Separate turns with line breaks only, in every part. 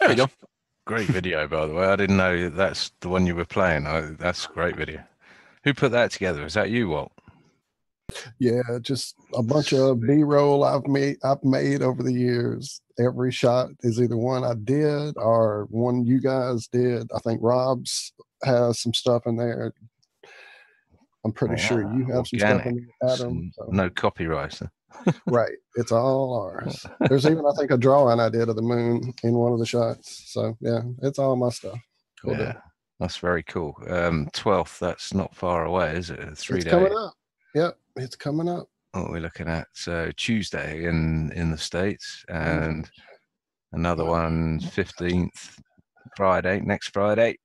There we go.
Great video, by the way. I didn't know that's the one you were playing. That's a great video. Who put that together? Is that you, Walt?
Yeah, just a bunch of B-roll I've made over the years. Every shot is either one I did or one you guys did. I think Rob's has some stuff in there. I'm pretty sure you have some stuff in there, Adam.
So. No copyright.
Right. It's all ours. There's even, I think, a drawing I did of the moon in one of the shots. So, yeah, it's all my stuff.
Cool. Yeah, that's very cool. 12th, that's not far away, is it? 3 days.
It's coming up. Yep, it's coming up.
What we're looking at Tuesday in the States, and another one 15th, Friday, next Friday.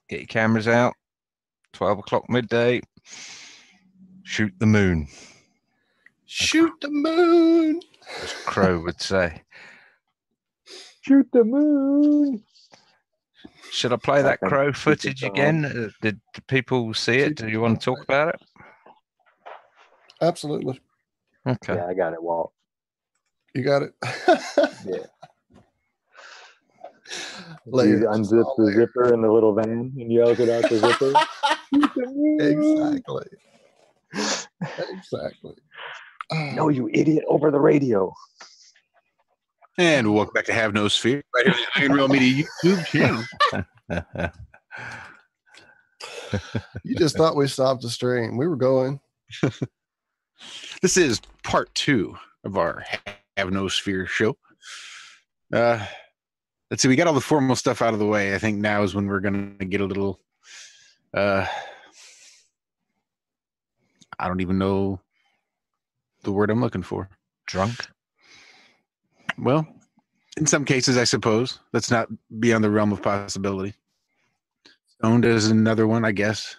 Get your cameras out, 12 o'clock midday. Shoot the moon.
Shoot the moon,
as Crow would say.
Shoot the moon.
Should I play that Crow footage again? Did people see it? Do you want to talk about it?
Absolutely.
Okay. Yeah, I got it, Walt.
You got it?
Yeah. You unzip the zipper in the little van and yells it out the zipper.
Exactly.
No, you idiot, over the radio.
And welcome back to Have No Sphere, right here on the Iron Real Media YouTube channel.
You just thought we stopped the stream. We were going.
This is part 2 of our Have No Sphere show. Let's see, we got all the formal stuff out of the way. I think now is when we're going to get a little, I don't even know the word I'm looking for.
Drunk?
Well, in some cases, I suppose. That's not beyond the realm of possibility. Stoned is another one, I guess.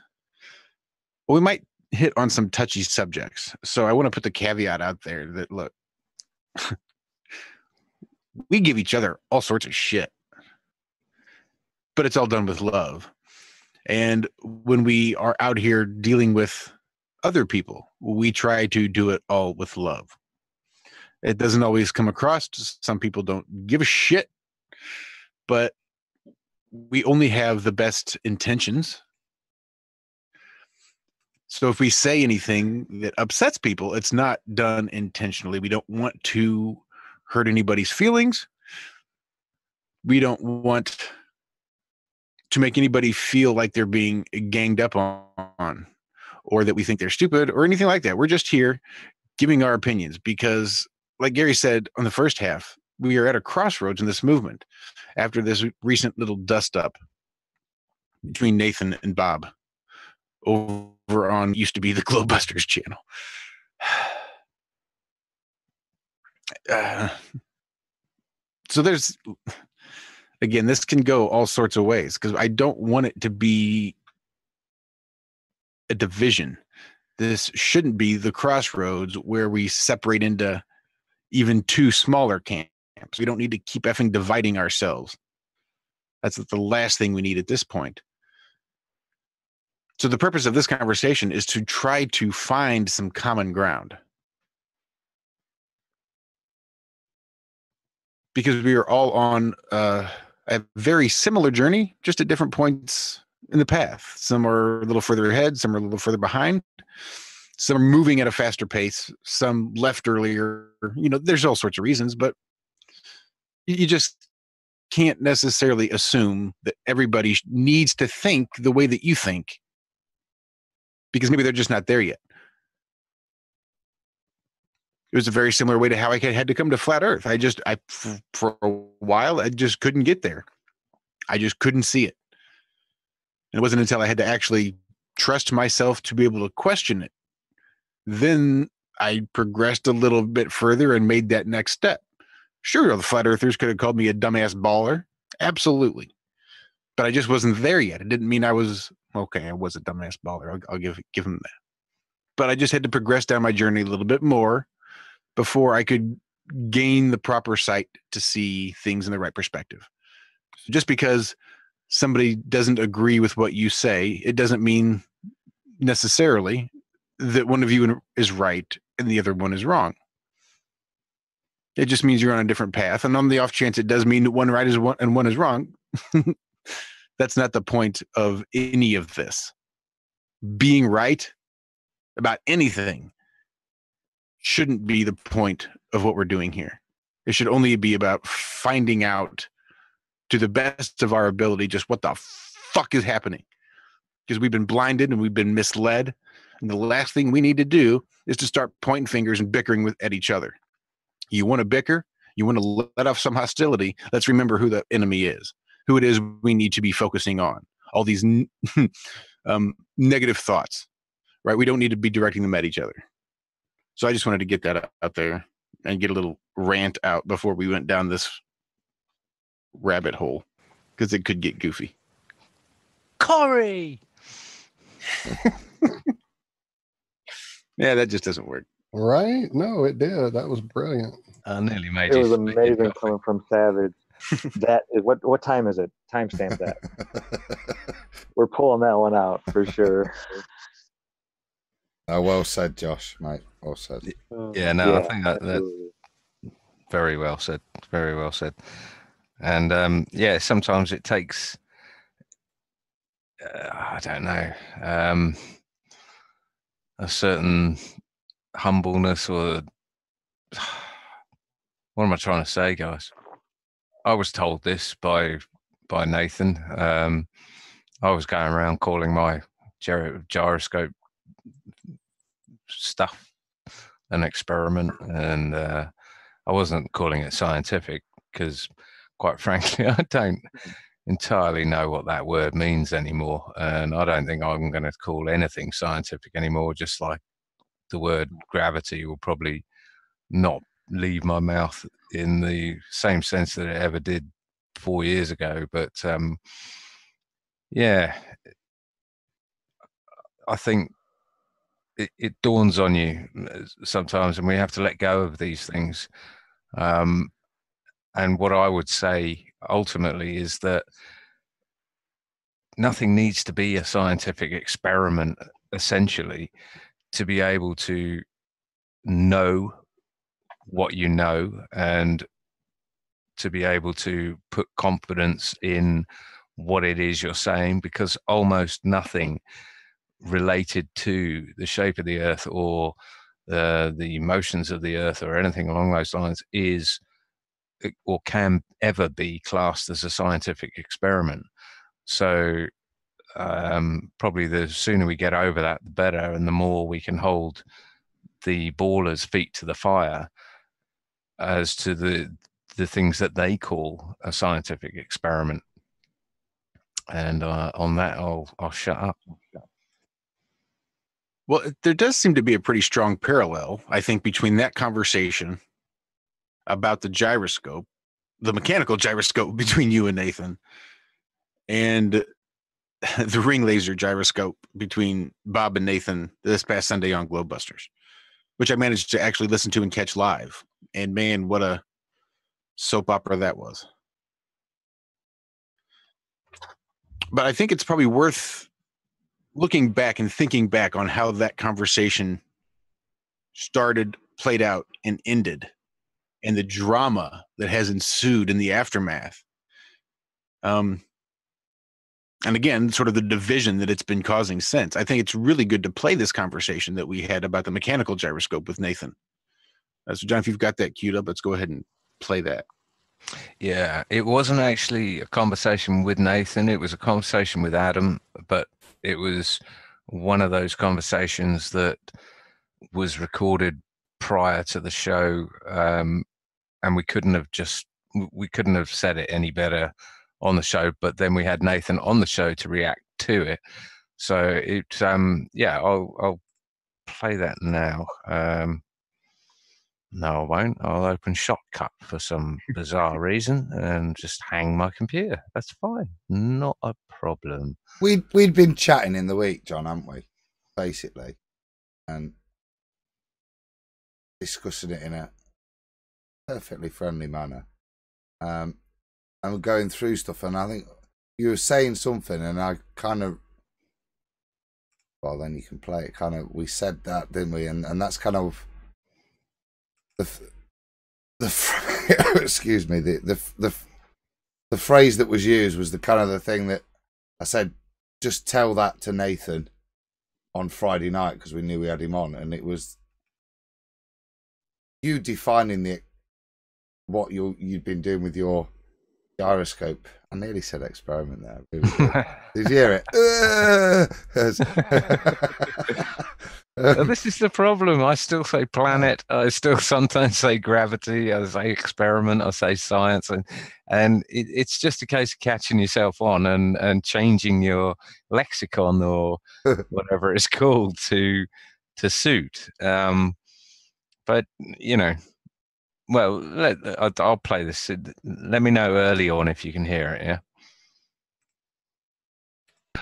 Well, we might hit on some touchy subjects. So I want to put the caveat out there that, look, we give each other all sorts of shit, but it's all done with love. And when we are out here dealing with other people, we try to do it all with love. It doesn't always come across. Some people don't give a shit, but we only have the best intentions. So if we say anything that upsets people, it's not done intentionally. We don't want to hurt anybody's feelings. We don't want to make anybody feel like they're being ganged up on, or that we think they're stupid or anything like that. We're just here giving our opinions because, like Gary said on the first half, we are at a crossroads in this movement after this recent little dust up between Nathan and Bob over on used to be the Glowbusters channel. So there's, again, this can go all sorts of ways because I don't want it to be a division. This shouldn't be the crossroads where we separate into even 2 smaller camps. We don't need to keep effing dividing ourselves. That's the last thing we need at this point. So the purpose of this conversation is to try to find some common ground. Because we are all on a very similar journey, just at different points in the path. Some are a little further ahead, some are a little further behind. Some are moving at a faster pace, some left earlier. You know, there's all sorts of reasons, but you just can't necessarily assume that everybody needs to think the way that you think, because maybe they're just not there yet. It was a very similar way to how I had to come to flat Earth. For a while, I just couldn't get there. I just couldn't see it. And it wasn't until I had to actually trust myself to be able to question it. Then I progressed a little bit further and made that next step. Sure, the flat earthers could have called me a dumbass baller. Absolutely. But I just wasn't there yet. It didn't mean I was, okay, I was a dumbass baller. I'll give him that. But I just had to progress down my journey a little bit more before I could gain the proper sight to see things in the right perspective. So just because somebody doesn't agree with what you say, it doesn't mean necessarily that one of you is right and the other one is wrong. It just means you're on a different path. And on the off chance it does mean that one right is one and one is wrong, that's not the point of any of this. Being right about anything shouldn't be the point of what we're doing here. It should only be about finding out to the best of our ability just what the fuck is happening. Because we've been blinded and we've been misled. And the last thing we need to do is to start pointing fingers and bickering at each other. You want to bicker? You want to let off some hostility? Let's remember who the enemy is, who it is we need to be focusing on. All these negative thoughts, right? We don't need to be directing them at each other. So I just wanted to get that out there and get a little rant out before we went down this rabbit hole, because it could get goofy.
Corey!
Yeah, that just doesn't work.
Right? No, it did. That was brilliant.
I nearly made
It
you
was
spit your
amazing
coffee.
coming from Savage. That is what time is it? Timestamp that. We're pulling that one out for sure.
Oh, well said, Josh, mate. Well said.
Yeah, no, I think that
absolutely.
very well said. Very well said. And yeah, sometimes it takes, I don't know, a certain humbleness or what am I trying to say, guys? I was told this by Nathan. I was going around calling my gyroscope stuff an experiment, and I wasn't calling it scientific because, quite frankly, I don't entirely know what that word means anymore, and I don't think I'm going to call anything scientific anymore. Just like the word gravity will probably not leave my mouth in the same sense that it ever did 4 years ago. But yeah, I think it dawns on you sometimes, and we have to let go of these things. And what I would say ultimately is that nothing needs to be a scientific experiment, essentially, to be able to know what you know and to be able to put confidence in what it is you're saying, because almost nothing related to the shape of the earth or the motions of the earth or anything along those lines is or can ever be classed as a scientific experiment. So probably the sooner we get over that, the better, and the more we can hold the ballers' feet to the fire as to the things that they call a scientific experiment. And on that, I'll shut up.
Well, there does seem to be a pretty strong parallel, I think, between that conversation about the gyroscope, the mechanical gyroscope between you and Nathan, and the ring laser gyroscope between Bob and Nathan this past Sunday on Globebusters, which I managed to actually listen to and catch live. And man, what a soap opera that was. But I think it's probably worth looking back and thinking back on how that conversation started, played out, and ended, and the drama that has ensued in the aftermath. And again, sort of the division that it's been causing since. I think it's really good to play this conversation that we had about the mechanical gyroscope with Nathan. So, John, if you've got that queued up, let's go ahead and play that.
Yeah, it wasn't actually a conversation with Nathan. It was a conversation with Adam, but it was one of those conversations that was recorded prior to the show, and we couldn't have said it any better on the show. But then we had Nathan on the show to react to it. So it, yeah, I'll play that now. No, I won't. I'll open Shotcut for some bizarre reason and just hang my computer. That's fine. Not a problem.
We'd been chatting in the week, John, haven't we? Basically, and discussing it in a perfectly friendly manner. And we're going through stuff, and I think you were saying something, and I kind of, well, then you can play it. Kind of, we said that, didn't we? And that's kind of excuse me, the phrase that was used was the kind of the thing that I said, just tell that to Nathan on Friday night because we knew we had him on, and it was you defining what you'd been doing with your gyroscope. I nearly said experiment there. Really did you hear it?
This is the problem. I still say planet. I still sometimes say gravity. I say experiment. I say science, and it's just a case of catching yourself on and changing your lexicon or whatever it's called to suit. But you know, well, I'll play this. Let me know early on if you can hear it. Yeah.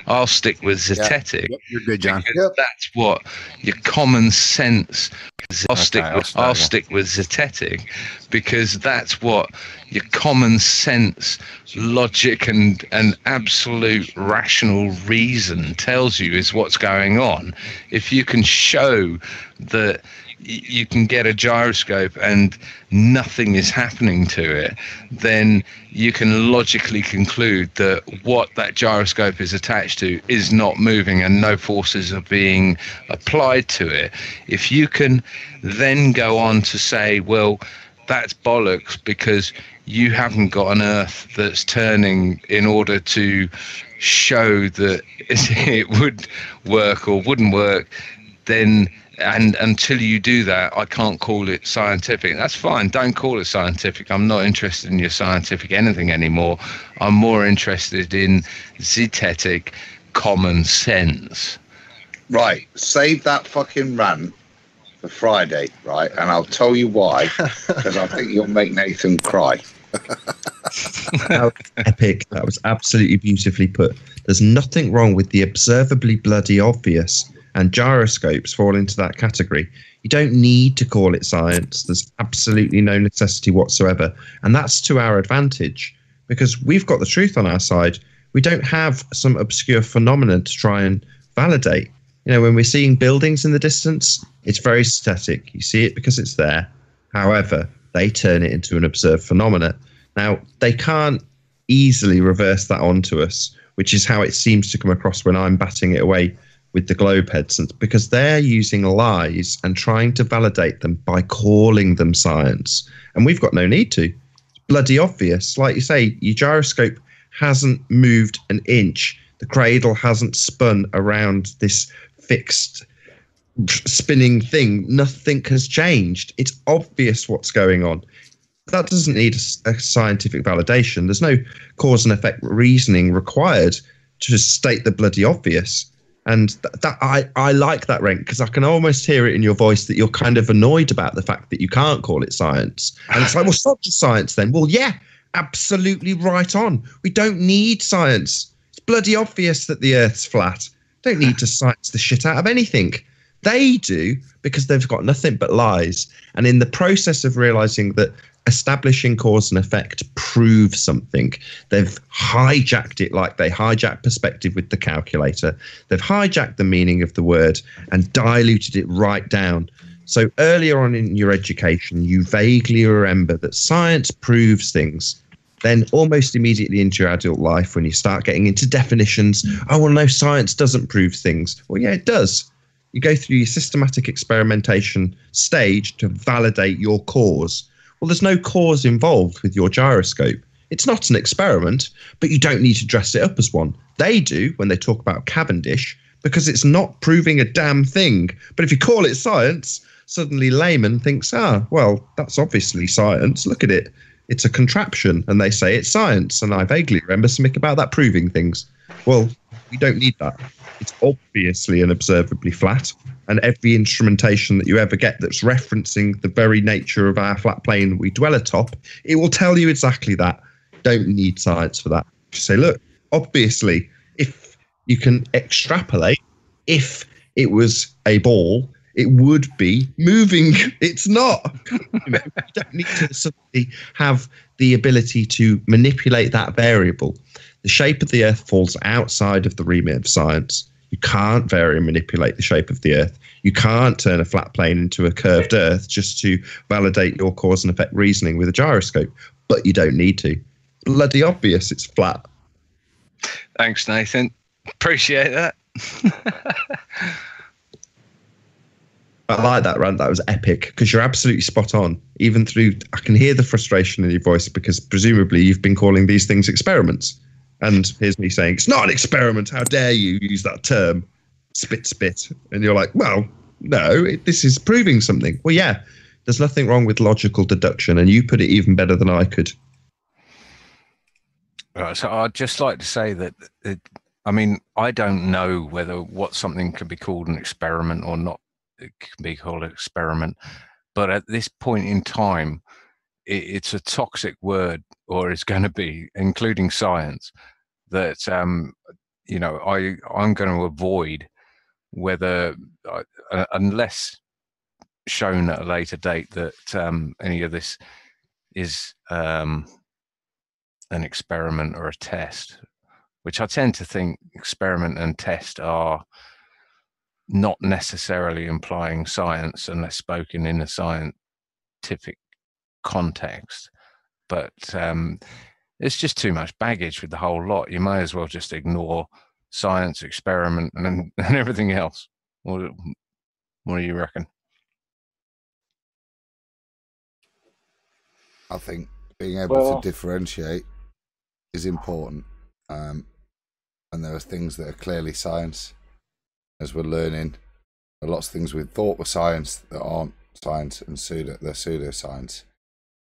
I'll stick with zetetic.
Yep, you're good, John.
Yep.
That's what your common sense. I'll stick with zetetic because that's what your common sense, logic, and absolute rational reason tells you is what's going on. If you can show that you can get a gyroscope and nothing is happening to it, then you can logically conclude that what that gyroscope is attached to is not moving and no forces are being applied to it. If you can then go on to say, well, that's bollocks because you haven't got an Earth that's turning in order to show that it would work or wouldn't work, then and until you do that, I can't call it scientific. That's fine. Don't call it scientific. I'm not interested in your scientific anything anymore. I'm more interested in zetetic common sense.
Right. Save that fucking rant for Friday, right? And I'll tell you why, because I think you'll make Nathan cry.
That was epic. That was absolutely beautifully put. There's nothing wrong with the observably bloody obvious, and gyroscopes fall into that category. You don't need to call it science. There's absolutely no necessity whatsoever. And that's to our advantage because we've got the truth on our side. We don't have some obscure phenomenon to try and validate. You know, when we're seeing buildings in the distance, it's very static. You see it because it's there. However, they turn it into an observed phenomena. Now, they can't easily reverse that onto us, which is how it seems to come across when I'm batting it away with the globe heads, because they're using lies and trying to validate them by calling them science. And we've got no need to. It's bloody obvious. Like you say, your gyroscope hasn't moved an inch. The cradle hasn't spun around this fixed spinning thing. Nothing has changed. It's obvious what's going on. That doesn't need a scientific validation. There's no cause and effect reasoning required to state the bloody obvious. And I like that, Rank, because I can almost hear it in your voice that you're kind of annoyed about the fact that you can't call it science. And it's like, well, stop just science then. Well, yeah, absolutely right on. We don't need science. It's bloody obvious that the Earth's flat. Don't need to science the shit out of anything. They do because they've got nothing but lies. And in the process of realizing that establishing cause and effect proves something, they've hijacked it like they hijacked perspective with the calculator. They've hijacked the meaning of the word and diluted it right down. So earlier on in your education, you vaguely remember that science proves things. Then almost immediately into your adult life, when you start getting into definitions, oh, well, no, science doesn't prove things. Well, yeah, it does. You go through your systematic experimentation stage to validate your cause. Well, there's no cause involved with your gyroscope. It's not an experiment, but you don't need to dress it up as one. They do when they talk about Cavendish, because it's not proving a damn thing. But if you call it science, suddenly layman thinks, well, that's obviously science. Look at it. It's a contraption. And they say it's science. And I vaguely remember something about that proving things. Well, we don't need that. It's obviously and observably flat. And every instrumentation that you ever get that's referencing the very nature of our flat plane we dwell atop, it will tell you exactly that. Don't need science for that. Just say, look, obviously, if you can extrapolate, if it was a ball, it would be moving. It's not. You don't need to suddenly have the ability to manipulate that variable. The shape of the Earth falls outside of the remit of science. You can't vary and manipulate the shape of the Earth. You can't turn a flat plane into a curved Earth just to validate your cause and effect reasoning with a gyroscope. But you don't need to. Bloody obvious, it's flat.
Thanks, Nathan. Appreciate that.
I like that rant. That was epic because you're absolutely spot on. Even through, I can hear the frustration in your voice because presumably you've been calling these things experiments. And here's me saying, it's not an experiment. How dare you use that term? Spit, spit. And you're like, well, no, this is proving something. Well, yeah, there's nothing wrong with logical deduction. And you put it even better than I could.
Right, so I'd just like to say that, I mean, I don't know whether what something can be called an experiment or not. It can be called an experiment. But at this point in time, it's a toxic word, or it's going to be, including science, that you know, I'm going to avoid, whether unless shown at a later date that any of this is an experiment or a test, which I tend to think experiment and test are not necessarily implying science unless spoken in a scientific context. But it's just too much baggage with the whole lot. You may as well just ignore science, experiment, and everything else. What do you reckon?
I think being able to differentiate is important. And there are things that are clearly science, as we're learning. There are lots of things we thought were science that aren't science, and they're pseudoscience.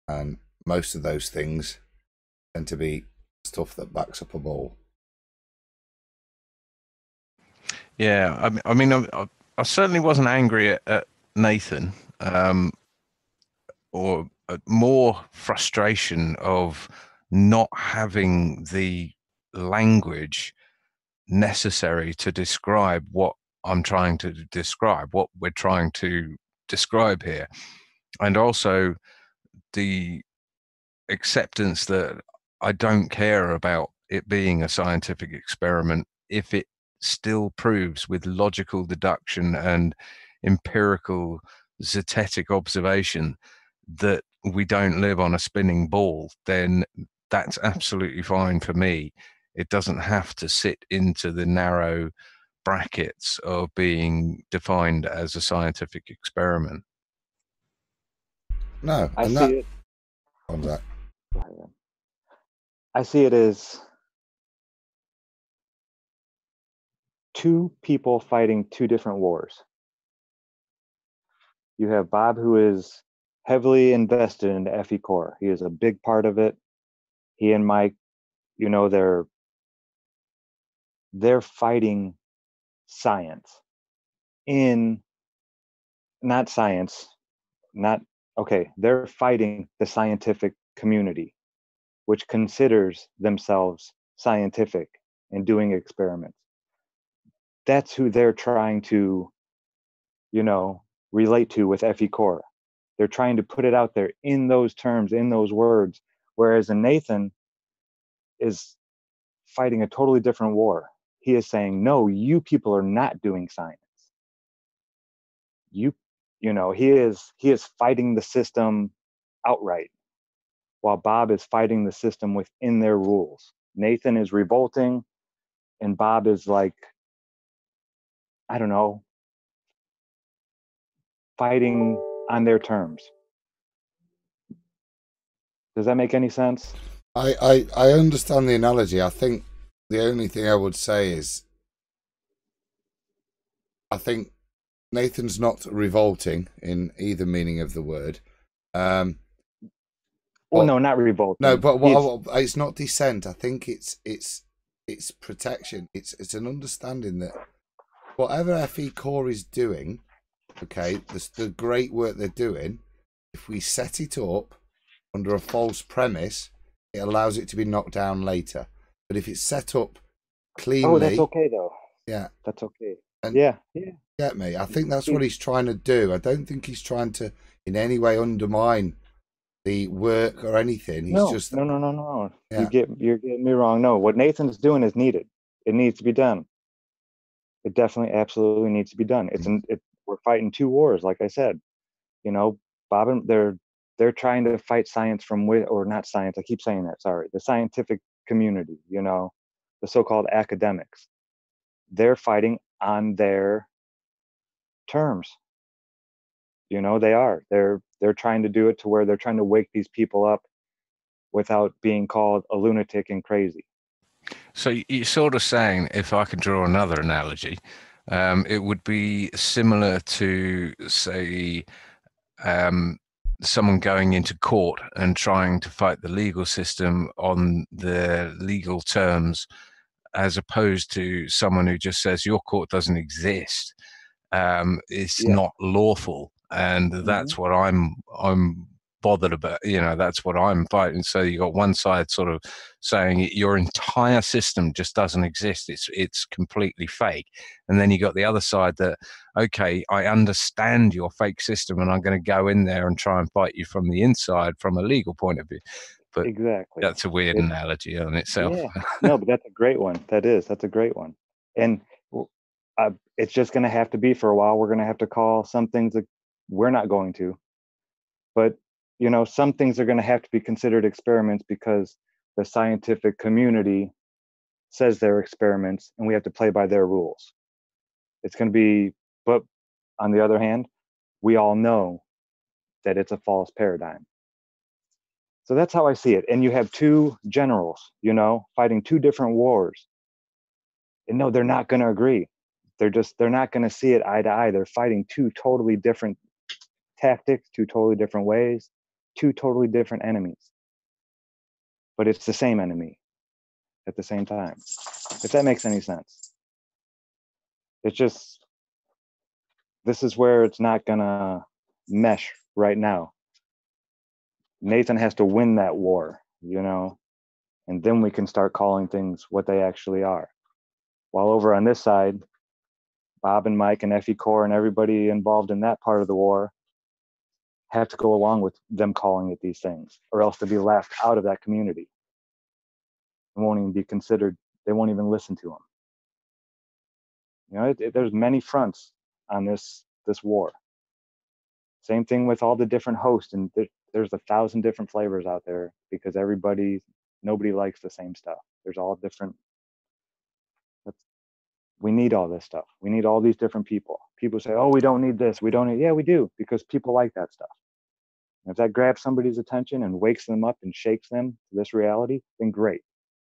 And most of those things tend to be stuff that backs up a ball.
Yeah, I mean, I certainly wasn't angry at Nathan, or more frustration of not having the language necessary to describe what I'm trying to describe, what we're trying to describe here. And also the acceptance that I don't care about it being a scientific experiment if it still proves with logical deduction and empirical zetetic observation that we don't live on a spinning ball, then that's absolutely fine for me. It doesn't have to sit into the narrow brackets of being defined as a scientific experiment.
No,
I see it.
On that.
I see it as two people fighting two different wars. You have Bob, who is heavily invested in the FE core. He is a big part of it. He and Mike, you know, they're fighting science they're fighting the scientific community, which considers themselves scientific and doing experiments. That's who they're trying to, you know, relate to with FE core. They're trying to put it out there in those terms, in those words, whereas Nathan is fighting a totally different war. He is saying, no, you people are not doing science. You know, he is fighting the system outright, while Bob is fighting the system within their rules. Nathan is revolting, and Bob is like, I don't know, fighting on their terms. Does that make any sense?
I understand the analogy. I think the only thing I would say is, I think Nathan's not revolting in either meaning of the word.
Well, no, not revolting.
No, but it's not dissent. I think it's protection. It's an understanding that whatever FE core is doing, okay, the great work they're doing, if we set it up under a false premise, it allows it to be knocked down later. But if it's set up cleanly,
oh, that's okay though.
Yeah,
that's okay.
And
yeah.
Get me? I think that's what he's trying to do. I don't think he's trying to in any way undermine the work or anything. He's just
no.
Yeah.
You're getting me wrong. No, what Nathan's doing is needed. It needs to be done. It definitely, absolutely needs to be done. We're fighting two wars, like I said. Bob and they're trying to fight science or not science. I keep saying that. Sorry, the scientific community. The so-called academics. They're fighting on their terms. They are. They're trying to do it to where they're trying to wake these people up without being called a lunatic and crazy.
So you're sort of saying, if I could draw another analogy, it would be similar to, say, someone going into court and trying to fight the legal system on the legal terms, as opposed to someone who just says your court doesn't exist. It's not lawful, and that's what I'm bothered about. That's what I'm fighting. So you got one side sort of saying your entire system just doesn't exist, it's completely fake, and then you got the other side that, okay, I understand your fake system and I'm going to go in there and try and fight you from the inside from a legal point of view. But
exactly,
that's a weird analogy on itself.
No, but that's a great one. That's a great one. And it's just going to have to be, for a while, we're going to have to call some things that we're not going to, but some things are going to have to be considered experiments because the scientific community says they're experiments and we have to play by their rules. It's going to be, but on the other hand, we all know that it's a false paradigm. So that's how I see it. And you have two generals, fighting two different wars. And no, they're not going to agree. They're not going to see it eye to eye. They're fighting two totally different tactics, two totally different ways, two totally different enemies. But it's the same enemy at the same time, if that makes any sense. It's just, this is where it's not going to mesh right now. Nathan has to win that war, and then we can start calling things what they actually are. While over on this side, Bob and Mike and Effie Core and everybody involved in that part of the war have to go along with them calling it these things, or else to be left out of that community. It won't even be considered. They won't even listen to them. There's many fronts on this war. Same thing with all the different hosts, and there's 1,000 different flavors out there because nobody likes the same stuff. There's all different. We need all this stuff. We need all these different people. People say, oh, we don't need this. We don't need, yeah, we do, because people like that stuff. And if that grabs somebody's attention and wakes them up and shakes them to this reality, then great.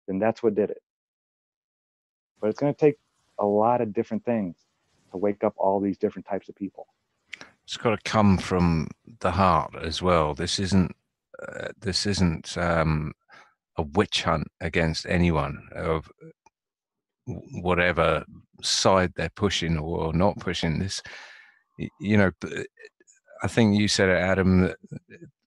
Then that's what did it. But it's going to take a lot of different things to wake up all these different types of people.
It's got to come from the heart as well. This isn't a witch hunt against anyone of whatever side they're pushing or not pushing. This, I think you said it, Adam, that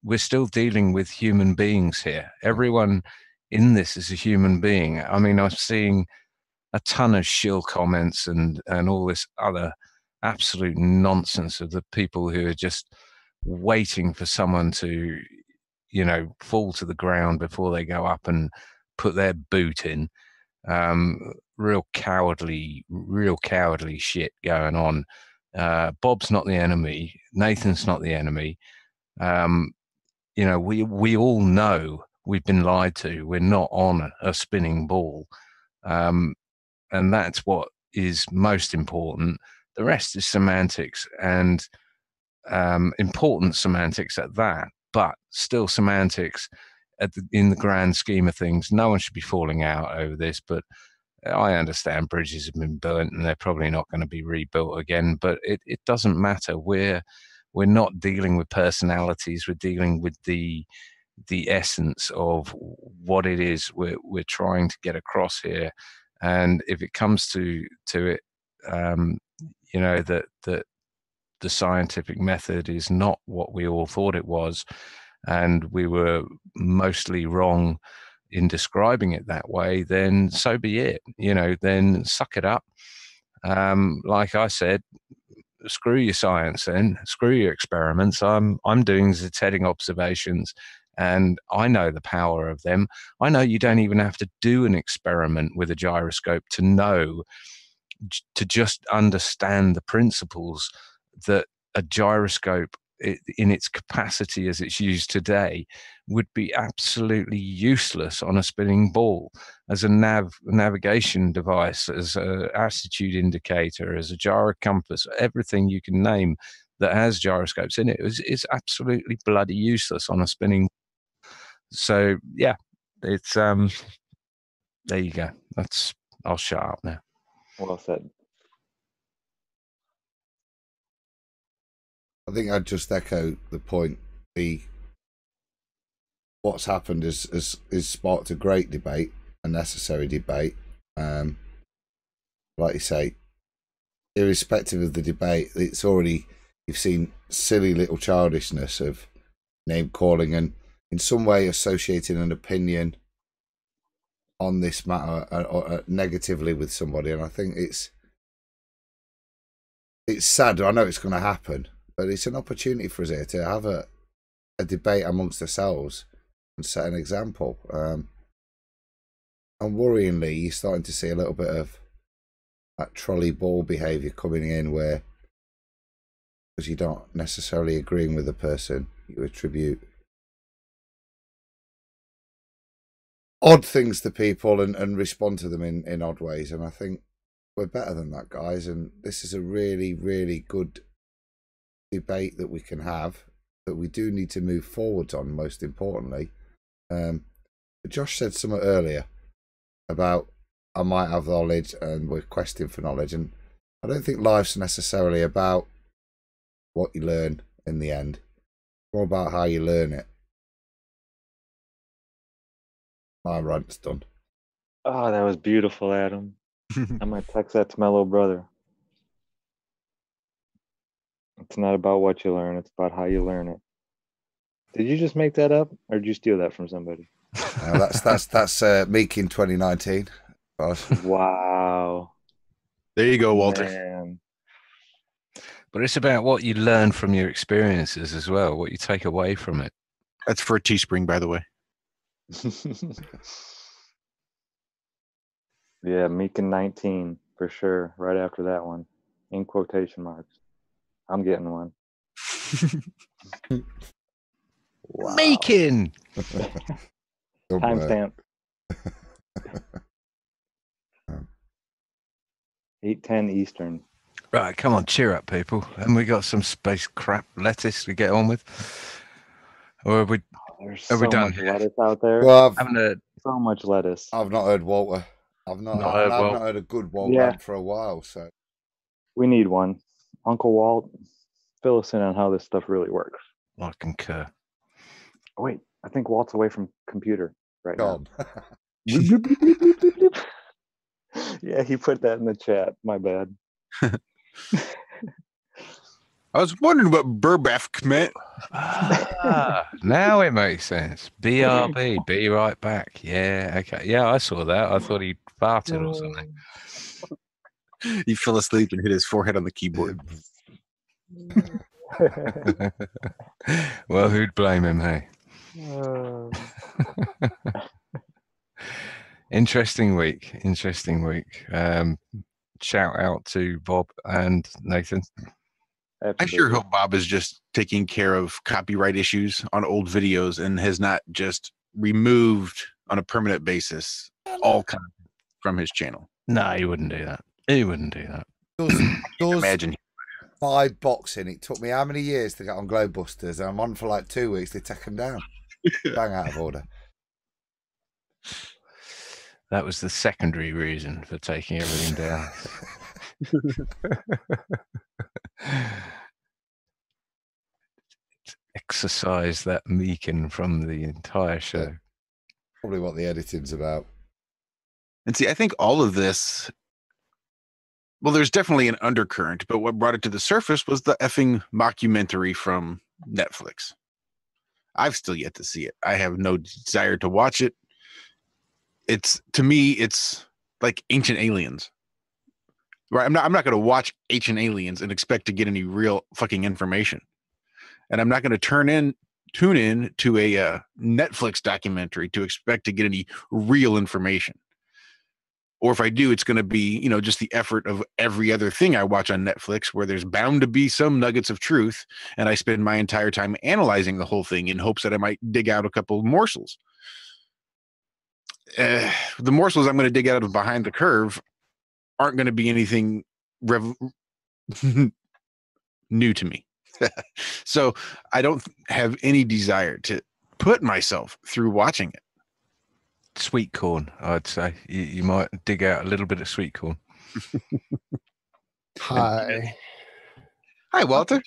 we're still dealing with human beings here. Everyone in this is a human being. I mean, I'm seeing a ton of shill comments and all this other absolute nonsense of the people who are just waiting for someone to, fall to the ground before they go up and put their boot in. Real cowardly shit going on. Bob's not the enemy. Nathan's not the enemy. We all know we've been lied to. We're not on a spinning ball. And that's what is most important. The rest is semantics, and important semantics at that, but still semantics in the grand scheme of things. No one should be falling out over this, but I understand bridges have been burnt and they're probably not going to be rebuilt again, but it doesn't matter. We're not dealing with personalities. We're dealing with the essence of what it is we're trying to get across here. And if it comes to it, that the scientific method is not what we all thought it was, and we were mostly wrong in describing it that way, then so be it. Then suck it up. Like I said, screw your science then, screw your experiments. I'm doing Zetetic observations, and I know the power of them. I know you don't even have to do an experiment with a gyroscope to know to just understand the principles that a gyroscope in its capacity as it's used today would be absolutely useless on a spinning ball as a navigation device, as an attitude indicator, as a gyro compass, everything you can name that has gyroscopes in it is absolutely bloody useless on a spinning. So yeah, it's there you go. I'll shut up now.
Well said.
I think I'd just echo the point. What's happened is sparked a great debate, a necessary debate. Like you say, irrespective of the debate, it's already, you've seen silly little childishness of name calling and in some way associating an opinion on this matter or negatively with somebody. And I think it's sad. I know it's going to happen, but it's an opportunity for us here to have a debate amongst ourselves and set an example. And worryingly, you're starting to see a little bit of that trolley ball behaviour coming in, where because you don't necessarily agreeing with the person, you attribute odd things to people and respond to them in odd ways. And I think we're better than that, guys. And this is a really, really good debate that we can have, that we do need to move forward on, most importantly. Josh said something earlier about I might have knowledge and we're questing for knowledge. And I don't think life's necessarily about what you learn in the end. It's more about how you learn it. My rant's done.
Oh, that was beautiful, Adam. I might text that to my little brother. It's not about what you learn, it's about how you learn it. Did you just make that up, or did you steal that from somebody?
That's Meek in 2019.
Wow.
There you go, Walter.
Man.
But it's about what you learn from your experiences as well, what you take away from it.
That's for a Teespring, by the way.
Yeah, Meek in 19 for sure. Right after that one, in quotation marks. I'm getting one. Wow.
Meekin.
Timestamp. 8:10 Eastern.
Right, come on, cheer up, people. And we got some space crap lettuce to get on with. Or have we?
There's
Are
so
we done
much
here?
lettuce out there.
Well,
I haven't heard.
So much lettuce.
I've not heard Walter. I've not heard a good Walt rant for a while. So
we need one. Uncle Walt, fill us in on how this stuff really works.
I concur.
Oh, wait, I think Walt's away from computer right now. Yeah, he put that in the chat. My bad.
I was wondering what Burbaf meant.
Now it makes sense. BRB, be right back. Yeah, okay. Yeah, I saw that. I thought he farted or something.
He fell asleep and hit his forehead on the keyboard.
Well, who'd blame him, hey? Interesting week. Shout out to Bob and Nathan.
Absolutely.
I sure hope Bob is just taking care of copyright issues on old videos and has not just removed on a permanent basis all content from his channel.
No, he wouldn't do that.
Imagine 5 boxing. It took me how many years to get on Globebusters? I'm on for like 2 weeks. They take them down. Bang out of order.
That was the secondary reason for taking everything down. Exercise that Meekin from the entire show.
Probably what the editing's about.
And see, I think all of this, well, there's definitely an undercurrent, but what brought it to the surface was the effing mockumentary from Netflix. I've still yet to see it. I have no desire to watch it. To me, it's like Ancient Aliens. Right? I'm not going to watch Ancient Aliens and expect to get any real fucking information. And I'm not going to tune in to a Netflix documentary to expect to get any real information. Or if I do, it's going to be, just the effort of every other thing I watch on Netflix, where there's bound to be some nuggets of truth. And I spend my entire time analyzing the whole thing in hopes that I might dig out a couple of morsels. The morsels I'm going to dig out of behind the curve aren't going to be anything new to me. So I don't have any desire to put myself through watching it.
Sweet corn, I'd say. You might dig out a little bit of sweet corn.
Hi,
Walter.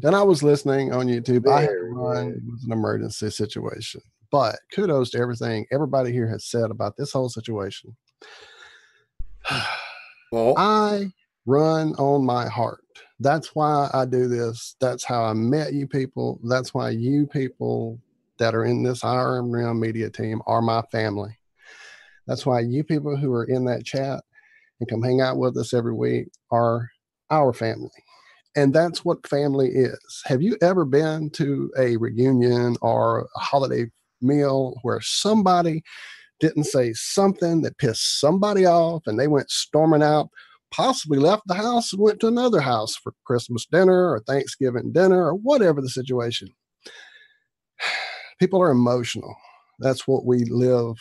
And I was listening on YouTube. I had to run. It was an emergency situation. But kudos to everything everybody here has said about this whole situation.
Well,
I run on my heart. That's why I do this. That's how I met you people. That's why you people that are in this Iron Realm media team are my family. That's why you people who are in that chat and come hang out with us every week are our family. And that's what family is. Have you ever been to a reunion or a holiday meal where somebody didn't say something that pissed somebody off and they went storming out, possibly left the house and went to another house for Christmas dinner or Thanksgiving dinner or whatever the situation? People are emotional. That's what we live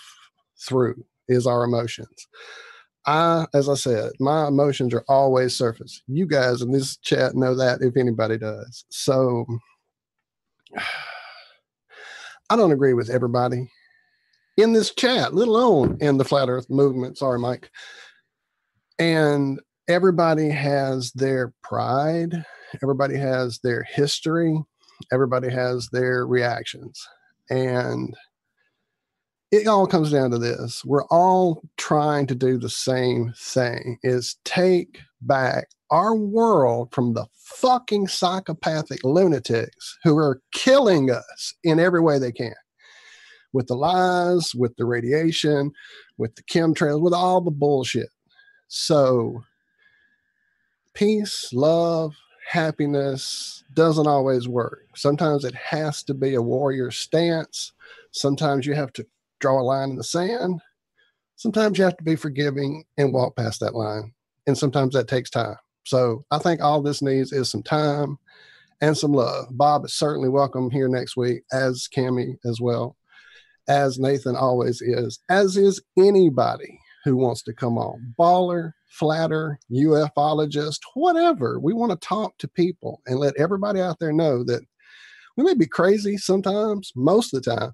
through, is our emotions. As I said, my emotions are always surface. You guys in this chat know that, if anybody does. So I don't agree with everybody in this chat, let alone in the flat earth movement. Sorry, Mike. And everybody has their pride. Everybody has their history. Everybody has their reactions. And it all comes down to this. We're all trying to do the same thing, is take back our world from the fucking psychopathic lunatics who are killing us in every way they can. With the lies, with the radiation, with the chemtrails, with all the bullshit. So peace, love, happiness doesn't always work. Sometimes it has to be a warrior stance. Sometimes you have to draw a line in the sand. Sometimes you have to be forgiving and walk past that line. And sometimes that takes time. So I think all this needs is some time and some love. Bob is certainly welcome here next week, as Cammie as well, as Nathan always is, as is anybody who wants to come on. Baller, flatter, ufologist, whatever. We want to talk to people and let everybody out there know that we may be crazy sometimes, most of the time,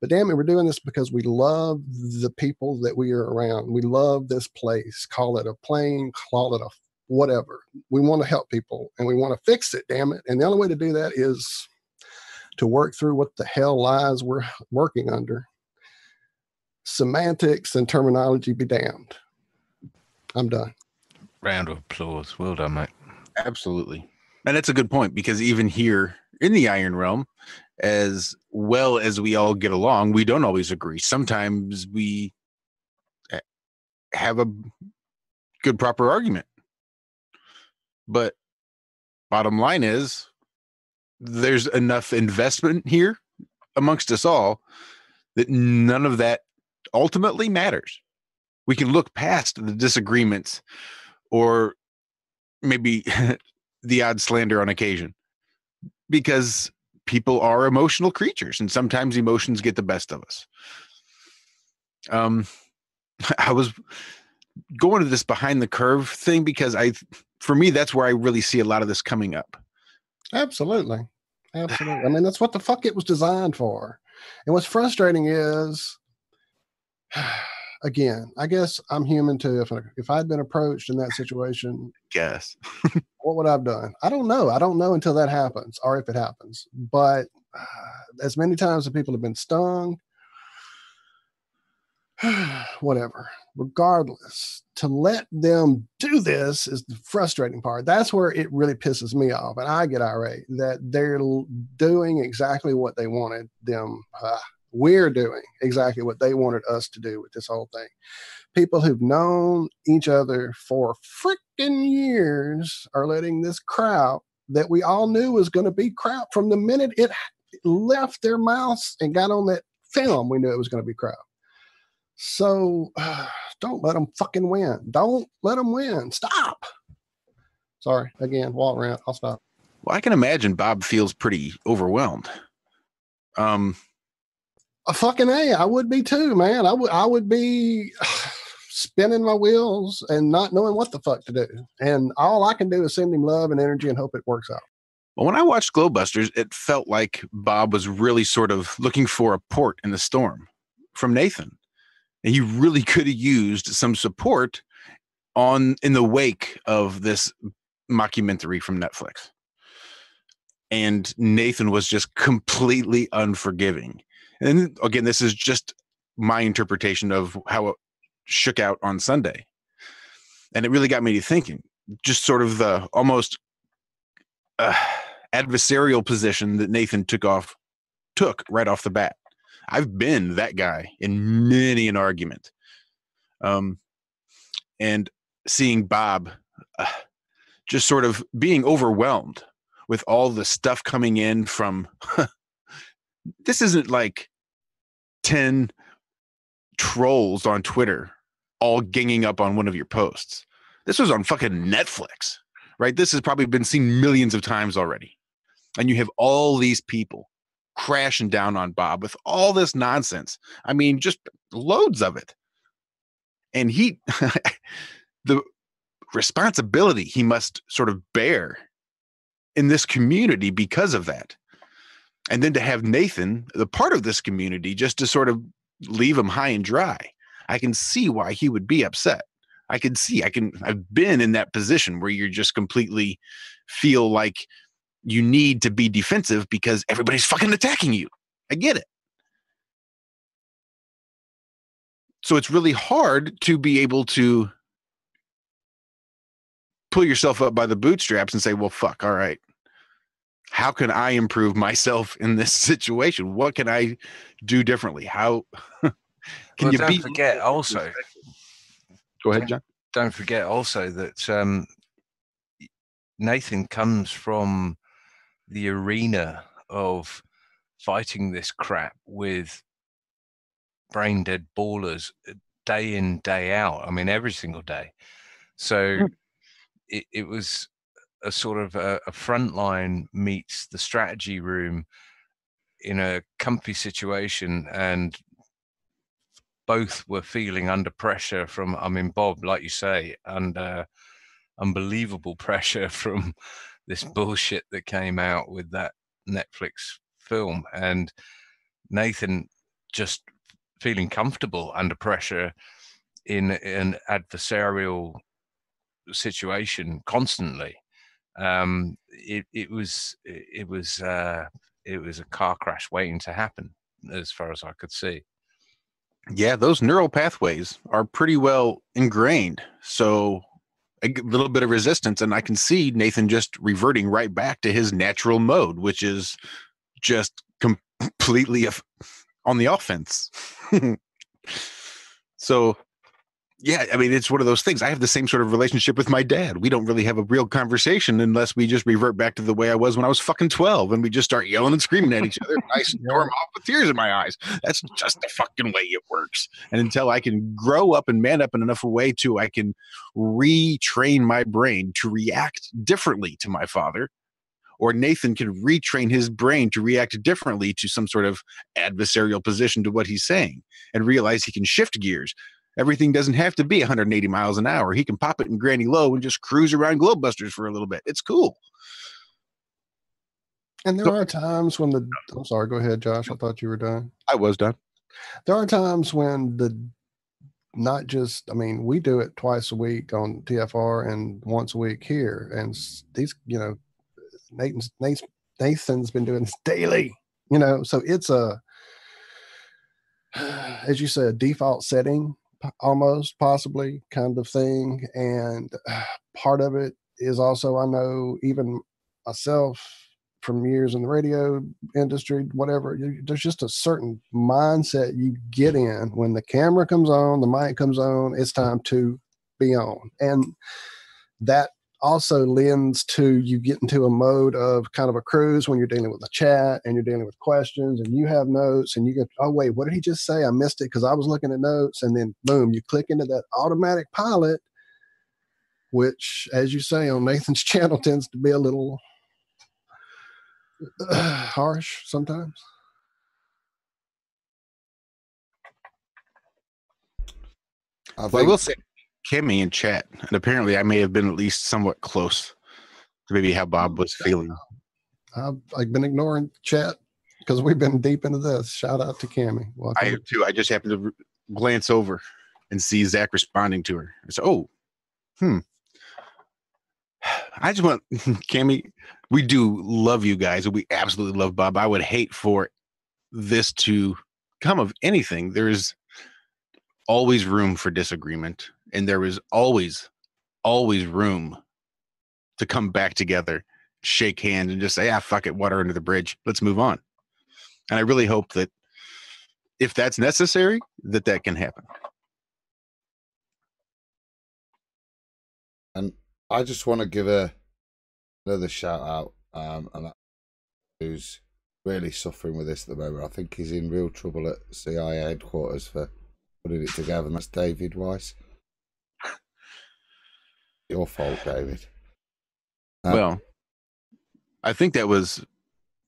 but damn it, we're doing this because we love the people that we are around. We love this place. Call it a plane, call it a whatever. We want to help people and we want to fix it, damn it. And the only way to do that is to work through what the hell lies we're working under. Semantics and terminology be damned. I'm done.
Round of applause. Well done, mate.
Absolutely. And that's a good point, because even here in the Iron Realm, as well as we all get along, we don't always agree. Sometimes we have a good, proper argument. But bottom line is, there's enough investment here amongst us all that none of that ultimately matters. We can look past the disagreements or maybe the odd slander on occasion, because people are emotional creatures and sometimes emotions get the best of us. I was going to this behind the curve thing because for me, that's where I really see a lot of this coming up.
Absolutely. Absolutely. I mean, that's what the fuck it was designed for. And what's frustrating is, again, I guess I'm human too. If I'd been approached in that situation,
Guess.
what would I have done? I don't know. I don't know until that happens, or if it happens. But as many times as people have been stung, whatever, regardless, to let them do this is the frustrating part. That's where it really pisses me off. And I get irate that they're doing exactly what they wanted them. We're doing exactly what they wanted us to do with this whole thing. People who've known each other for freaking years are letting this crap that we all knew was going to be crap from the minute it left their mouths and got on that film. We knew it was going to be crap. So Don't let them fucking win. Don't let them win. Stop. Sorry. Again, Walt rant. I'll stop.
Well, I can imagine Bob feels pretty overwhelmed.
A fucking A. I would be too, man. I would be spinning my wheels and not knowing what the fuck to do. And all I can do is send him love and energy and hope it works out.
Well, when I watched Glowbusters, it felt like Bob was really sort of looking for a port in the storm from Nathan. And he really could have used some support in the wake of this mockumentary from Netflix. And Nathan was just completely unforgiving. And again, this is just my interpretation of how it shook out on Sunday. And it really got me to thinking, just sort of the almost adversarial position that Nathan took right off the bat. I've been that guy in many an argument. And seeing Bob just sort of being overwhelmed with all the stuff coming in from, this isn't like 10 trolls on Twitter all ganging up on one of your posts. This was on fucking Netflix, right? This has probably been seen millions of times already. And you have all these people crashing down on Bob with all this nonsense. I mean, just loads of it. And the responsibility he must sort of bear in this community because of that. And then to have Nathan, the part of this community, just to sort of leave him high and dry. I can see why he would be upset. I've been in that position where you're just completely feel like you need to be defensive because everybody's fucking attacking you. I get it. So it's really hard to be able to pull yourself up by the bootstraps and say, well, fuck, all right. How can I improve myself in this situation? What can I do differently? How can you
don't forget also?
Go ahead, John.
Don't forget also that Nathan comes from the arena of fighting this crap with brain dead ballers day in, day out. I mean, every single day. So it was a sort of a frontline meets the strategy room in a comfy situation, and both were feeling under pressure from, I mean, Bob, like you say, under unbelievable pressure from this bullshit that came out with that Netflix film, and Nathan just feeling comfortable under pressure in an adversarial situation constantly. It was a car crash waiting to happen, as far as I could see.
Yeah, those neural pathways are pretty well ingrained. So a little bit of resistance, and I can see Nathan just reverting right back to his natural mode, which is just completely on the offense. So, yeah, I mean, it's one of those things. I have the same sort of relationship with my dad. We don't really have a real conversation unless we just revert back to the way I was when I was fucking 12, and we just start yelling and screaming at each other. And I storm off with tears in my eyes. That's just the fucking way it works. And until I can grow up and man up in enough a way to, I can retrain my brain to react differently to my father, or Nathan can retrain his brain to react differently to some sort of adversarial position to what he's saying, and realize he can shift gears. Everything doesn't have to be 180 miles an hour. He can pop it in granny low and just cruise around Glowbusters for a little bit. It's cool.
And there are times when I'm sorry, go ahead, Josh. I thought you were done.
I was done.
There are times when we do it twice a week on TFR and once a week here. And these, Nathan's been doing this daily, so it's as you said, default setting, almost possibly kind of thing. And part of it is also, I know even myself from years in the radio industry, whatever, there's just a certain mindset you get in when the camera comes on, the mic comes on, it's time to be on. And that also lends to you get into a mode of kind of a cruise when you're dealing with the chat and you're dealing with questions and you have notes and you go, oh, wait, what did he just say? I missed it because I was looking at notes. And then, boom, you click into that automatic pilot, which, as you say, on Nathan's channel tends to be a little harsh sometimes.
I will say, Kimmy in chat, and apparently I may have been at least somewhat close to maybe how Bob was feeling.
I've been ignoring chat because we've been deep into this. Shout out to Cammie. Welcome.
I have too. I just happened to glance over and see Zach responding to her. So, I just want, Cammie, we do love you guys. We absolutely love Bob. I would hate for this to come of anything. There is always room for disagreement, and there is always room to come back together, shake hands, and just say, fuck it, water under the bridge. Let's move on. And I really hope that if that's necessary, that can happen.
And I just want to give another shout out, and that who's really suffering with this at the moment. I think he's in real trouble at CIA headquarters for putting it together, and that's David Weiss. Your fault, David.
Well, I think that was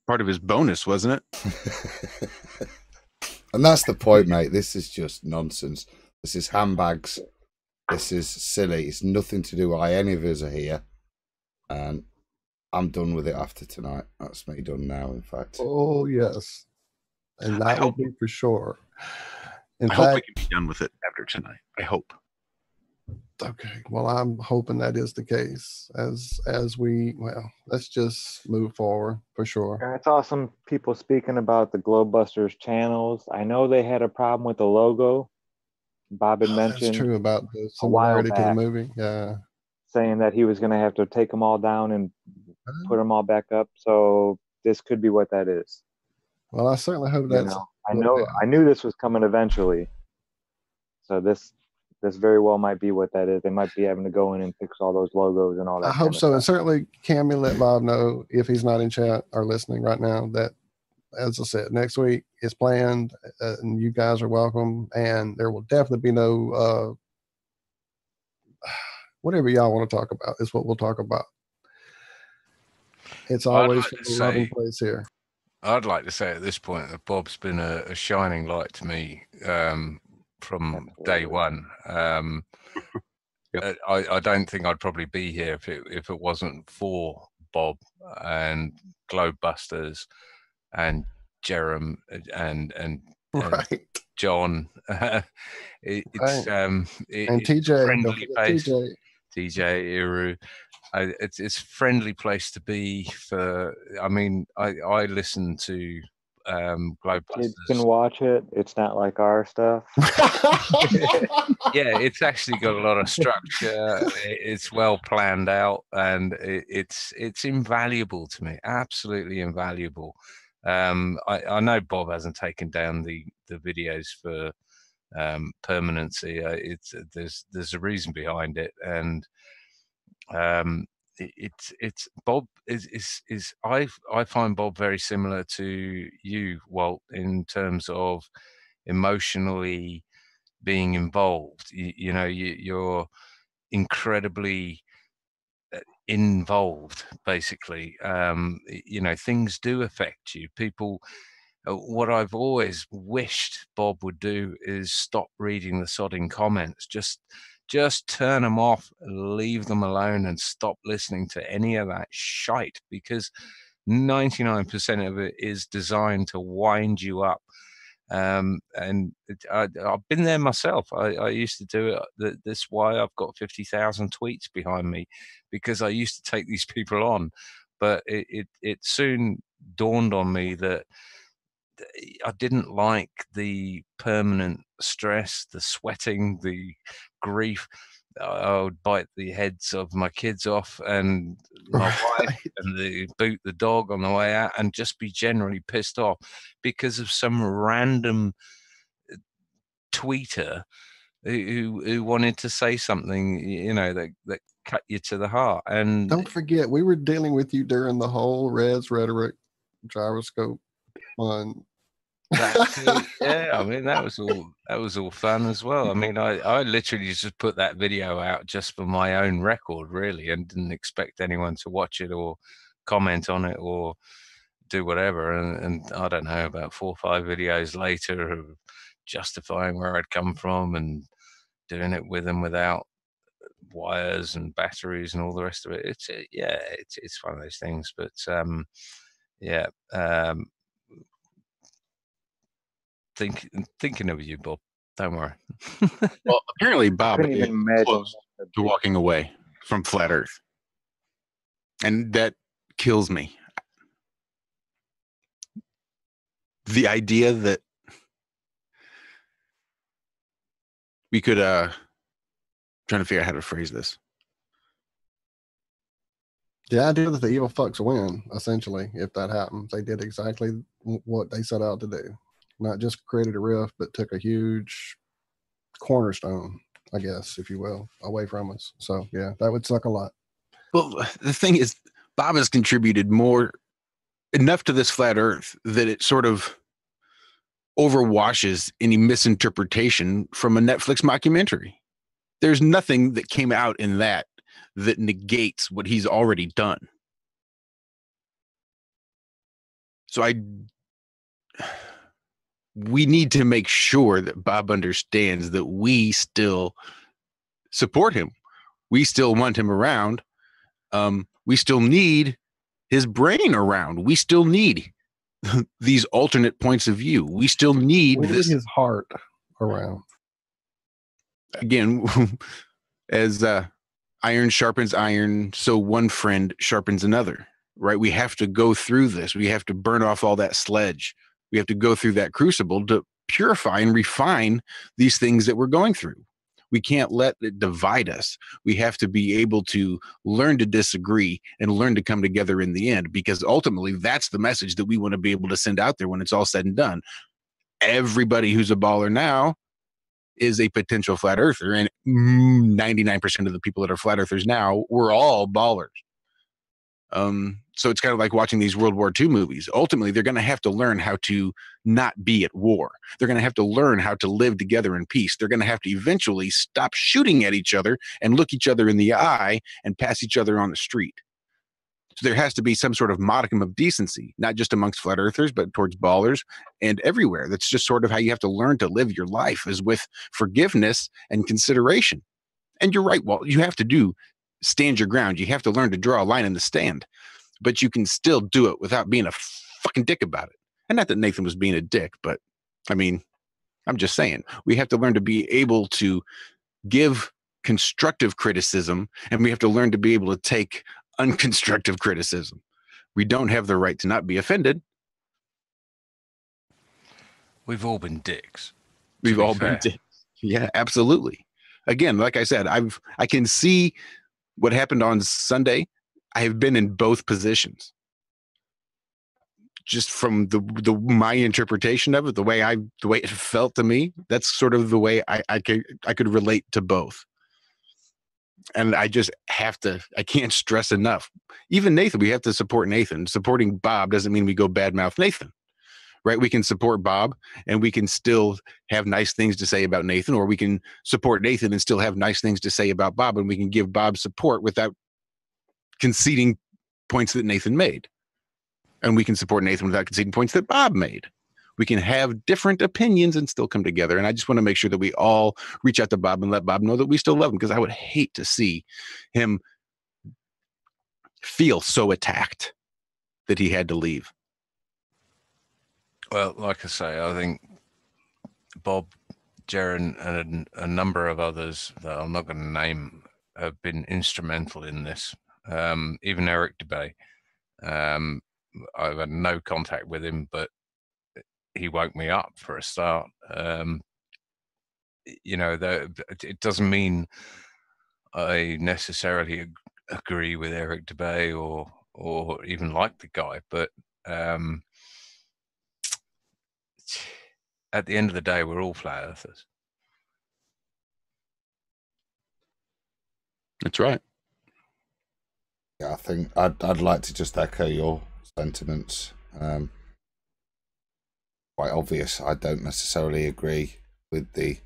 part of his bonus, wasn't it?
And that's the point, mate. This is just nonsense. This is handbags. This is silly. It's nothing to do with why any of us are here. And I'm done with it after tonight. That's me done now, in fact.
Oh, yes. And that will be for sure.
I hope we can be done with it after tonight. I hope.
Okay. Well, I'm hoping that is the case as we, let's just move forward for sure.
I saw some people speaking about the Globebusters channels. I know they had a problem with the logo. Bob had mentioned.
That's true about the similarity to the movie. Yeah.
Saying that he was going to have to take them all down and put them all back up. So this could be what that is.
Well, I certainly hope that's.
I knew this was coming eventually. So this very well might be what that is. They might be having to go in and fix all those logos and all that.
I hope so. And certainly Cammie let Bob know, if he's not in chat or listening right now, that, as I said, next week is planned and you guys are welcome. And there will definitely be no, whatever y'all want to talk about is what we'll talk about. It's always a loving place here.
I'd like to say at this point that Bob's been a shining light to me from day one.
Yep.
I don't think I'd probably be here if it wasn't for Bob and Globebusters and Jerem and
right.
John. It's
and
it's
TJ,
friendly place.
TJ,
Iru. It's a friendly place to be for. I mean, I listen to Globebusters.
Kids can watch it. It's not like our stuff.
Yeah, it's actually got a lot of structure. It's well planned out, and it's invaluable to me. Absolutely invaluable. I know Bob hasn't taken down the videos for permanency. There's a reason behind it, and it's Bob is I find Bob very similar to you, Walt, in terms of emotionally being involved. You're incredibly involved, basically. Things do affect you. People, what I've always wished Bob would do is stop reading the sodding comments. Just turn them off, leave them alone, and stop listening to any of that shite, because 99% of it is designed to wind you up. And I've been there myself. I used to do it. That's why I've got 50,000 tweets behind me, because I used to take these people on. But it soon dawned on me that I didn't like the permanent stress, the sweating, the grief. I would bite the heads of my kids off and my wife, and boot the dog on the way out, and just be generally pissed off because of some random tweeter who wanted to say something, that cut you to the heart. And
Don't forget, we were dealing with you during the whole res rhetoric gyroscope one.
that too, yeah, I mean that was all fun as well. I mean, I literally just put that video out just for my own record, really, and didn't expect anyone to watch it or comment on it or do whatever. And I don't know, about 4 or 5 videos later of justifying where I'd come from and doing it with and without wires and batteries and all the rest of it. It's one of those things. But thinking of you, Bob. Don't worry.
Well, apparently Bob
couldn't
is
even imagine
close to walking away from flat Earth, and that kills me. The idea that we could trying to figure out how to phrase this.
The idea that the evil fucks win, essentially, if that happens. They did exactly what they set out to do. Not just created a rift, but took a huge cornerstone, I guess, if you will, away from us. So, yeah, that would suck a lot.
Well, the thing is, Bob has contributed enough to this flat Earth that it sort of overwashes any misinterpretation from a Netflix mockumentary. There's nothing that came out in that negates what he's already done. So we need to make sure that Bob understands that we still support him. We still want him around. We still need his brain around. We still need these alternate points of view. We still need
his heart around.
Again, as iron sharpens iron, so one friend sharpens another, right? We have to go through this. We have to burn off all that sledge. We have to go through that crucible to purify and refine these things that we're going through. We can't let it divide us. We have to be able to learn to disagree and learn to come together in the end, because ultimately that's the message that we want to be able to send out there when it's all said and done. Everybody who's a baller now is a potential flat earther, and 99% of the people that are flat earthers now were all ballers. So it's kind of like watching these World War II movies. Ultimately, they're going to have to learn how to not be at war. They're going to have to learn how to live together in peace. They're going to have to eventually stop shooting at each other and look each other in the eye and pass each other on the street. So there has to be some sort of modicum of decency, not just amongst flat earthers, but towards ballers and everywhere. That's just sort of how you have to learn to live your life, is with forgiveness and consideration. And you're right, Walt, you have to stand your ground. You have to learn to draw a line in the stand, but you can still do it without being a fucking dick about it. And not that Nathan was being a dick, but I mean, I'm just saying, we have to learn to be able to give constructive criticism, and we have to learn to be able to take unconstructive criticism. We don't have the right to not be offended.
We've all been dicks.
We've all been dicks. Yeah, absolutely. Again, like I said, I can see what happened on Sunday. I have been in both positions. Just from my interpretation of it, the way it felt to me, that's sort of the way I could relate to both. And I just I can't stress enough. Even Nathan, we have to support Nathan. Supporting Bob doesn't mean we go badmouth Nathan, right? We can support Bob and we can still have nice things to say about Nathan, or we can support Nathan and still have nice things to say about Bob, and we can give Bob support without conceding points that Nathan made. And we can support Nathan without conceding points that Bob made. We can have different opinions and still come together. And I just want to make sure that we all reach out to Bob and let Bob know that we still love him, because I would hate to see him feel so attacked that he had to leave.
Well, like I say, I think Bob, Jaron, and a number of others that I'm not going to name have been instrumental in this. Even Eric DeBay. I've had no contact with him, but he woke me up for a start. It doesn't mean I necessarily agree with Eric DeBay or even like the guy, but at the end of the day, we're all flat earthers.
That's right.
Yeah, I think I'd like to just echo your sentiments. Quite obvious. I don't necessarily agree with the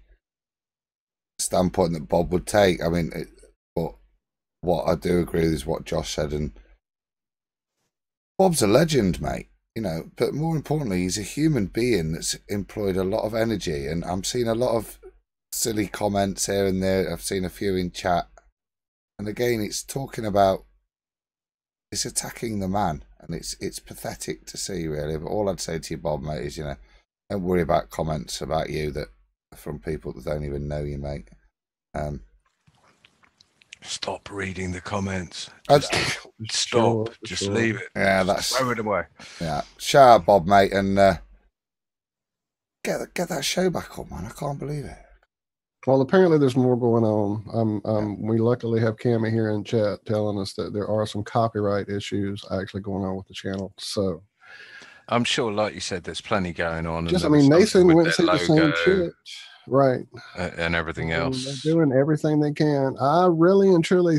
standpoint that Bob would take. I mean, but what I do agree with is what Josh said, and Bob's a legend, mate. You know, but more importantly, he's a human being that's employed a lot of energy, and I'm seeing a lot of silly comments here and there. I've seen a few in chat, and again, it's talking about, it's attacking the man, and it's pathetic to see, really. But all I'd say to you, Bob, mate, is, you know, don't worry about comments about you that are from people that don't even know you, mate.
Stop reading the comments.
Sure,
Just
sure.
leave it.
Yeah,
Just throw it away.
Yeah. Shout out, Bob, mate, and get that show back up, man. I can't believe it.
Well, apparently there's more going on. We luckily have Cammy here in chat telling us that there are some copyright issues actually going on with the channel. So
I'm sure, like you said, there's plenty going on.
just, I
and there was
mean,
something
Nathan
with
went
their
through the same
logo
shit. Right.
And everything else.
They're doing everything they can. I really and truly,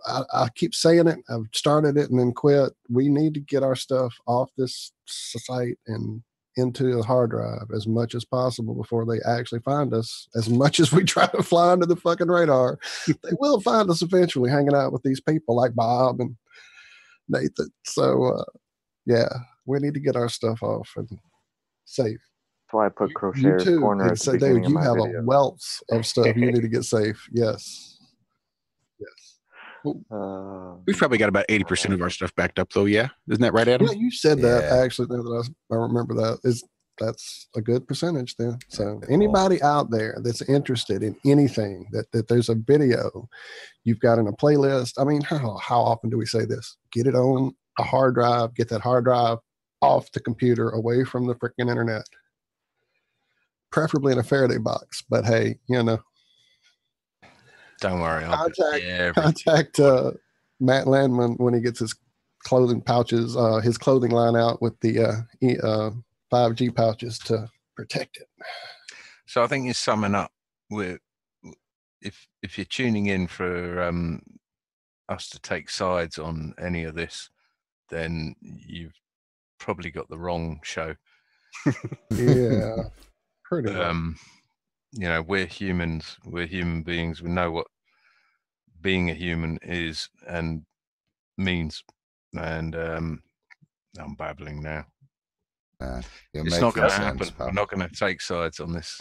I keep saying it. I've started it and then quit. We need to get our stuff off this site and into a hard drive as much as possible before they actually find us. As much as we try to fly under the fucking radar, they will find us eventually hanging out with these people like Bob and Nathan. So, yeah, we need to get our stuff off and safe.
That's why I put
You
Crochet's
too.
Corner
And
at the
so,
beginning
Dave,
of
you
my
have
video.
a wealth of stuff you need to get safe. Yes. Yes.
We've probably got about 80% of our stuff backed up, though. Yeah, isn't that right, Adam?
Yeah, you said that
Yeah.
actually. Now that I remember that's a good percentage then. So anybody out there that's interested in anything that there's a video you've got in a playlist. I mean, how often do we say this? Get it on a hard drive. Get that hard drive off the computer, away from the freaking internet. Preferably in a Faraday box, but hey, you know.
Don't worry.
Contact Matt Landman when he gets his clothing pouches, his clothing line out with the 5G pouches to protect it.
So I think you're summing up with, if you're tuning in for us to take sides on any of this, then you've probably got the wrong show.
Yeah, pretty much.
You know, we're humans. We're human beings. We know what being a human is and means. And I'm babbling now. It's not going to happen. We're not going to take sides on this.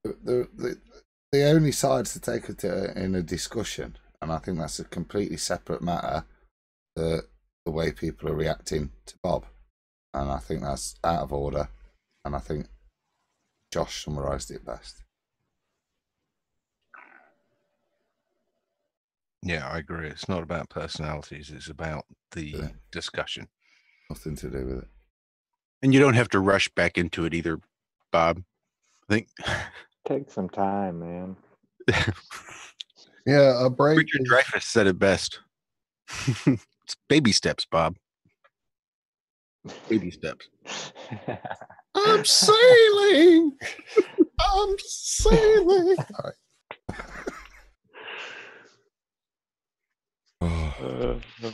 The only sides to take in a discussion, and I think that's a completely separate matter, the way people are reacting to Bob. And I think that's out of order. And I think Josh summarised it best.
Yeah, I agree. It's not about personalities. It's about the discussion.
Nothing to do with it.
And you don't have to rush back into it either, Bob. I think.
Take some time, man.
Yeah, a break.
Richard Dreyfuss said it best. It's baby steps, Bob. Baby steps.
I'm sailing. I'm sailing. All right.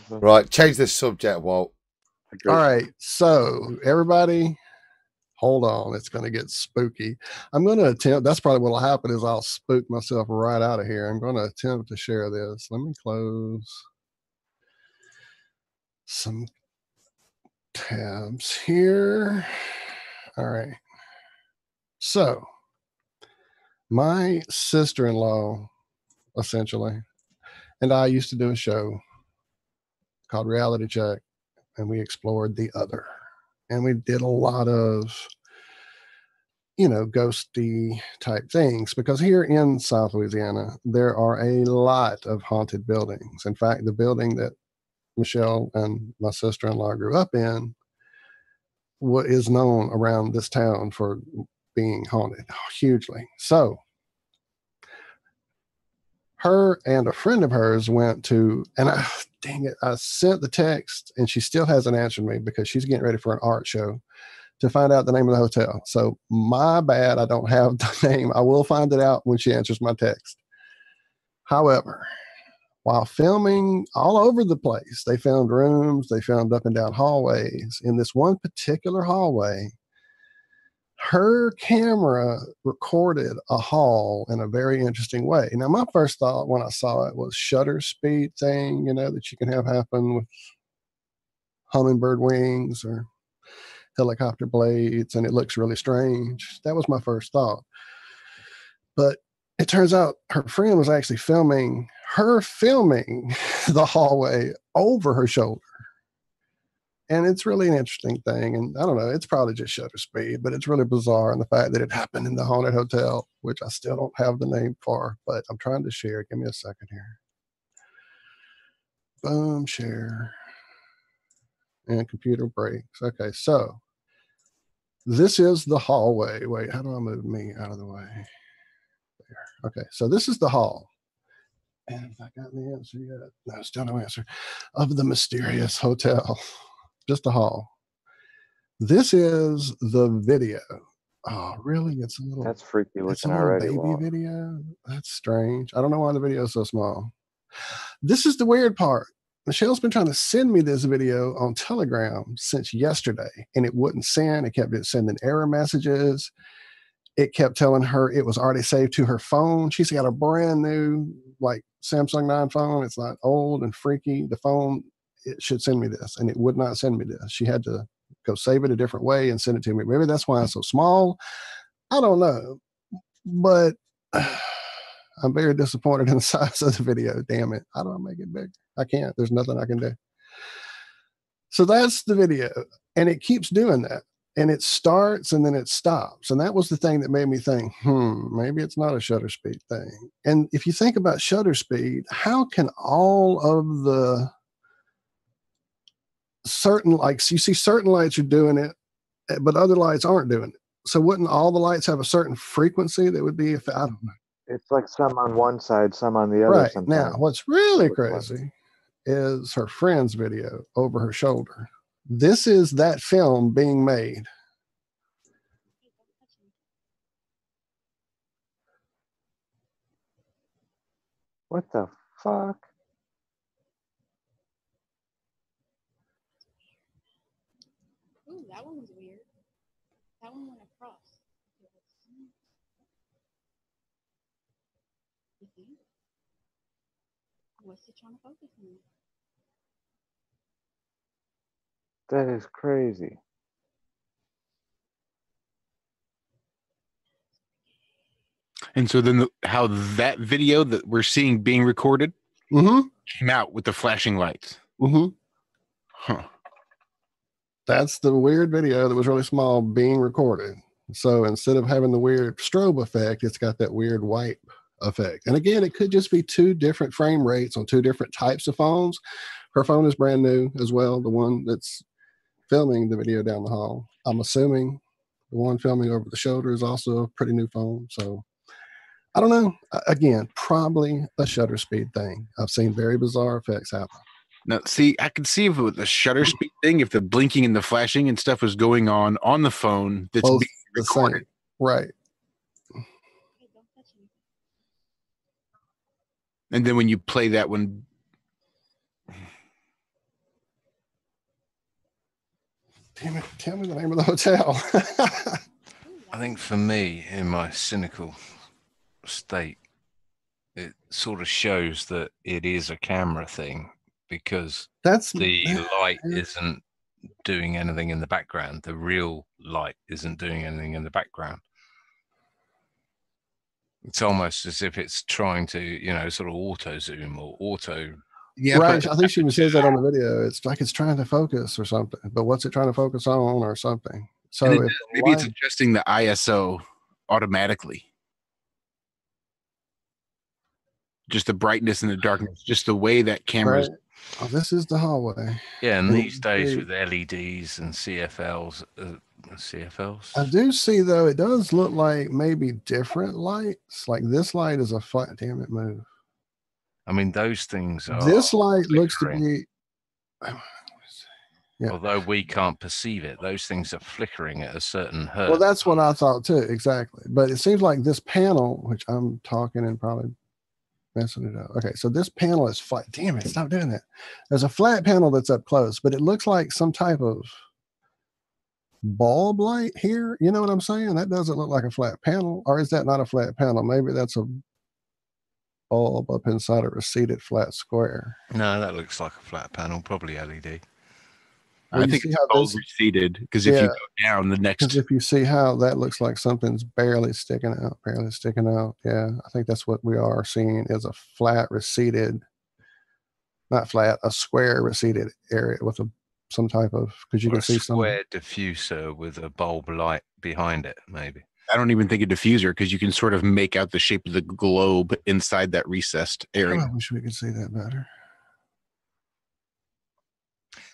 Right, change the subject, Walt.
All right. So everybody, hold on. It's going to get spooky. I'm going to attempt. That's probably what will happen is I'll spook myself right out of here. I'm going to attempt to share this. Let me close some tabs here. All right. So my sister-in-law, essentially, and I used to do a show called Reality Check, and we explored the other. And we did a lot of, ghosty type things, because here in South Louisiana, there are a lot of haunted buildings. In fact, the building that Michelle and my sister-in-law grew up in is known around this town for being haunted hugely. So her and a friend of hers went to, and I sent the text and she still hasn't answered me because she's getting ready for an art show to find out the name of the hotel. So my bad, I don't have the name. I will find it out when she answers my text. However, while filming all over the place, they filmed rooms, they filmed up and down hallways. In this one particular hallway, her camera recorded a hall in a very interesting way. Now, my first thought when I saw it was shutter speed thing, that you can have happen with hummingbird wings or helicopter blades, and it looks really strange. That was my first thought. But it turns out her friend was actually filming the hallway over her shoulder. And it's really an interesting thing. And I don't know, it's probably just shutter speed, but it's really bizarre. And the fact that it happened in the haunted hotel, which I still don't have the name for, but I'm trying to share. Give me a second here. Boom, share. And computer breaks. Okay, so this is the hallway. Wait, how do I move me out of the way? There. Okay, so this is the hall. And have I gotten the answer yet? No, still no answer. Of the mysterious hotel. Just a hall. This is the video. Oh, really? It's a little.
That's freaky
It's a
looking
little
already.
baby
Walt.
video. That's strange. I don't know why the video is so small. This is the weird part. Michelle's been trying to send me this video on Telegram since yesterday, and it wouldn't send. It kept sending error messages. It kept telling her it was already saved to her phone. She's got a brand new, like, Samsung 9 phone. It's not old and freaky. The phone, it should send me this, and it would not send me this. She had to go save it a different way and send it to me. Maybe that's why it's so small. I don't know. But I'm very disappointed in the size of the video. Damn it. How do I make it big? I can't. There's nothing I can do. So that's the video. And it keeps doing that. And it starts and then it stops. And that was the thing that made me think, maybe it's not a shutter speed thing. And if you think about shutter speed, how can all of the certain lights, you see certain lights are doing it, but other lights aren't doing it. So wouldn't all the lights have a certain frequency that would be, if I don't know.
It's like some on one side, some on the other.
Right.
Sometimes.
Now, what's really
Which one?
crazy is her friend's video over her shoulder. This is that film being made.
What the fuck?
Ooh, that one was weird. That one went across. You see? What's it trying to focus on?
That is crazy.
And so then how that video that we're seeing being recorded came out with the flashing lights. Huh.
That's the weird video that was really small being recorded. So instead of having the weird strobe effect, it's got that weird wipe effect. And again, it could just be two different frame rates on two different types of phones. Her phone is brand new as well, the one that's filming the video down the hall. I'm assuming the one filming over the shoulder is also a pretty new phone. So I don't know. Again, probably a shutter speed thing. I've seen very bizarre effects happen.
Now, see, I could see if it was a shutter speed thing, if the blinking and the flashing and stuff was going on the phone that's
Both
being
the
recorded.
same. Right.
Hey, don't touch me.
And then when you play that one,
Damn it, tell me the name of the hotel.
I think for me, in my cynical state, it sort of shows that it is a camera thing because
That's
the light isn't doing anything in the background. The real light isn't doing anything in the background. It's almost as if it's trying to, sort of auto zoom or auto.
yeah,
right.
but
I think she even says that on the video. It's like it's trying to focus or something, but what's it trying to focus on or something? So
and
if
maybe it's adjusting the ISO automatically. Just the brightness and the darkness, just the way that camera's.
right. Oh, this is the hallway.
Yeah, and
And
these days
the-
with LEDs and CFLs,
I do see though, it does look like maybe different lights. Like this light is a flat. Damn it, move.
I mean, those things are.
This light looks to
flickering.
be. Yeah.
Although we can't perceive it, those things are flickering at a certain hertz.
Well, that's what I thought too. Exactly. But it seems like this panel, which I'm talking and probably messing it up. Okay, so this panel is flat. Damn it, stop doing that. There's a flat panel that's up close, but it looks like some type of bulb light here. You know what I'm saying? That doesn't look like a flat panel. Or is that not a flat panel? Maybe that's a bulb up inside a receded flat square.
No, that looks like a flat panel, probably LED.
Well,
I
you
think
see
it's
how
all
this-
receded because if you
Yeah.
go down the next,
Because if you see how that looks like something's barely sticking out, Yeah, I think that's what we are seeing is a flat receded, not flat, a square receded area with some type of, because you
Or
can
a
see some.
square diffuser with a bulb light behind it, maybe.
I don't even think a diffuser because you can sort of make out the shape of the globe inside that recessed
Oh,
area.
I wish we could see that better.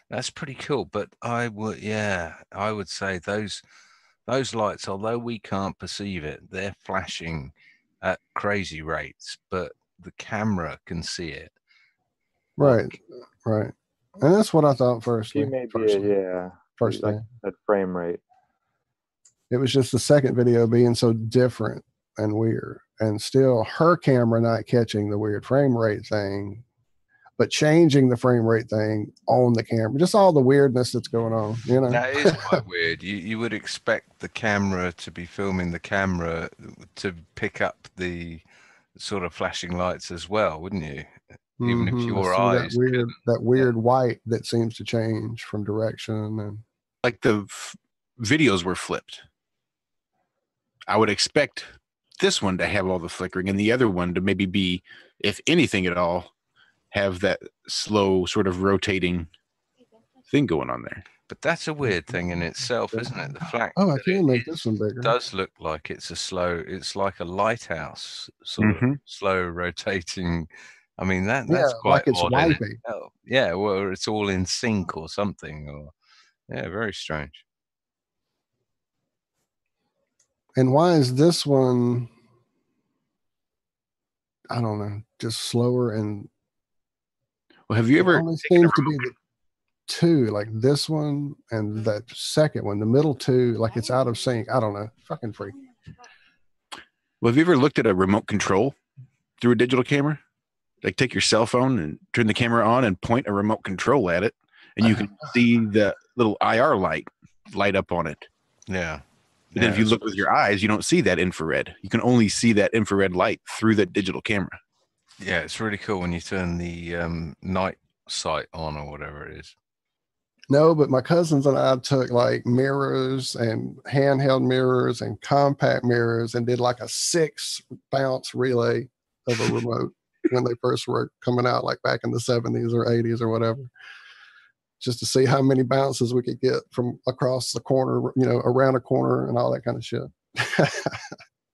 That's pretty cool. But I would say those lights, although we can't perceive it, they're flashing at crazy rates, but the camera can see it.
Right, right. And that's what I thought first.
She may be
First
like
thing.
that frame rate.
It was just the second video being so different and weird, and still her camera not catching the weird frame rate thing, but changing the frame rate thing on the camera. Just all the weirdness that's going on, you know.
That is quite weird. You would expect the camera to be filming the camera to pick up the sort of flashing lights as well, wouldn't you? Even if your
See
eyes
that weird white that seems to change from direction, and
Like the videos were flipped. I would expect this one to have all the flickering and the other one to maybe be, if anything at all, have that slow sort of rotating thing going on there.
But that's a weird thing in itself, isn't it? The fact
I
that
can make this one bigger.
does look like it's like a lighthouse, sort of slow rotating. I mean, that's quite
like it's
odd in
wiping.
itself. Yeah, well, it's all in sync or something, or very strange.
And why is this one, I don't know, just slower? And
well, have you ever
only seems to be the two, like this one and that second one, the middle two, like it's out of sync. I don't know. Fucking freak.
Well, have you ever looked at a remote control through a digital camera? Like take your cell phone and turn the camera on and point a remote control at it, and you can see the little IR light up on it.
Yeah.
But then if you look with your eyes, you don't see that infrared. You can only see that infrared light through that digital camera.
Yeah, it's really cool when you turn the night sight on or whatever it is.
No, but my cousins and I took like mirrors and handheld mirrors and compact mirrors and did like a 6 bounce relay of a remote when they first were coming out, like back in the 70s or 80s or whatever, just to see how many bounces we could get from across the corner, you know, around a corner and all that kind of shit.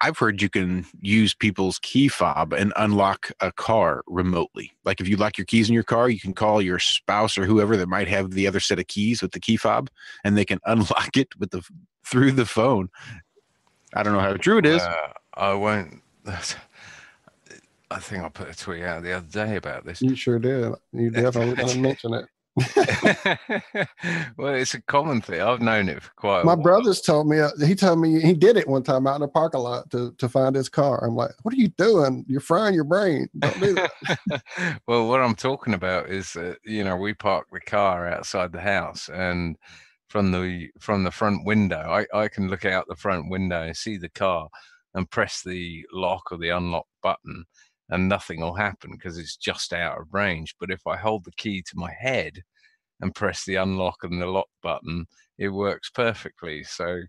I've heard you can use people's key fob and unlock a car remotely. Like if you lock your keys in your car, you can call your spouse or whoever that might have the other set of keys with the key fob, and they can unlock it with through the phone. I don't know how true it is.
I won't. I think I put a tweet out the other day about this.
You sure did. You definitely didn't mention it.
Well, it's a common thing. I've known it for quite a
My
while.
brothers told me, he told me he did it one time out in a parking lot to find his car. I'm like, what are you doing? You're frying your brain. Don't do that.
Well, what I'm talking about is that, we park the car outside the house, and from the front window, I can look out the front window and see the car and press the lock or the unlock button, and nothing will happen because it's just out of range. But if I hold the key to my head and press the unlock and the lock button, it works perfectly. So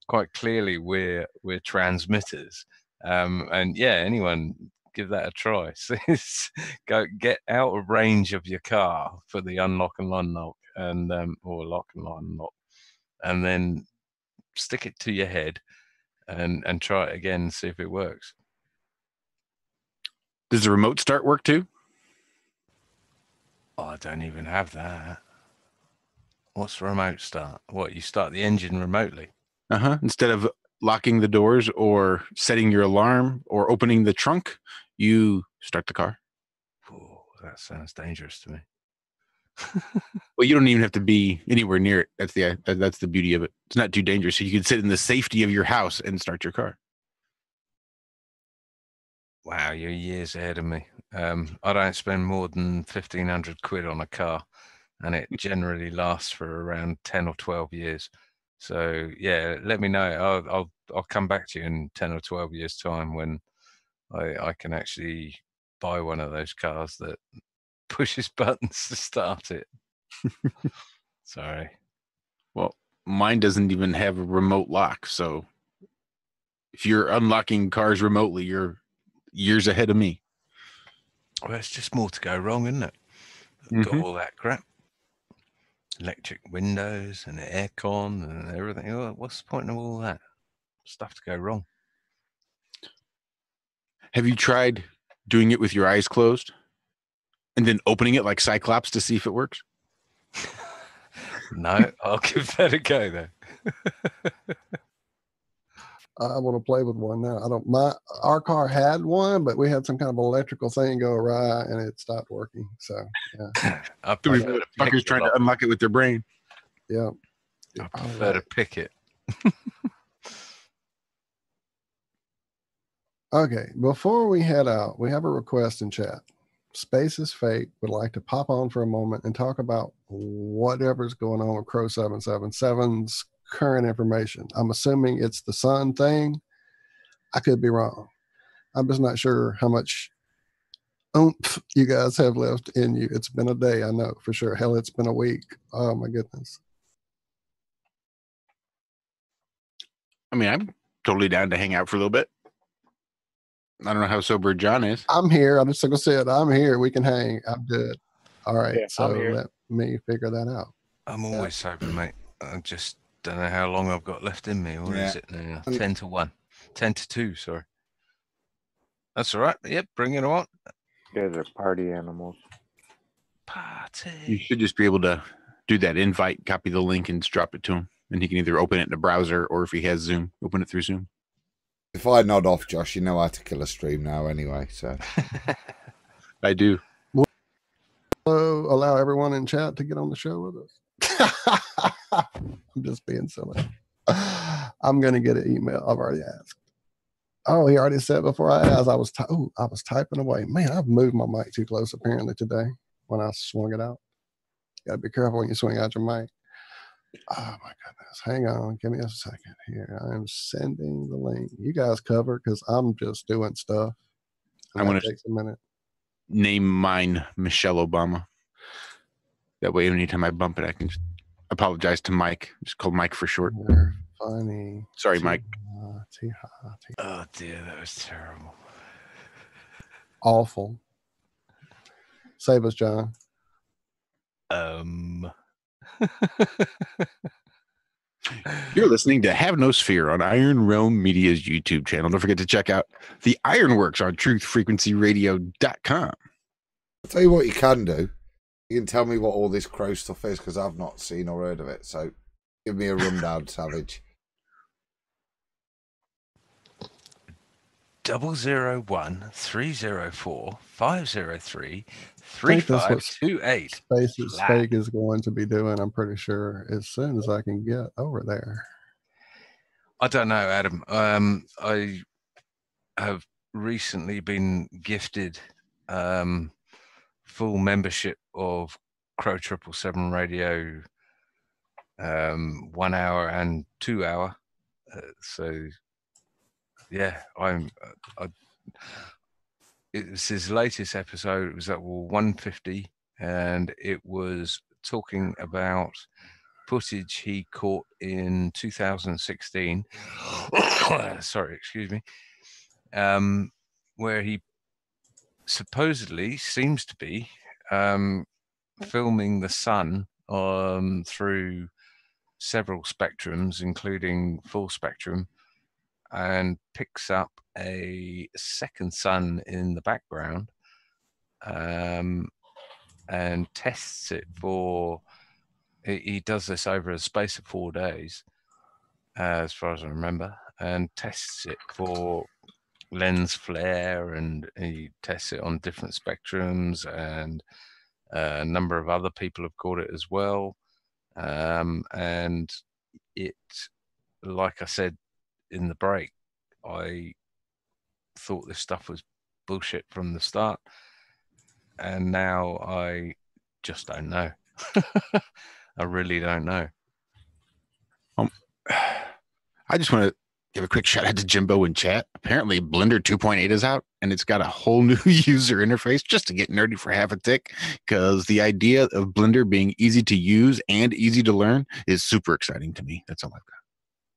quite clearly we're transmitters. And yeah, anyone give that a try. So go get out of range of your car for the unlock and unlock, and or lock and unlock, and then stick it to your head and try it again and see if it works.
Does the remote start work too?
Oh, I don't even have that. What's the remote start? What, you start the engine remotely?
Instead of locking the doors or setting your alarm or opening the trunk, you start the car.
Oh, that sounds dangerous to me.
Well, you don't even have to be anywhere near it. That's the beauty of it. It's not too dangerous. So you can sit in the safety of your house and start your car.
Wow, you're years ahead of me. I don't spend more than 1,500 quid on a car, and it generally lasts for around 10 or 12 years. So yeah, let me know. I'll come back to you in 10 or 12 years' time when I can actually buy one of those cars that pushes buttons to start it. Sorry.
Well, mine doesn't even have a remote lock, so if you're unlocking cars remotely, you're years ahead of me.
Well, it's just more to go wrong, isn't it? Got all that crap. Electric windows and aircon and everything. Oh, what's the point of all that stuff to go wrong?
Have you tried doing it with your eyes closed and then opening it like Cyclops to see if it works?
No, I'll give that a go though.
I want to play with one now. Our car had one, but we had some kind of electrical thing go awry and it stopped working. So yeah.
I
Fuckers trying to unlock it with their brain.
Yeah.
I prefer to pick it.
Okay, before we head out, we have a request in chat. Space is Fake would like to pop on for a moment and talk about whatever's going on with Crow 777's current information. I'm assuming it's the sun thing. I could be wrong. I'm just not sure how much oomph you guys have left in you. It's been a day, I know for sure. Hell, it's been a week. Oh my goodness.
I mean, I'm totally down to hang out for a little bit. I don't know how sober John is.
I'm here. I'm just like I said, I'm here. We can hang. I'm good. All right.
Yeah,
so
I'm here.
let me figure that out.
I'm always sober, mate. I just don't know how long I've got left in me. What is it now? 10 to 1. 10 to 2, sorry. That's all right. Yep, bring it on.
You guys are party animals.
Party.
You should just be able to do that invite, copy the link, and just drop it to him. And he can either open it in a browser or if he has Zoom, open it through Zoom.
If I nod off, Josh, you know how to kill a stream now anyway. So
I do.
So allow everyone in chat to get on the show with us. I'm just being silly. I'm going to get an email. I've already asked. Oh, he already said before I asked. I was typing away. Man, I've moved my mic too close apparently today when I swung it out. Got to be careful when you swing out your mic. Oh my goodness. Hang on. Give me a second here. I'm sending the link. You guys cover because I'm just doing stuff.
I want to
take a minute.
Name mine Michelle Obama. That way, anytime I bump it, I can just apologize to Mike. Just call Mike for short.
You're funny.
Sorry, Mike.
Oh dear, that was terrible.
Awful. Save us, John.
You're listening to Have No Sphere on Iron Realm Media's YouTube channel. Don't forget to check out the Ironworks on truthfrequencyradio.com.
I'll tell you what you can do. You can tell me what all this crow stuff is because I've not seen or heard of it. So give me a rundown, Savage.
001-304-503-3528.
Space is Fake is going to be doing, I'm pretty sure, as soon as I can get over there.
I don't know, Adam. I have recently been gifted full membership of Crow 777 Radio 1 hour and 2 hour. So yeah, it was his latest episode. It was at 150, and it was talking about footage he caught in 2016. Sorry, excuse me. Where he supposedly seems to be filming the sun through several spectrums, including full spectrum, and picks up a second sun in the background and tests it for, he does this over a space of 4 days, as far as I remember, and tests it for lens flare, and he tests it on different spectrums, and a number of other people have caught it as well. And it, like I said in the break, I thought this stuff was bullshit from the start. And now I just don't know. I really don't know.
I just want to give a quick shout out to Jimbo in chat. Apparently, Blender 2.8 is out, and it's got a whole new user interface just to get nerdy for half a tick, because the idea of Blender being easy to use and easy to learn is super exciting to me. That's all I've got.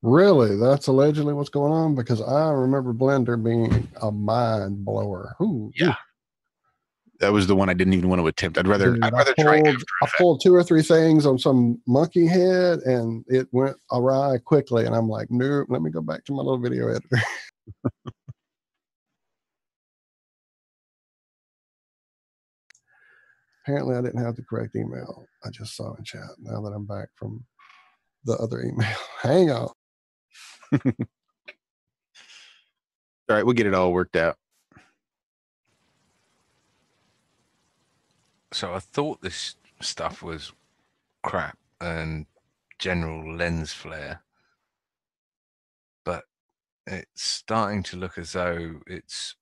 Really? That's allegedly what's going on? Because I remember Blender being a mind blower.
Yeah. That was the one I didn't even want to attempt. I'd rather try After
I
Effects.
pulled 2 or 3 things on some monkey head and it went awry quickly. And I'm like, nope, let me go back to my little video editor. Apparently I didn't have the correct email. I just saw in chat now that I'm back from the other email. Hang on.
All right, we'll get it all worked out.
So I thought this stuff was crap and general lens flare, but it's starting to look as though it's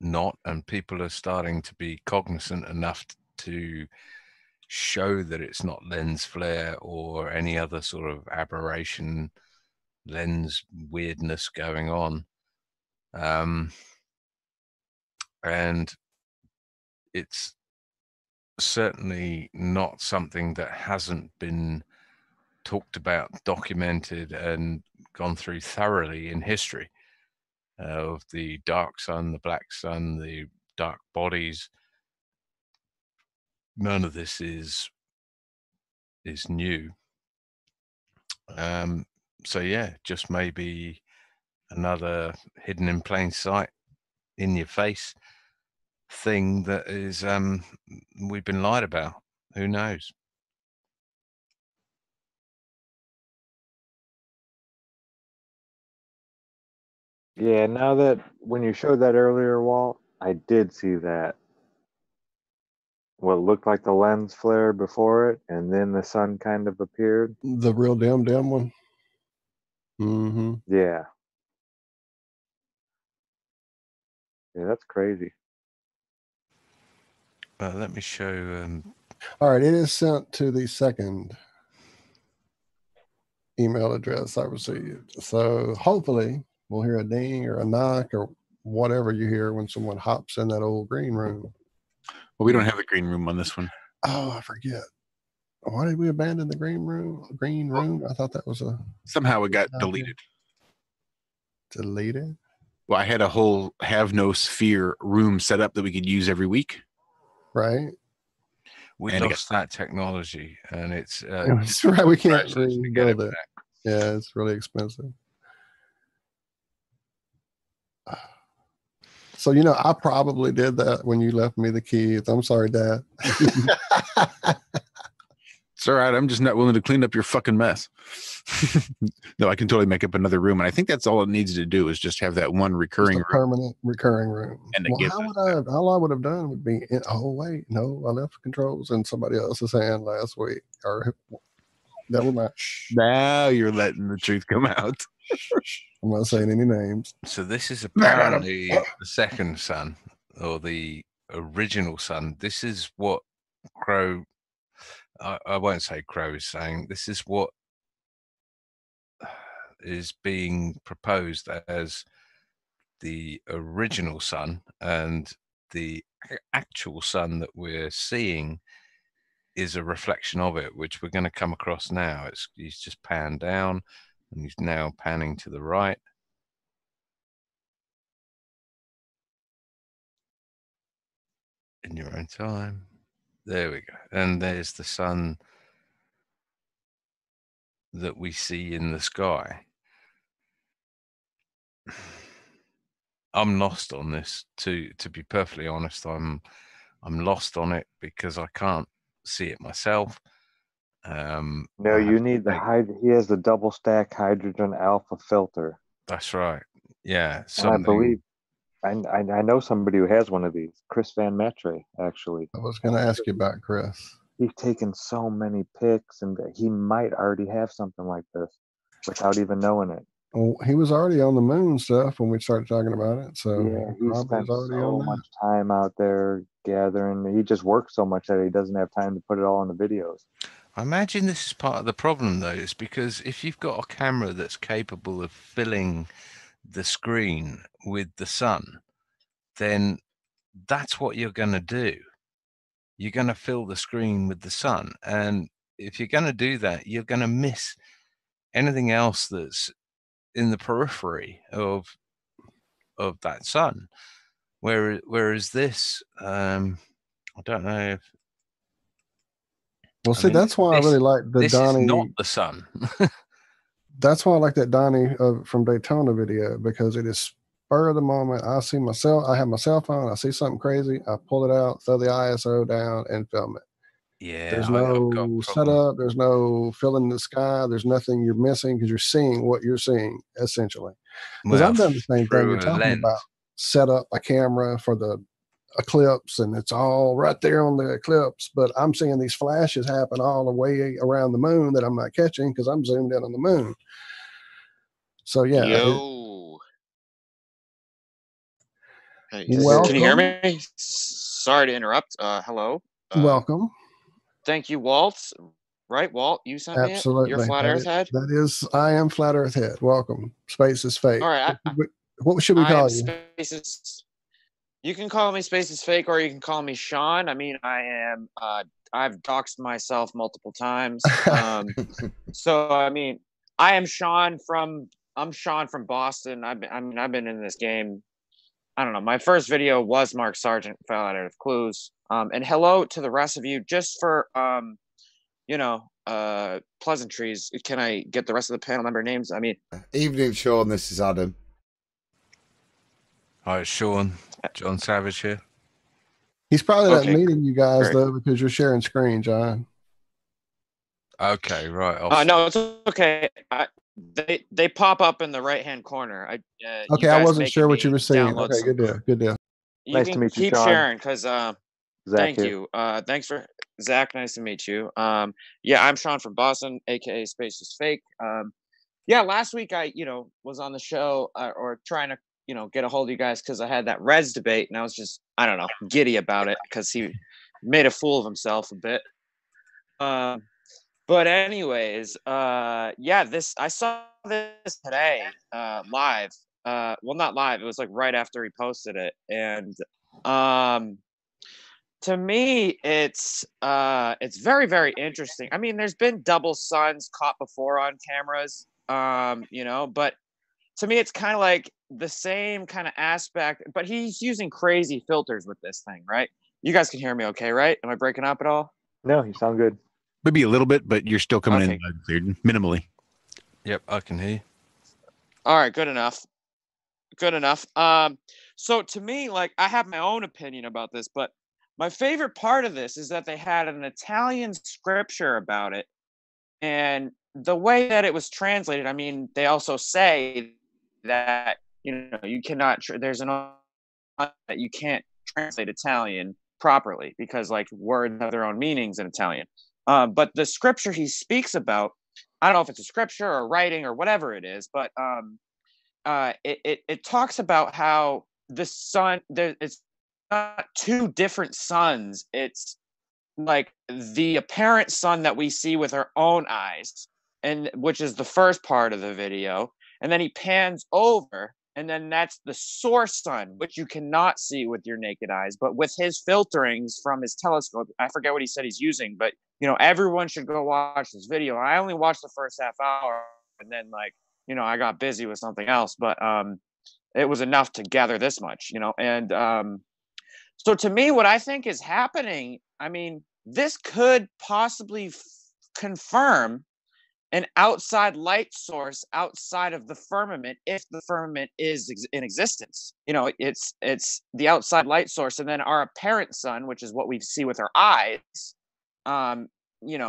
not, and people are starting to be cognizant enough to show that it's not lens flare or any other sort of aberration, lens weirdness going on. And it's certainly not something that hasn't been talked about, documented, and gone through thoroughly in history of the dark sun, the black sun, the dark bodies. None of this is new. So yeah, just maybe another hidden in plain sight, in your face thing that is we've been lied about. Who knows?
Yeah, now that when you showed that earlier, Walt, I did see that. What looked like the lens flare before it, and then the sun kind of appeared.
The real dim one. Mm-hmm.
Yeah. Yeah, that's crazy.
Let me show.
All right, it is sent to the second email address I received. So hopefully we'll hear a ding or a knock or whatever you hear when someone hops in that old green room.
Well, we don't have the green room on this one.
Oh, I forget. Why did we abandon the green room? I thought that was
somehow it got deleted.
Deleted?
Well, I had a whole have no sphere room set up that we could use every week.
Right.
We lost that technology, and it's
that's right. We can't rebuild it. Yeah, it's really expensive. So, I probably did that when you left me the keys. I'm sorry, Dad.
It's all right. I'm just not willing to clean up your fucking mess. No, I can totally make up another room. And I think that's all it needs to do is just have that one recurring room.
Permanent recurring room.
And
all I would have done would be, oh, wait, no, I left the controls in somebody else's hand last week. Or never mind.
Now you're letting the truth come out.
I'm not saying any names.
So this is apparently the second sun, or the original sun. This is what Crow, I won't say Crow is saying, this is what is being proposed as the original sun, and the actual sun that we're seeing is a reflection of it, which we're going to come across now. He's just panned down, and he's now panning to the right. In your own time. There we go. And there's the sun that we see in the sky. I'm lost on this. To be perfectly honest, I'm lost on it because I can't see it myself.
No, you need he has the double stack hydrogen alpha filter.
That's right. Yeah.
And I believe I know somebody who has one of these, Chris Van Metre, actually.
I was going to ask you about Chris.
He's taken so many pics, and he might already have something like this without even knowing it.
Oh, he was already on the moon stuff when we started talking about it. So
Yeah,
he
he
probably
spent
is already
so
on that.
much time out there gathering. He just works so much that he doesn't have time to put it all in the videos.
I imagine this is part of the problem, though, is because if you've got a camera that's capable of filling the screen with the sun, then that's what you're going to do. You're going to fill the screen with the sun. And if you're going to do that, you're going to miss anything else that's in the periphery of that sun. Whereas this, I don't know if.
Well, see, that's why I really like the
This is
Donnie.
not the sun.
That's why I like that Donnie from Daytona video, because it is spur of the moment. I have my cell phone. I see something crazy. I pull it out, throw the ISO down, and film it.
Yeah,
There's
I've got a
no
problem.
setup. There's no filling the sky. There's nothing you're missing because you're seeing what you're seeing, essentially. Because
Well,
I've done the same thing
through
you're
a
talking
lens.
about. Set up a camera for the eclipse, and it's all right there on the eclipse, but I'm seeing these flashes happen all the way around the moon that I'm not catching because I'm zoomed in on the moon. So yeah.
Yo. Hey,
Welcome.
can you hear me? Sorry to interrupt. Hello.
Welcome.
Thank you, Walt. Right, Walt? You sent me it?
Absolutely.
You're Flat Earth Head?
I am Flat Earth Head. Welcome. Space is fake.
All right.
What should we call you?
You can call me Space is Fake, or you can call me Sean. I mean, I've doxed myself multiple times. So I mean, I'm Sean from Boston. I've been in this game. I don't know. My first video was Mark Sargent, fell out of clues. And hello to the rest of you. Just for pleasantries, can I get the rest of the panel member names? I mean,
evening, Sean. This is Adam.
Hi, Sean. John Savage here.
He's probably not
Okay,
meeting you guys
great.
though, because you're sharing screen, John.
Okay, right.
No, it's okay. They pop up in the right hand corner.
Okay, I wasn't sure what you were saying. Okay, good deal. Good deal.
You
Nice
can
to meet you,
keep
Sean.
sharing because
Zach
thank
here.
you. Thanks for Zach. Nice to meet you. Yeah, I'm Sean from Boston, aka Space is Fake. Yeah, last week I was on the show or trying to get a hold of you guys because I had that Reds debate, and I was just giddy about it because he made a fool of himself a bit. But anyways, yeah, I saw this today live. Well, not live. It was like right after he posted it, and to me, it's very, very interesting. I mean, there's been double suns caught before on cameras, but to me, it's kind of like the same kind of aspect, but he's using crazy filters with this thing, right? You guys can hear me okay, right? Am I breaking up at all?
No, you sound good.
Maybe a little bit, but you're still coming
Okay.
in cleared, minimally.
Yep, I can hear you.
All right, good enough. Good enough. So to me, like, I have my own opinion about this, but my favorite part of this is that they had an Italian scripture about it, and the way that it was translated. I mean, they also say that you cannot. There's an that you can't translate Italian properly because like words have their own meanings in Italian. But the scripture he speaks about, I don't know if it's a scripture or writing or whatever it is, but it talks about how the sun it's not two different suns. It's like the apparent sun that we see with our own eyes, and which is the first part of the video, and then he pans over, and then that's the source sun, which you cannot see with your naked eyes, but with his filterings from his telescope. I forget what he said he's using, but everyone should go watch this video. I only watched the first half hour, and then I got busy with something else, but it was enough to gather this much, and so to me, what I think is happening, I mean, this could possibly confirm an outside light source outside of the firmament, if the firmament is in existence. It's the outside light source, and then our apparent sun, which is what we see with our eyes.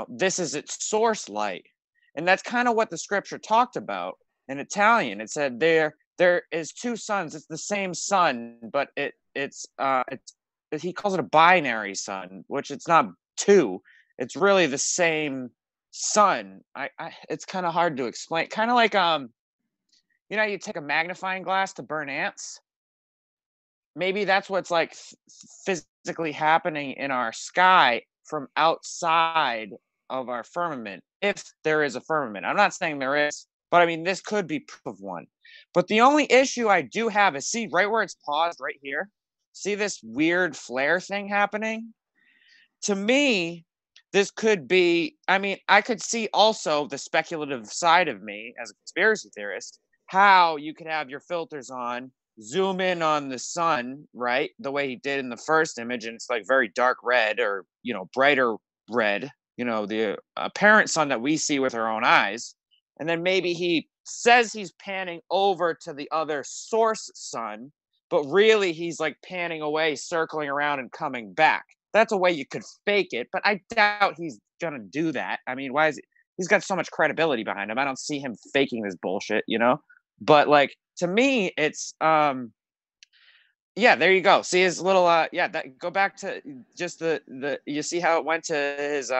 This is its source light, and that's kind of what the scripture talked about in Italian. It said there is two suns. It's the same sun, but it's he calls it a binary sun, which it's not two. It's really the same sun. It's kind of hard to explain. Kind of like you know, you take a magnifying glass to burn ants. Maybe that's what's like physically happening in our sky from outside of our firmament, if there is a firmament. I'm not saying there is, but I mean, this could be proof of one. But the only issue I do have is, see right where it's paused right here? See this weird flare thing happening? To me, this could be, I mean, I could see also the speculative side of me as a conspiracy theorist, how you could have your filters on, zoom in on the sun, right? The way he did in the first image, and it's like very dark red, or, you know, brighter red, you know, the apparent sun that we see with our own eyes. And then maybe he says he's panning over to the other source sun, but really he's like panning away, circling around and coming back. That's a way you could fake it, but I doubt he's gonna do that. I mean, why is it? He's got so much credibility behind him. I don't see him faking this bullshit, you know? But like, to me, it's yeah, there you go. See his little yeah, that, go back to just the you see how it went to his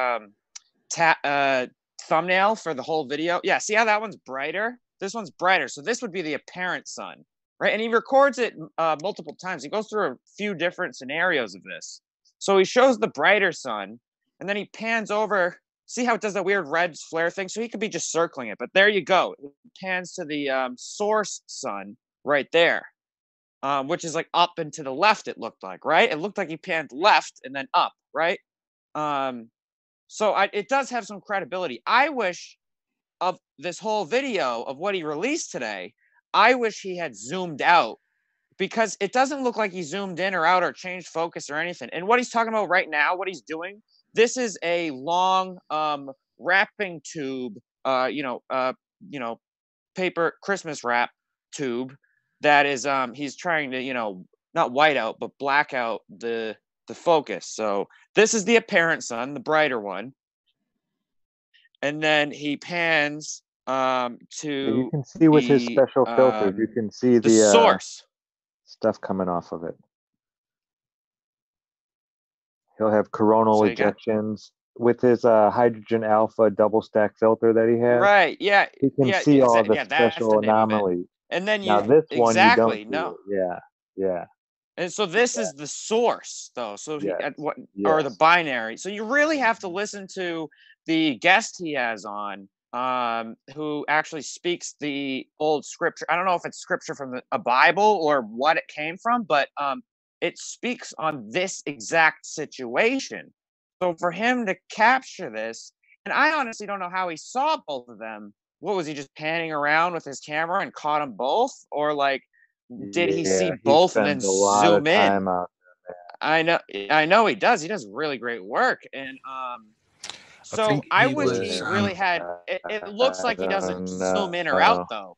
thumbnail for the whole video? Yeah, see how that one's brighter? This one's brighter. So this would be the apparent sun, right? And he records it multiple times. He goes through a few different scenarios of this. So he shows the brighter sun, and then he pans over. See how it does that weird red flare thing? So he could be just circling it, but there you go. It pans to the source sun right there, which is like up and to the left, it looked like, right? It looked like he panned left and then up, right? So it does have some credibility. I wish of this whole video of what he released today, I wish he had zoomed out, because it doesn't look like he zoomed in or out or changed focus or anything. And what he's talking about right now, what he's doing, this is a long wrapping tube, paper Christmas wrap tube that is he's trying to, not white out but black out the focus. So this is the apparent sun, the brighter one, and then he pans to
You can see with his special filters, you can see
the source
stuff coming off of it. He'll have coronal ejections with his hydrogen alpha double stack filter that he has.
Right. Yeah.
He can see all the special anomalies.
And then
now this one
exactly
you don't see it. Yeah.
And so this is the source, though. So or the
Yes.
binary. So you really have to listen to the guest he has on, who actually speaks the old scripture. I don't know if it's scripture from a Bible or what it came from, but it speaks on this exact situation. So for him to capture this, and I honestly don't know how he saw both of them. What was he just panning around with his camera and caught them both, or like did he see both and then zoom in? I know he does. He does really great work, and so I wish he really had. It looks like he doesn't zoom in or out, though.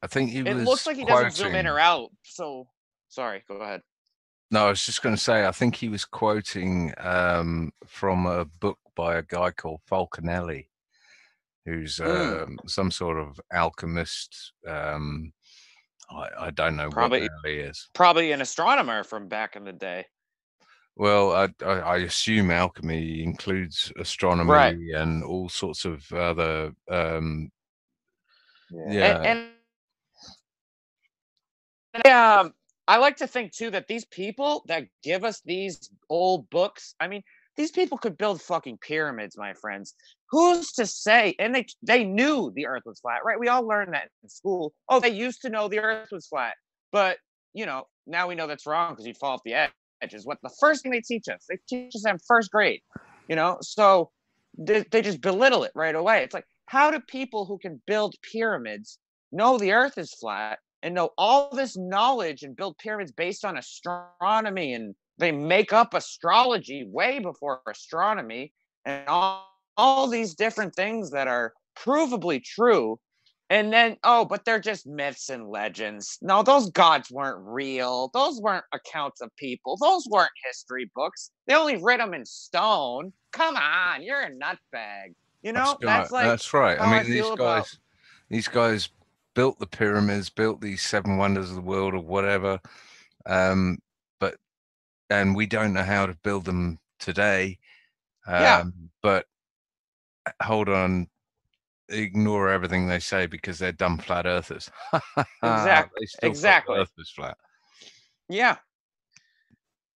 I think he was.
It looks like he doesn't zoom in or out. So sorry, go ahead.
No, I was just going to say, I think he was quoting from a book by a guy called Falconelli, who's some sort of alchemist. I don't know what the hell he is.
Probably an astronomer from back in the day.
Well, I assume alchemy includes astronomy, right, and all sorts of other.
I like to think too that these people that give us these old books, I mean, these people could build fucking pyramids, my friends. Who's to say? And they knew the Earth was flat, right? We all learned that in school. Oh, they used to know the Earth was flat, but now we know that's wrong because you'd fall off the edges. What the first thing they teach us? They teach us in first grade, So they just belittle it right away. It's like, how do people who can build pyramids know the Earth is flat and know all this knowledge and build pyramids based on astronomy, and they make up astrology way before astronomy and all these different things that are provably true, and then but they're just myths and legends. No, those gods weren't real. Those weren't accounts of people. Those weren't history books. They only writ them in stone. Come on, you're a nutbag. That's
right. I mean, these guys built the pyramids, built these 7 wonders of the world or whatever, and we don't know how to build them today. But hold on, ignore everything they say because they're dumb flat earthers.
Exactly.
They still
Exactly.
thought the Earth was flat.
Yeah.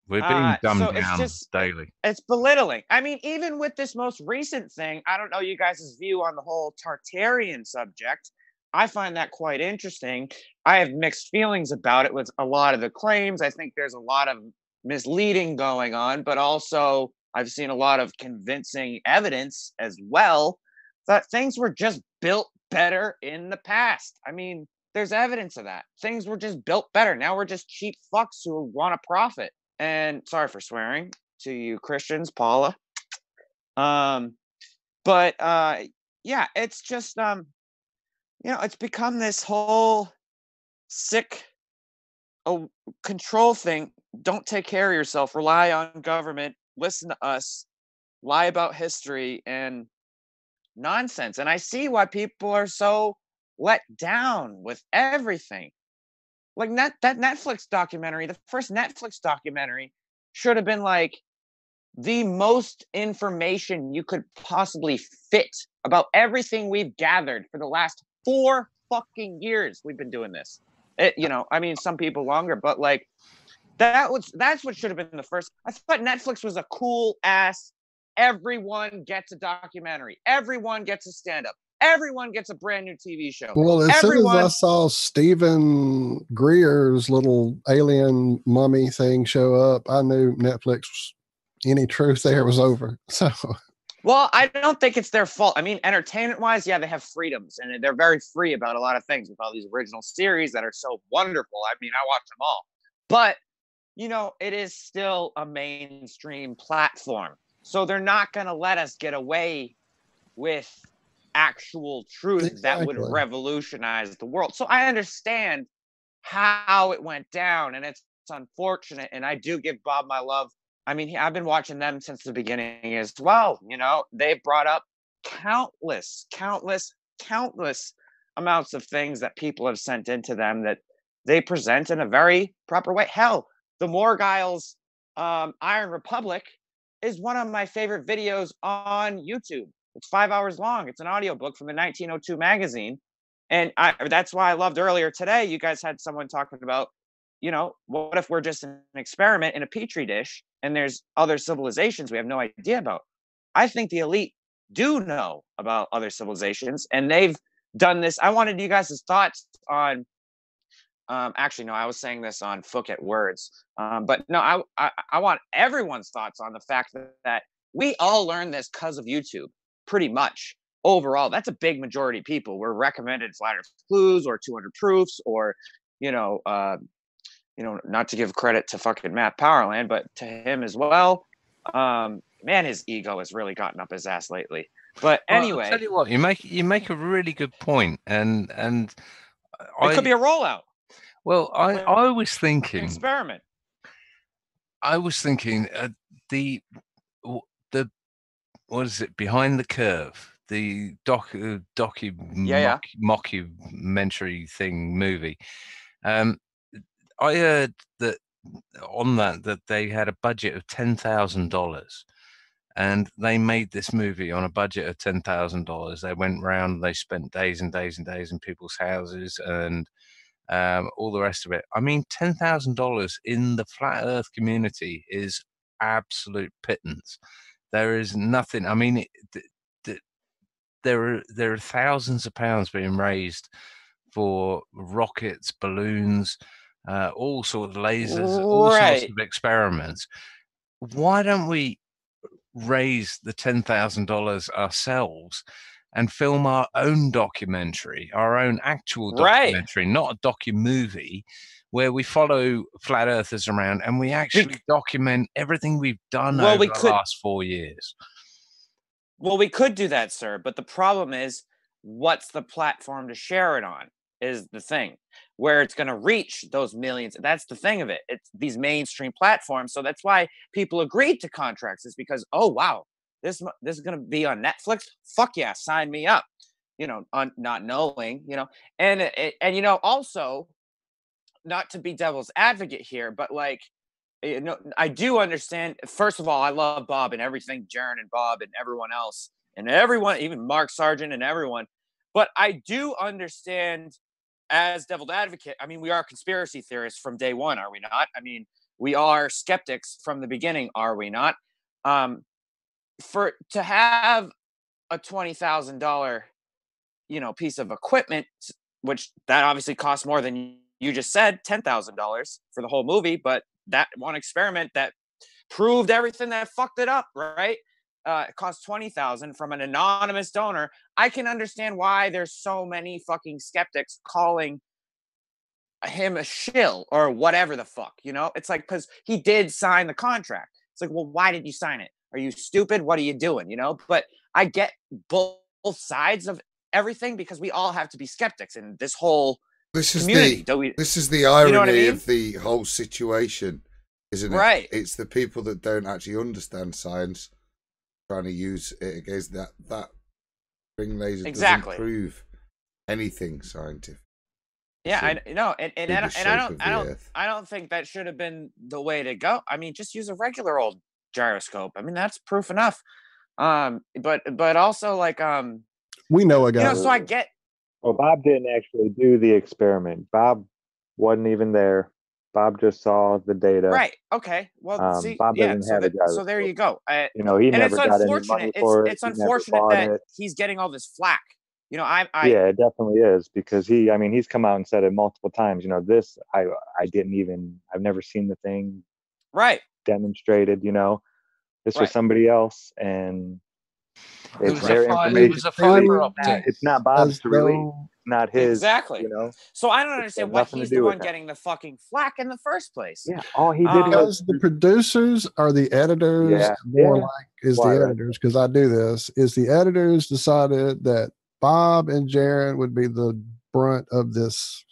We're being dumbed
So it's
down
just
daily.
it's belittling. I mean, even with this most recent thing, I don't know you guys' view on the whole Tartarian subject. I find that quite interesting. I have mixed feelings about it with a lot of the claims. I think there's a lot of misleading going on, but also I've seen a lot of convincing evidence as well that things were just built better in the past. I mean, there's evidence of that. Things were just built better. Now we're just cheap fucks who want to profit. And sorry for swearing to you Christians, Paula. But yeah, it's just it's become this whole sick control thing. Don't take care of yourself, rely on government, listen to us, lie about history and nonsense. And I see why people are so let down with everything. Like that Netflix documentary, the first Netflix documentary should have been like the most information you could possibly fit about everything we've gathered for the last 4 fucking years we've been doing this. I mean, some people longer, but like that's what should have been the first. I thought Netflix was a cool ass. Everyone gets a documentary. Everyone gets a stand-up. Everyone gets a brand new TV show.
Well, as soon as I saw Stephen Greer's little alien mummy thing show up, I knew Netflix, any truth there was over. So,
well, I don't think it's their fault. I mean, entertainment-wise, yeah, they have freedoms, and they're very free about a lot of things with all these original series that are so wonderful. I mean, I watch them all. But, it is still a mainstream platform. So they're not going to let us get away with actual truth that would revolutionize the world. So I understand how it went down, and it's unfortunate. And I do give Bob my love. I mean, I've been watching them since the beginning as well. They brought up countless amounts of things that people have sent into them that they present in a very proper way. Hell, the Morgiles Iron Republic is one of my favorite videos on YouTube. It's 5 hours long. It's an audiobook from the 1902 magazine. And that's why I loved earlier today, you guys had someone talking about, what if we're just an experiment in a petri dish and there's other civilizations we have no idea about? I think the elite do know about other civilizations, and they've done this. I wanted you guys' thoughts on, actually, no, I was saying this on Phuket Words. But no, I want everyone's thoughts on the fact that we all learned this because of YouTube, pretty much. Overall, that's a big majority of people. We're recommended Flat Earth Clues or 200 Proofs or, not to give credit to fucking Matt Powerland, but to him as well. Man, his ego has really gotten up his ass lately. But anyway,
I'll tell you what, you make a really good point, and
it could be a rollout.
Well, I was thinking
experiment.
I was thinking the what is it, Behind the Curve, the mockumentary thing movie. I heard that on that they had a budget of $10,000, and they made this movie on a budget of $10,000. They went round, they spent days and days and days in people's houses and all the rest of it. I mean, $10,000 in the flat Earth community is absolute pittance. There is nothing. I mean, there are thousands of pounds being raised for rockets, balloons, all sorts of lasers, all sorts of experiments. Why don't we raise the $10,000 ourselves and film our own documentary, our own actual documentary, not a docu-movie, where we follow flat earthers around and we actually document everything we've done over the last 4 years?
Well, we could do that, sir, but the problem is, what's the platform to share it on is the thing, where it's going to reach those millions. That's the thing of it. It's these mainstream platforms. So that's why people agreed to contracts, is because, oh, wow, this is going to be on Netflix. Fuck yeah, sign me up, not knowing, and also, not to be devil's advocate here, but like, I do understand. First of all, I love Bob and everything, Jaron and Bob and everyone else, and everyone, even Mark Sargent and everyone. But I do understand, as devil's advocate, I mean, we are conspiracy theorists from day one, are we not? I mean, we are skeptics from the beginning, are we not? To have a $20,000, piece of equipment, which that obviously costs more than you just said, $10,000 for the whole movie, but that one experiment that proved everything that fucked it up, right? It cost $20,000 from an anonymous donor. I can understand why there's so many fucking skeptics calling him a shill or whatever the fuck, It's like, because he did sign the contract. It's like, well, why did you sign it? Are you stupid? What are you doing? But I get both sides of everything, because we all have to be skeptics in this whole community.
This is the irony
I mean?
of the whole situation, isn't it?
Right.
It's the people that don't actually understand science trying to use it against that ring laser doesn't prove anything scientific.
Yeah, I know, and I don't think that should have been the way to go. I mean, just use a regular old gyroscope. I mean, that's proof enough. But also, like,
we know a guy.
So I get.
Well, Bob didn't actually do the experiment. Bob wasn't even there. Bob just saw the data.
Right. Okay. Well, see,
Bob doesn't have a gyroscope.
So there you go.
He never got any money for it.
It's unfortunate that he's getting all this flack. Yeah,
it definitely is, because he's come out and said it multiple times. I've never seen the thing demonstrated. This was somebody else, and it's their information.
It was a fiber optic.
It's not Bob's to release. Not his.
Exactly. So I don't understand why he's the one getting the fucking flack in the first place.
Yeah, all he did
because the producers are the editors. The editors, because I do this, is the editors decided that Bob and Jared would be the brunt of this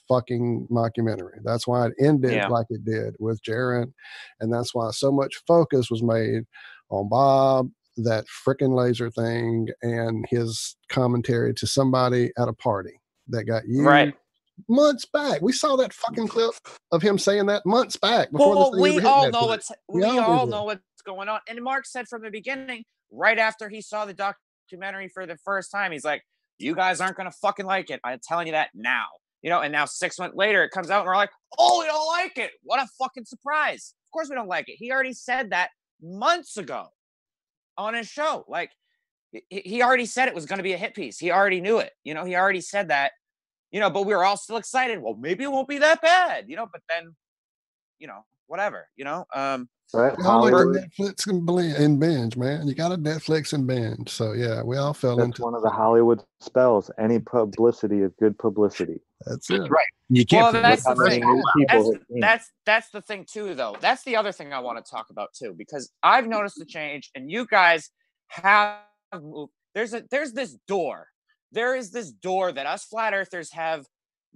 fucking mockumentary. That's why it ended like it did with Jared, and that's why so much focus was made on Bob, that frickin' laser thing, and his commentary to somebody at a party that got used months back. We saw that fucking clip of him saying that months back.
Before we all know what's going on. And Mark said from the beginning, right after he saw the documentary for the first time, he's like, you guys aren't gonna fucking like it. I'm telling you that now. And now 6 months later it comes out and we're like, oh, we don't like it. What a fucking surprise. Of course we don't like it. He already said that months ago on his show. Like, he already said it was going to be a hit piece. He already knew it. He already said that, but we were all still excited. Well, maybe it won't be that bad, but then, whatever,
Right. Netflix and binge, man. You got to Netflix and binge. So yeah, we all fell into
one of the Hollywood spells. Any publicity is good publicity.
That's it.
Right. You can't.
Well, that's the thing. That's the thing too, though. That's the other thing I want to talk about too, because I've noticed a change, and you guys have moved. There's this door. There is this door that us flat earthers have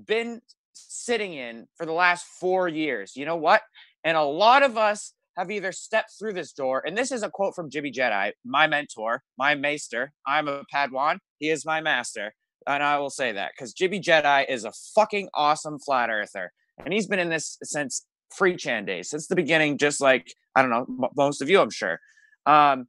been sitting in for the last 4 years. You know what? And a lot of us have either stepped through this door, and this is a quote from Jibby Jedi, my mentor, my maester. I'm a Padawan. He is my master. And I will say that because Jibby Jedi is a fucking awesome flat earther. And he's been in this since Free Chan days, since the beginning, just like, I don't know, most of you, I'm sure. And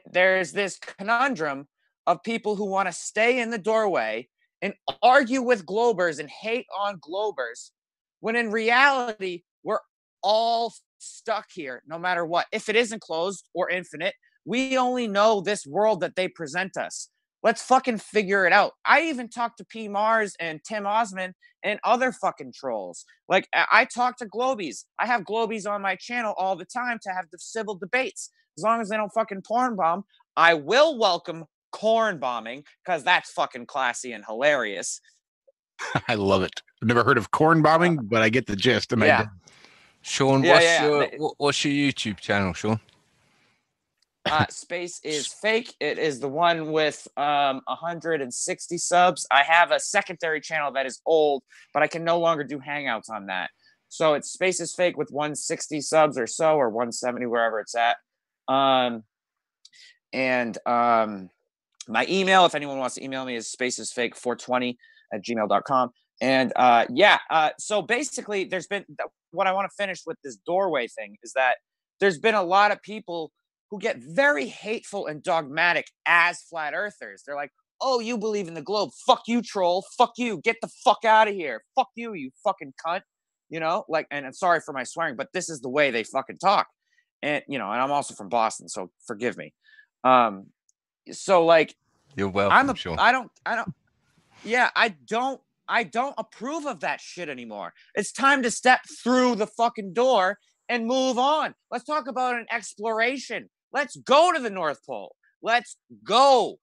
there's this conundrum of people who want to stay in the doorway and argue with Globers and hate on Globers, when in reality, we're all stuck here no matter what. If it isn't closed or infinite, we only know this world that they present us. Let's fucking figure it out. I even talked to P. Mars and Tim Osman and other fucking trolls. Like, I talk to Globies. I have Globies on my channel all the time to have the civil debates. As long as they don't fucking porn bomb, I will welcome corn bombing, because that's fucking classy and hilarious.
I love it. I've never heard of corn bombing, but I get the gist.
Sean, what's your YouTube channel, Sean?
Space is Fake. It is the one with 160 subs. I have a secondary channel that is old, but I can no longer do hangouts on that. So it's Space is Fake with 160 subs or so, or 170, wherever it's at. My email, if anyone wants to email me, is spacesfake420@gmail.com. And so basically there's been, what I want to finish with this doorway thing is that there's been a lot of people who get very hateful and dogmatic as flat earthers. They're like, oh, you believe in the globe. Fuck you, troll. Fuck you. Get the fuck out of here. Fuck you, you fucking cunt. You know, like, and I'm sorry for my swearing, but this is the way they fucking talk. And, you know, and I'm also from Boston, so forgive me. So like,
You're welcome, Sean.
I don't, yeah, I don't approve of that shit anymore. It's time to step through the fucking door and move on. Let's talk about an exploration. Let's go to the North Pole. Let's go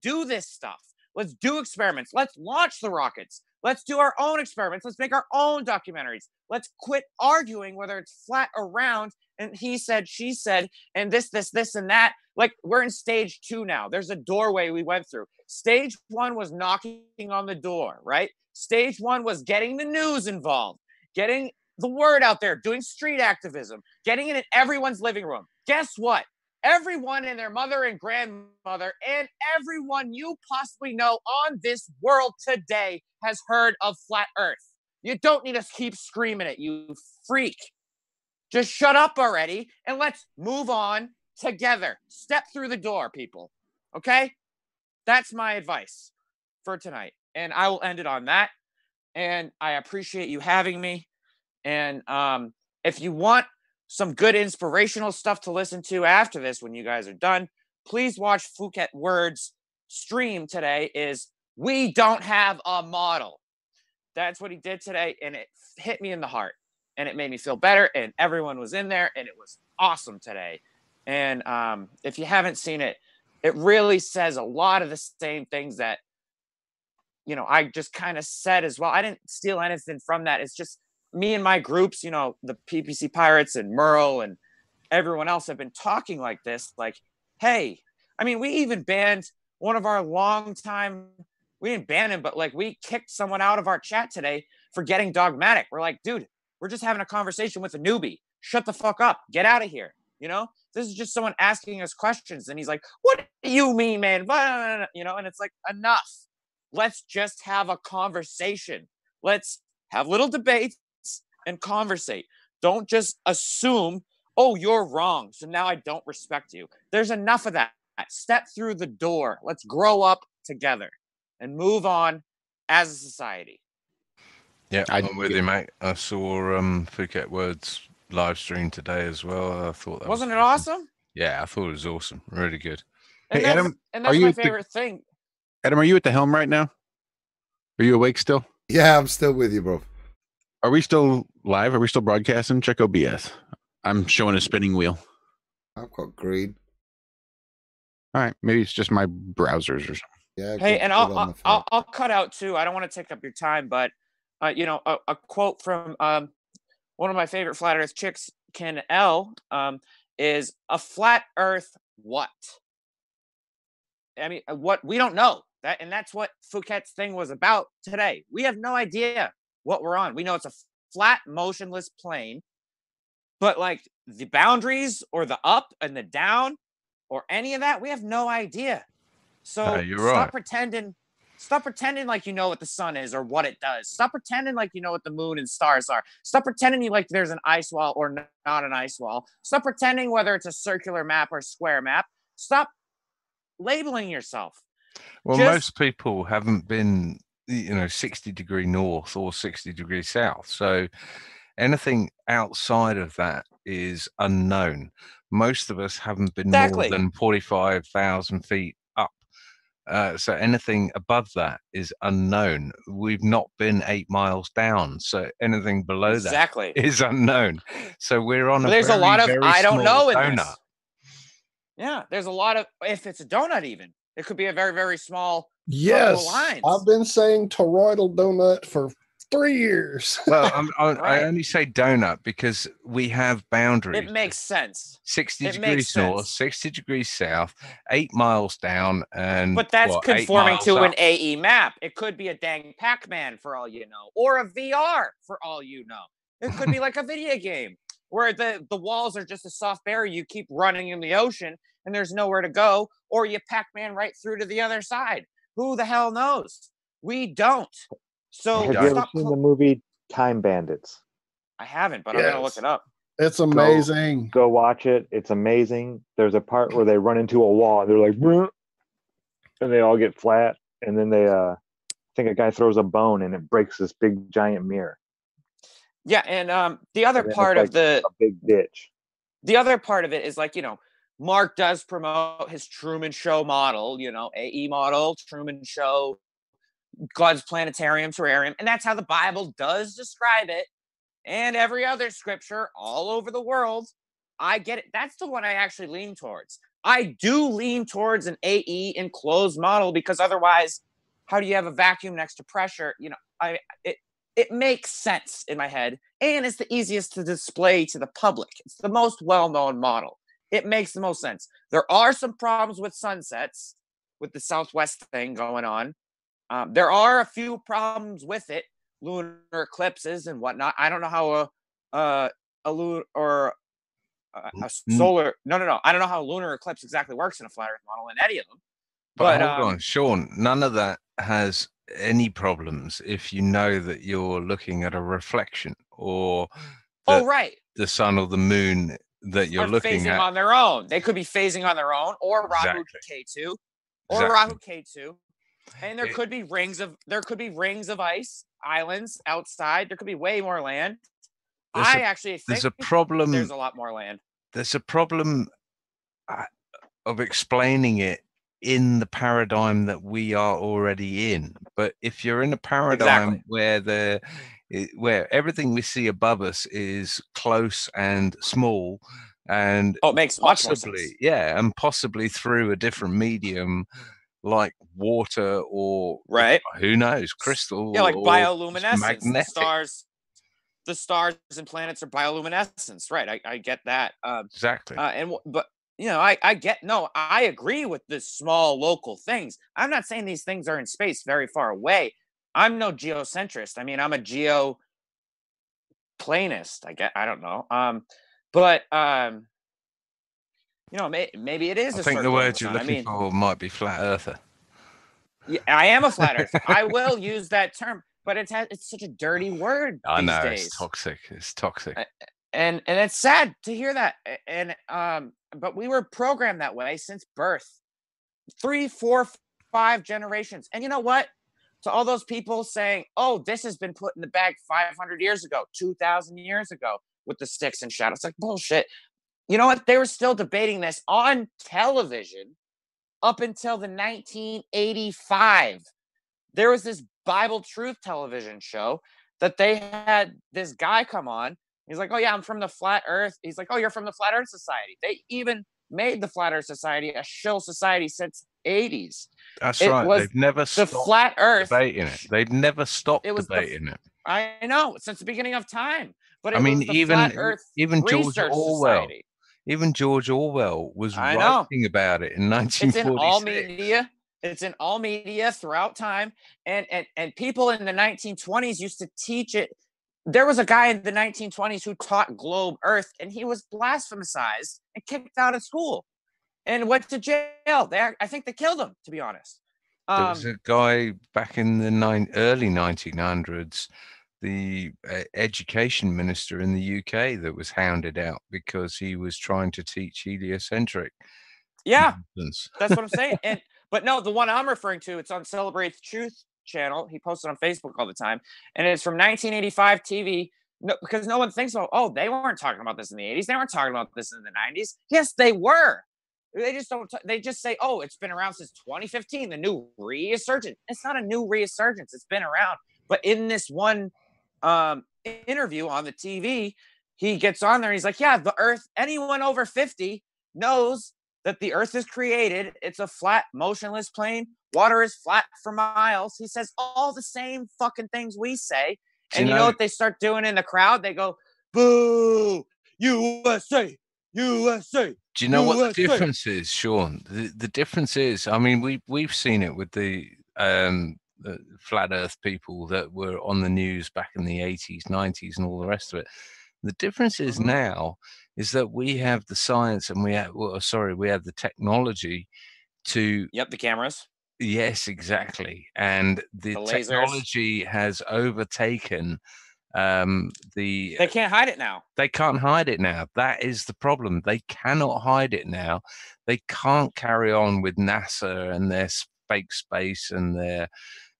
do this stuff. Let's do experiments. Let's launch the rockets. Let's do our own experiments. Let's make our own documentaries. Let's quit arguing whether it's flat or round and he said, she said, and this, and that. Like, we're in stage 2 now. There's a doorway we went through. Stage 1 was knocking on the door, right? Stage 1 was getting the news involved, getting the word out there, doing street activism, getting it in everyone's living room. Guess what? Everyone and their mother and grandmother and everyone you possibly know on this world today has heard of flat Earth. You don't need to keep screaming it, you freak. Just shut up already and let's move on together. Step through the door, people. Okay? That's my advice for tonight. And I will end it on that. And I appreciate you having me. And if you want some good inspirational stuff to listen to after this, when you guys are done, please watch Phuket Word's stream today is We Don't Have a Model. That's what he did today. And it hit me in the heart and it made me feel better. And everyone was in there and it was awesome today. And if you haven't seen it, it really says a lot of the same things that, you know, I just kind of said as well. I didn't steal anything from that. It's just me and my groups, you know, the PPC Pirates and Merle and everyone else have been talking like this. Like, hey, I mean, we even banned one of our we didn't ban him, but like we kicked someone out of our chat today for getting dogmatic. We're like, dude, we're just having a conversation with a newbie. Shut the fuck up. Get out of here. You know, this is just someone asking us questions. And he's like, what do you mean, man? You know, and it's like, enough. Let's just have a conversation. Let's have little debates and conversate. Don't just assume, oh, you're wrong, so now I don't respect you. There's enough of that. Step through the door. Let's grow up together and move on as a society.
Yeah, I'm with you, mate. I saw Phuket Words live stream today as well. I thought that
wasn't it awesome?
Yeah, I thought it was awesome. Really good.
And hey, Adam, and that's my favorite thing.
Adam, are you at the helm right now? Are you awake still?
Yeah, I'm still with you, bro.
Are we still live? Are we still broadcasting? Check OBS. I'm showing a spinning wheel.
I've got green.
All right, maybe it's just my browsers or something.
Yeah.
Hey, and I'll cut out too. I don't want to take up your time, but you know, a quote from one of my favorite flat Earth chicks, Ken L, is a flat Earth what? I mean, what we don't know that, and that's what Phuket's thing was about today. We have no idea what we're on. We know it's a flat, motionless plane, but like the boundaries or the up and the down or any of that, we have no idea. So stop pretending. Stop pretending like you know what the sun is or what it does. Stop pretending like you know what the moon and stars are. Stop pretending like there's an ice wall or not an ice wall. Stop pretending whether it's a circular map or square map. Stop labeling yourself.
Well, most people haven't been, 60-degree north or 60-degree south. So anything outside of that is unknown. Most of us haven't been more than 45,000 feet up. So anything above that is unknown. We've not been 8 miles down. So anything below that is unknown. So we're on
there's a lot of I don't know in
donut.
This. Yeah, there's a lot of, if it's a donut even, it could be a very, very small couple of lines.
I've been saying toroidal donut for 3 years.
Well, I only say donut because we have boundaries.
It makes sense.
60 degrees north, 60 degrees south, 8 miles down, and
but that's conforming to an AE map. It could be a dang Pac-Man for all you know, or a VR for all you know. It could be like a video game where the walls are just a soft barrier. You keep running in the ocean and there's nowhere to go, or you Pac-Man right through to the other side. Who the hell knows? We don't. So
have you ever seen the movie Time Bandits?
I haven't, but I'm gonna look it up.
It's amazing.
Go watch it. It's amazing. There's a part where they run into a wall and they're like, bruh. and they all get flat, and then they I think a guy throws a bone and it breaks this big giant mirror.
Yeah, and the other
And then
part
it's
of
like a big ditch.
the other part of it is like, Mark does promote his Truman Show model, AE model, Truman Show, God's planetarium, terrarium, and that's how the Bible does describe it, and every other scripture all over the world. I get it. That's the one I actually lean towards. I do lean towards an AE enclosed model, because otherwise, how do you have a vacuum next to pressure? It makes sense in my head, and it's the easiest to display to the public. It's the most well-known model. It makes the most sense. There are some problems with sunsets, with the Southwest thing going on. There are a few problems with it, lunar eclipses and whatnot. I don't know how a lunar or a solar. No. I don't know how a lunar eclipse exactly works in a flat Earth model in any of them.
But hold on, Sean. None of that has any problems if you know that you're looking at a reflection, or
right,
the sun or the moon that you're looking at
on their own. They could be phasing on their own, or Rahu K2, Rahu K2, and there could be rings of ice, islands outside. There could be way more land. I actually think
there's a problem.
There's a lot more land.
There's a problem of explaining it in the paradigm that we are already in. But if you're in a paradigm where everything we see above us is close and small, and
it makes much more sense.
And possibly through a different medium like water, or who knows, crystal,
like bioluminescence.
Magnetic.
The stars and planets are bioluminescence, right? I get that.
Exactly.
I agree with the small local things. I'm not saying these things are in space very far away. I'm no geocentrist. I mean, I'm a geoplanist. I don't know. Maybe it is.
I think the word you're looking for might be flat earther.
Yeah, I am a flat earther. I will use that term, but it's such a dirty word.
I know,
these days.
it's toxic. It's toxic.
And it's sad to hear that. And but we were programmed that way since birth. 3, 4, 5 generations. And you know what? To all those people saying, "Oh, this has been put in the bag 500 years ago, 2,000 years ago with the sticks and shadows." It's like bullshit. You know what? They were still debating this on television up until the 1985. There was this Bible Truth television show that they had this guy come on. He's like, "Oh yeah, I'm from the Flat Earth." He's like, "Oh, you're from the Flat Earth Society." They even made the Flat Earth Society a shill society since the 80s.
That's right. They've never stopped
Flat Earth
debating it. They've never stopped debating it.
I know, since the beginning of time. But
even George Orwell. Society. Even George Orwell was writing about it in 1946.
It's in all media. It's in all media throughout time. And people in the 1920s used to teach it. There was a guy in the 1920s who taught globe Earth, and he was blasphemized and kicked out of school and went to jail. I think they killed him, to be honest.
There was a guy back in the early 1900s, the education minister in the UK, that was hounded out because he was trying to teach heliocentric.
Yeah, that's what I'm saying. But no, the one I'm referring to, it's on Celebrate the Truth channel. He posted on Facebook all the time, and it's from 1985 TV. No, because no one thinks about, oh, they weren't talking about this in the 80s. They weren't talking about this in the 90s. Yes, they were. They just don't. They just say, oh, it's been around since 2015. The new resurgence. It's not a new resurgence. It's been around. But in this one interview on the TV, he gets on there. And he's like, yeah, the Earth. Anyone over 50 knows that the Earth is created. It's a flat, motionless plane. Water is flat for miles. He says all the same fucking things we say. And you know what they start doing in the crowd? They go, boo, USA, USA.
Do you know what the difference is, Sean? The difference is, I mean, we've seen it with the flat Earth people that were on the news back in the 80s, 90s, and all the rest of it. The difference is now is that we have the science and we have the technology to.
Yep, the cameras.
Yes, exactly. And the technology has overtaken they
can't hide it now.
They can't hide it now. That is the problem. They cannot hide it now. They can't carry on with NASA and their fake space and their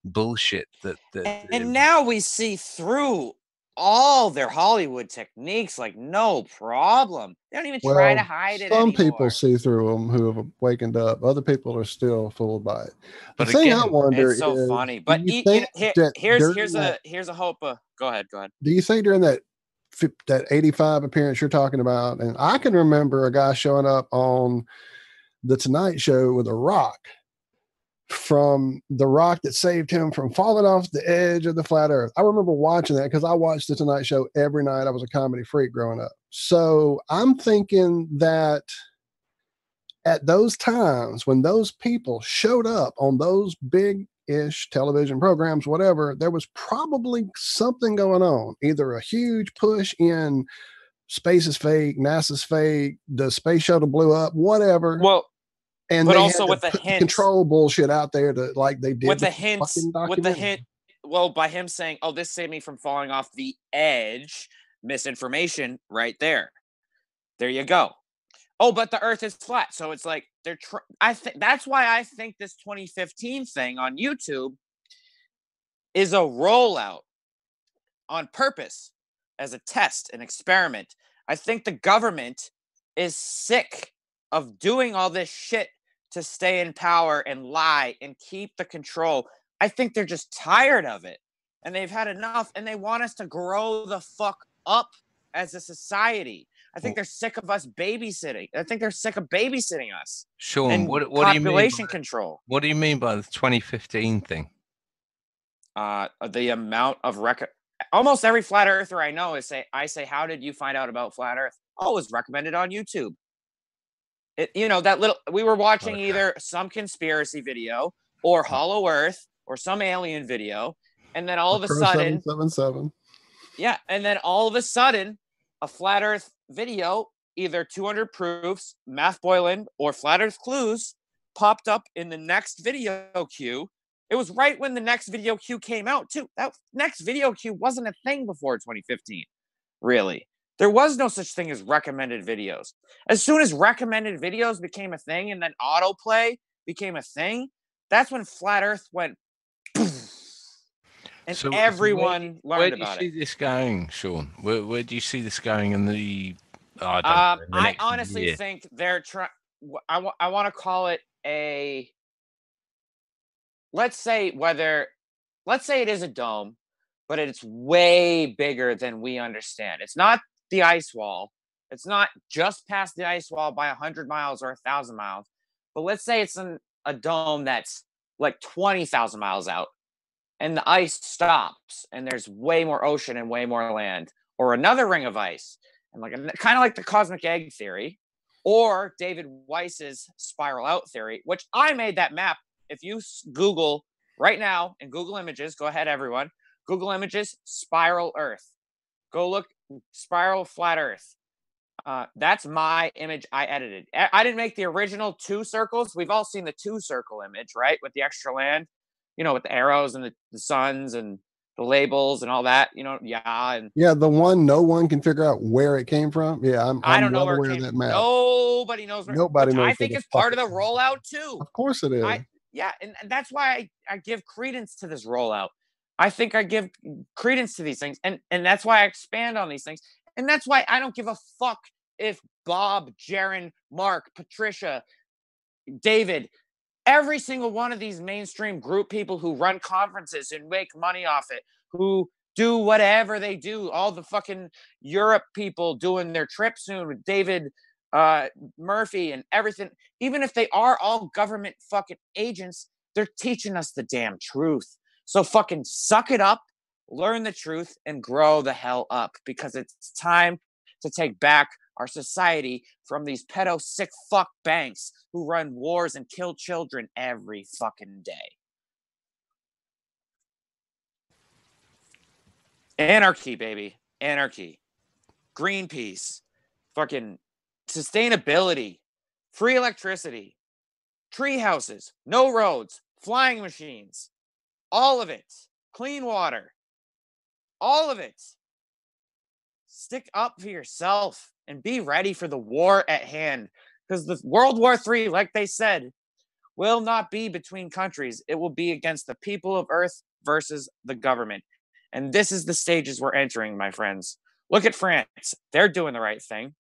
bullshit
and now we see through all their Hollywood techniques like no problem. They don't even try to hide it
some
anymore.
people see through them who have wakened up. Other people are still fooled by it.
But
the thing
again,
I wonder
it's so
is,
funny. But here's a hope. Go ahead.
do you think during that 85 appearance you're talking about, and I can remember a guy showing up on the Tonight Show with a rock, from the rock that saved him from falling off the edge of the flat earth. I remember watching that because I watched the Tonight Show every night. I was a comedy freak growing up. So I'm thinking that at those times when those people showed up on those big-ish television programs, whatever, there was probably something going on, either a huge push in space is fake, NASA's fake, the space shuttle blew up, whatever.
Well,
and
but
they
also
had to
with the
put
hint,
control bullshit out there to like they did
with the hints, with the hint. Well, by him saying, "Oh, this saved me from falling off the edge," misinformation right there. There you go. Oh, but the Earth is flat, so it's like they're. I think that's why I think this 2015 thing on YouTube is a rollout on purpose as a test, an experiment. I think the government is sick of doing all this shit to stay in power and lie and keep the control. I think they're just tired of it and they've had enough and they want us to grow the fuck up as a society. I think they're sick of us babysitting. I think they're sick of babysitting us.
Sean, what do you mean?
Population control.
What do you mean by the 2015 thing?
The amount of almost every flat earther I know I say, how did you find out about flat Earth? Oh, it was recommended on YouTube. We were watching either some conspiracy video or Hollow Earth or some alien video, and then all of a sudden,
777.
yeah, and then all of a sudden, a flat Earth video, either 200 proofs, math boiling, or flat Earth clues, popped up in the next video queue. It was right when the next video queue came out too. That next video queue wasn't a thing before 2015, really. There was no such thing as recommended videos. As soon as recommended videos became a thing and then autoplay became a thing, that's when Flat Earth went poof, and everyone learned about it.
Where do you see this going, Sean? Where do you see this going in the
I honestly think they're trying. I want to call it a. Let's say it is a dome, but it's way bigger than we understand. It's not the ice wall. It's not just past the ice wall by 100 miles or 1,000 miles. But let's say it's a dome that's like 20,000 miles out, and the ice stops, and there's way more ocean and way more land, or another ring of ice, and kind of like the cosmic egg theory, or David Weiss's spiral out theory, which I made that map. If you Google right now in Google Images, go ahead, everyone. Google Images, spiral Earth. Go look, spiral flat Earth. That's my image I edited. I didn't make the original 2 circles. We've all seen the 2 circle image, right? With the extra land, with the arrows and the suns and the labels and all that, yeah.
The one no one can figure out where it came from. Yeah,
I don't know
well
where
aware
it
of
came
that map.
Nobody knows where.
Nobody knows.
I think it's part of the rollout too.
Of course it is.
Yeah, and that's why I give credence to this rollout. I think I give credence to these things, and that's why I expand on these things. And that's why I don't give a fuck if Bob, Jaron, Mark, Patricia, David, every single one of these mainstream group people who run conferences and make money off it, who do whatever they do, all the fucking Europe people doing their trip soon with David Murphy and everything, even if they are all government fucking agents, they're teaching us the damn truth. So fucking suck it up, learn the truth, and grow the hell up, because it's time to take back our society from these pedo sick fuck banks who run wars and kill children every fucking day. Anarchy, baby. Anarchy. Greenpeace. Fucking sustainability, free electricity, tree houses, no roads, flying machines, all of it, clean water, all of it. Stick up for yourself and be ready for the war at hand, because the World War III, like they said, will not be between countries. It will be against the people of Earth versus the government. And this is the stages we're entering, my friends. Look at France. They're doing the right thing,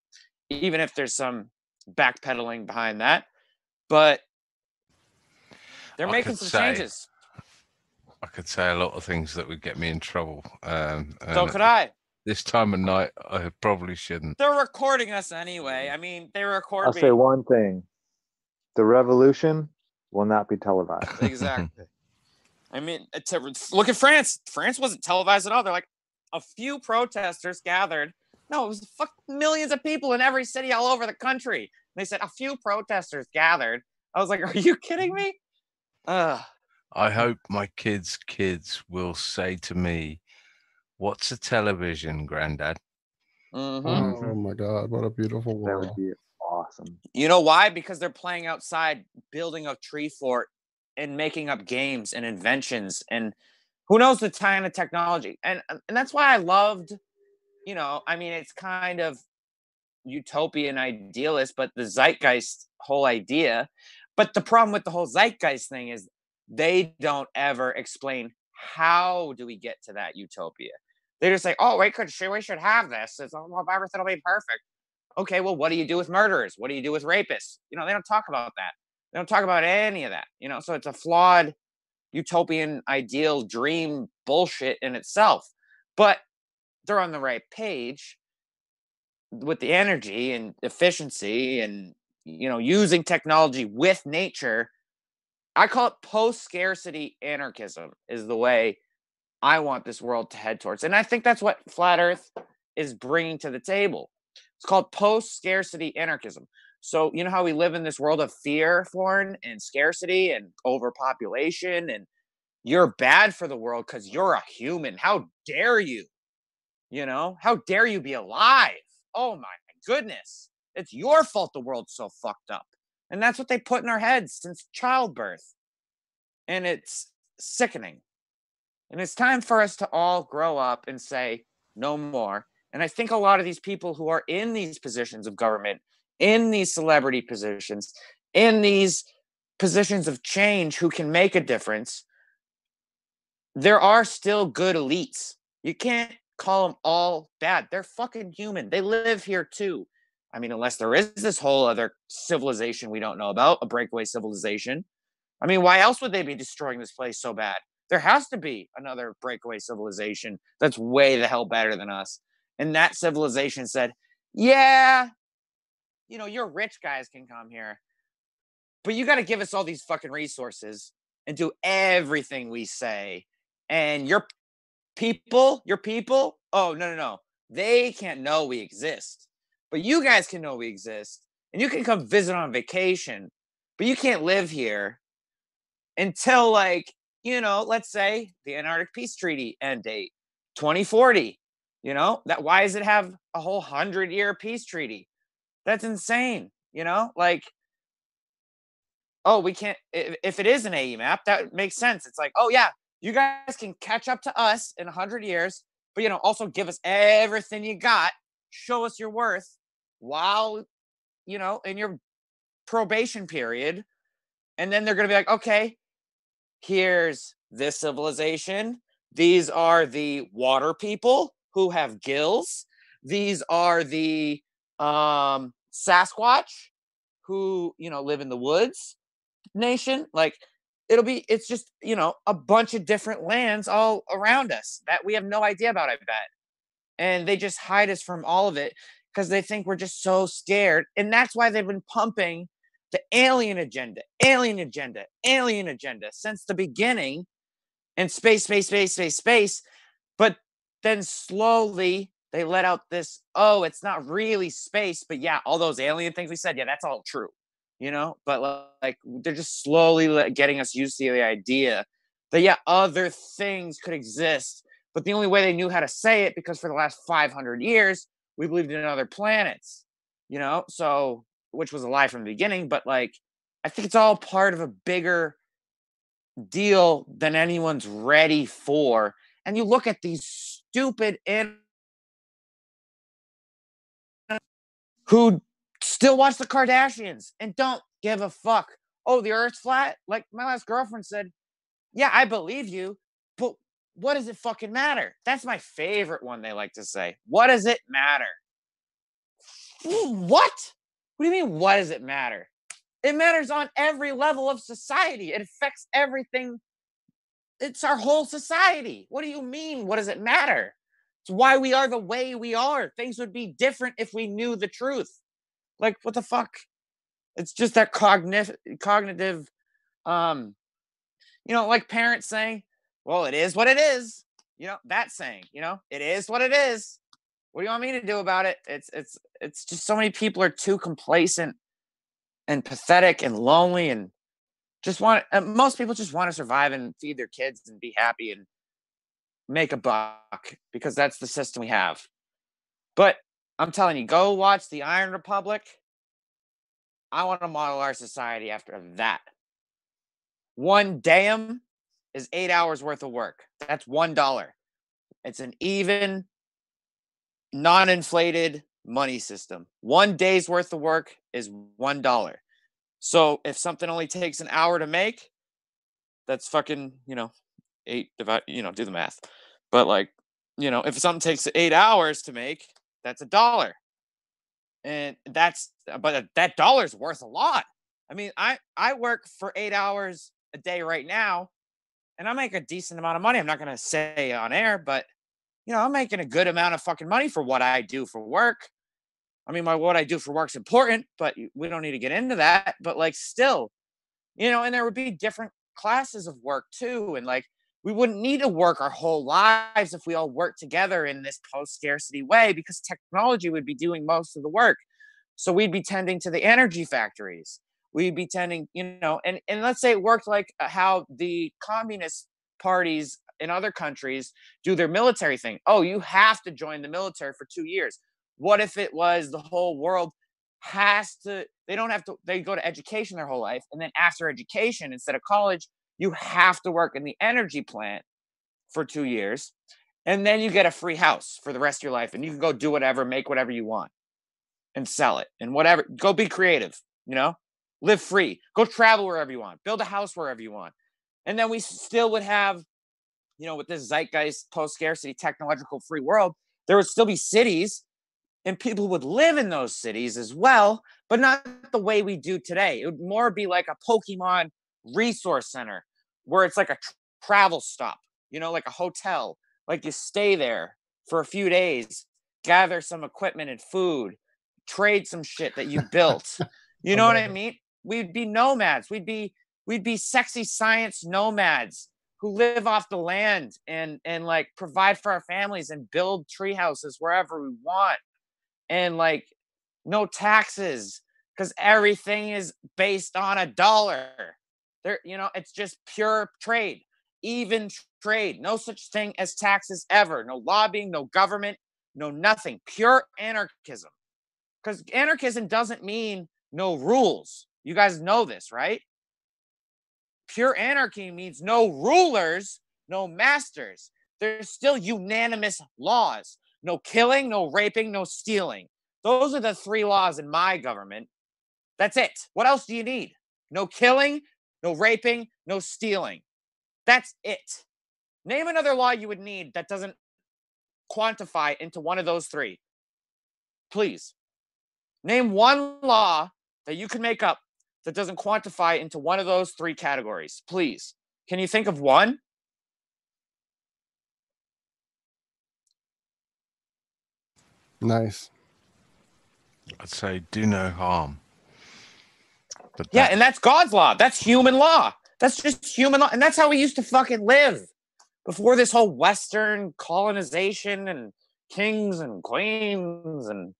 even if there's some backpedaling behind that. But they're making some changes.
I could say a lot of things that would get me in trouble.
So could I.
This time of night, I probably shouldn't.
They're recording us anyway. I mean, they record
I'll
me.
say one thing. The revolution will not be televised.
Exactly. I mean, look at France. France wasn't televised at all. They're like, a few protesters gathered. No, it was millions of people in every city all over the country. They said a few protesters gathered. I was like, are you kidding me?
I hope my kids' will say to me, "What's a television, Granddad?"
Mm-hmm.
Oh my God, what a beautiful world.
That would be awesome.
You know why? Because they're playing outside, building a tree fort and making up games and inventions and who knows the kind of technology. And that's why I loved, I mean, it's kind of utopian idealist, but the zeitgeist whole idea. But the problem with the whole zeitgeist thing is they don't ever explain how do we get to that utopia. They just say, oh, we should have this. It's everything will be perfect. Okay, well, what do you do with murderers? What do you do with rapists? They don't talk about that. They don't talk about any of that. So it's a flawed utopian ideal dream bullshit in itself. But they're on the right page with the energy and efficiency and using technology with nature. I call it post-scarcity anarchism is the way I want this world to head towards. And I think that's what Flat Earth is bringing to the table. It's called post-scarcity anarchism. So you know how we live in this world of fear, Florin, and scarcity and overpopulation, and you're bad for the world because you're a human. How dare you? How dare you be alive? Oh my goodness. It's your fault the world's so fucked up. And that's what they put in our heads since childbirth. And it's sickening. And it's time for us to all grow up and say, no more. And I think a lot of these people who are in these positions of government, in these celebrity positions, in these positions of change who can make a difference, there are still good elites. You can't call them all bad. They're fucking human. They live here too. I mean, unless there is this whole other civilization we don't know about, a breakaway civilization. I mean, why else would they be destroying this place so bad? There has to be another breakaway civilization that's way the hell better than us. And that civilization said, yeah, your rich guys can come here, but you got to give us all these fucking resources and do everything we say. And your people, oh, no. They can't know we exist. But you guys can know we exist. And you can come visit on vacation. But you can't live here until, let's say the Antarctic Peace Treaty end date, 2040. Why does it have a whole 100-year peace treaty? That's insane. Oh, we can't, if it is an AE map, that makes sense. It's like, oh yeah, you guys can catch up to us in 100 years, but also give us everything you got, show us your worth while, in your probation period. And then they're going to be like, okay, here's this civilization. These are the water people who have gills. These are the Sasquatch who, live in the woods nation. It's just, a bunch of different lands all around us that we have no idea about, I bet. And they just hide us from all of it because they think we're just so scared. And that's why they've been pumping the alien agenda since the beginning, and space. But then slowly they let out this, oh, it's not really space, but yeah, all those alien things we said, yeah, that's all true. But they're just slowly getting us used to the idea that, yeah, other things could exist. But the only way they knew how to say it, because for the last 500 years, we believed in other planets, so, which was a lie from the beginning. But I think it's all part of a bigger deal than anyone's ready for. And you look at these stupid who still watch the Kardashians and don't give a fuck. oh, the earth's flat. Like my last girlfriend said, yeah, I believe you, but what does it fucking matter? That's my favorite one they like to say. What does it matter? What? What do you mean, what does it matter? It matters on every level of society. It affects everything. It's our whole society. What do you mean? What does it matter? It's why we are the way we are. Things would be different if we knew the truth. Like, what the fuck? It's just that cognitive, like parents saying, well, it is what it is. That saying, it is what it is. What do you want me to do about it? It's just so many people are too complacent and pathetic and lonely and most people just want to survive and feed their kids and be happy and make a buck because that's the system we have. But I'm telling you, go watch the Iron Republic. I want to model our society after that. One diem is 8 hours worth of work. That's $1. It's an even, non-inflated money system. 1 day's worth of work is $1. So if something only takes an hour to make, that's fucking, 8 divide, do the math. But if something takes 8 hours to make, that's $1. And but that dollar's worth a lot. I mean, I work for 8 hours a day right now, and I make a decent amount of money. I'm not going to say on air, but I'm making a good amount of fucking money for what I do for work. I mean, what I do for work's important, but we don't need to get into that. But still, and there would be different classes of work too. And we wouldn't need to work our whole lives if we all worked together in this post-scarcity way, because technology would be doing most of the work. So we'd be tending to the energy factories. We'd be tending, and let's say it worked like how the communist parties in other countries do their military thing. Oh, you have to join the military for 2 years. What if it was the whole world they don't have to, they go to education their whole life. And then after education, instead of college, you have to work in the energy plant for 2 years. And then you get a free house for the rest of your life. And you can go do whatever, make whatever you want and sell it and whatever. Go be creative, live free, go travel wherever you want, build a house wherever you want. And then we still would have, with this zeitgeist, post-scarcity, technological free world, there would still be cities and people would live in those cities as well, but not the way we do today. It would more be like a Pokemon resource center where it's like a travel stop, like a hotel. Like you stay there for a few days, gather some equipment and food, trade some shit that you built. You know what I mean? We'd be nomads. We'd be sexy science nomads who live off the land and provide for our families and build tree houses wherever we want. And no taxes, because everything is based on $1. There, it's just pure trade, even trade. No such thing as taxes ever. No lobbying, no government, no nothing. Pure anarchism. Because anarchism doesn't mean no rules. You guys know this, right? Pure anarchy means no rulers, no masters. There's still unanimous laws. No killing, no raping, no stealing. Those are the 3 laws in my government. That's it. What else do you need? No killing, no raping, no stealing. That's it. Name another law you would need that doesn't quantify into one of those 3. Please. Name one law that you can make up that doesn't quantify into one of those 3 categories. Please. Can you think of one?
Nice.
I'd say do no harm. But
yeah, and that's God's law. That's human law. That's just human law. And that's how we used to fucking live before this whole Western colonization and kings and queens. And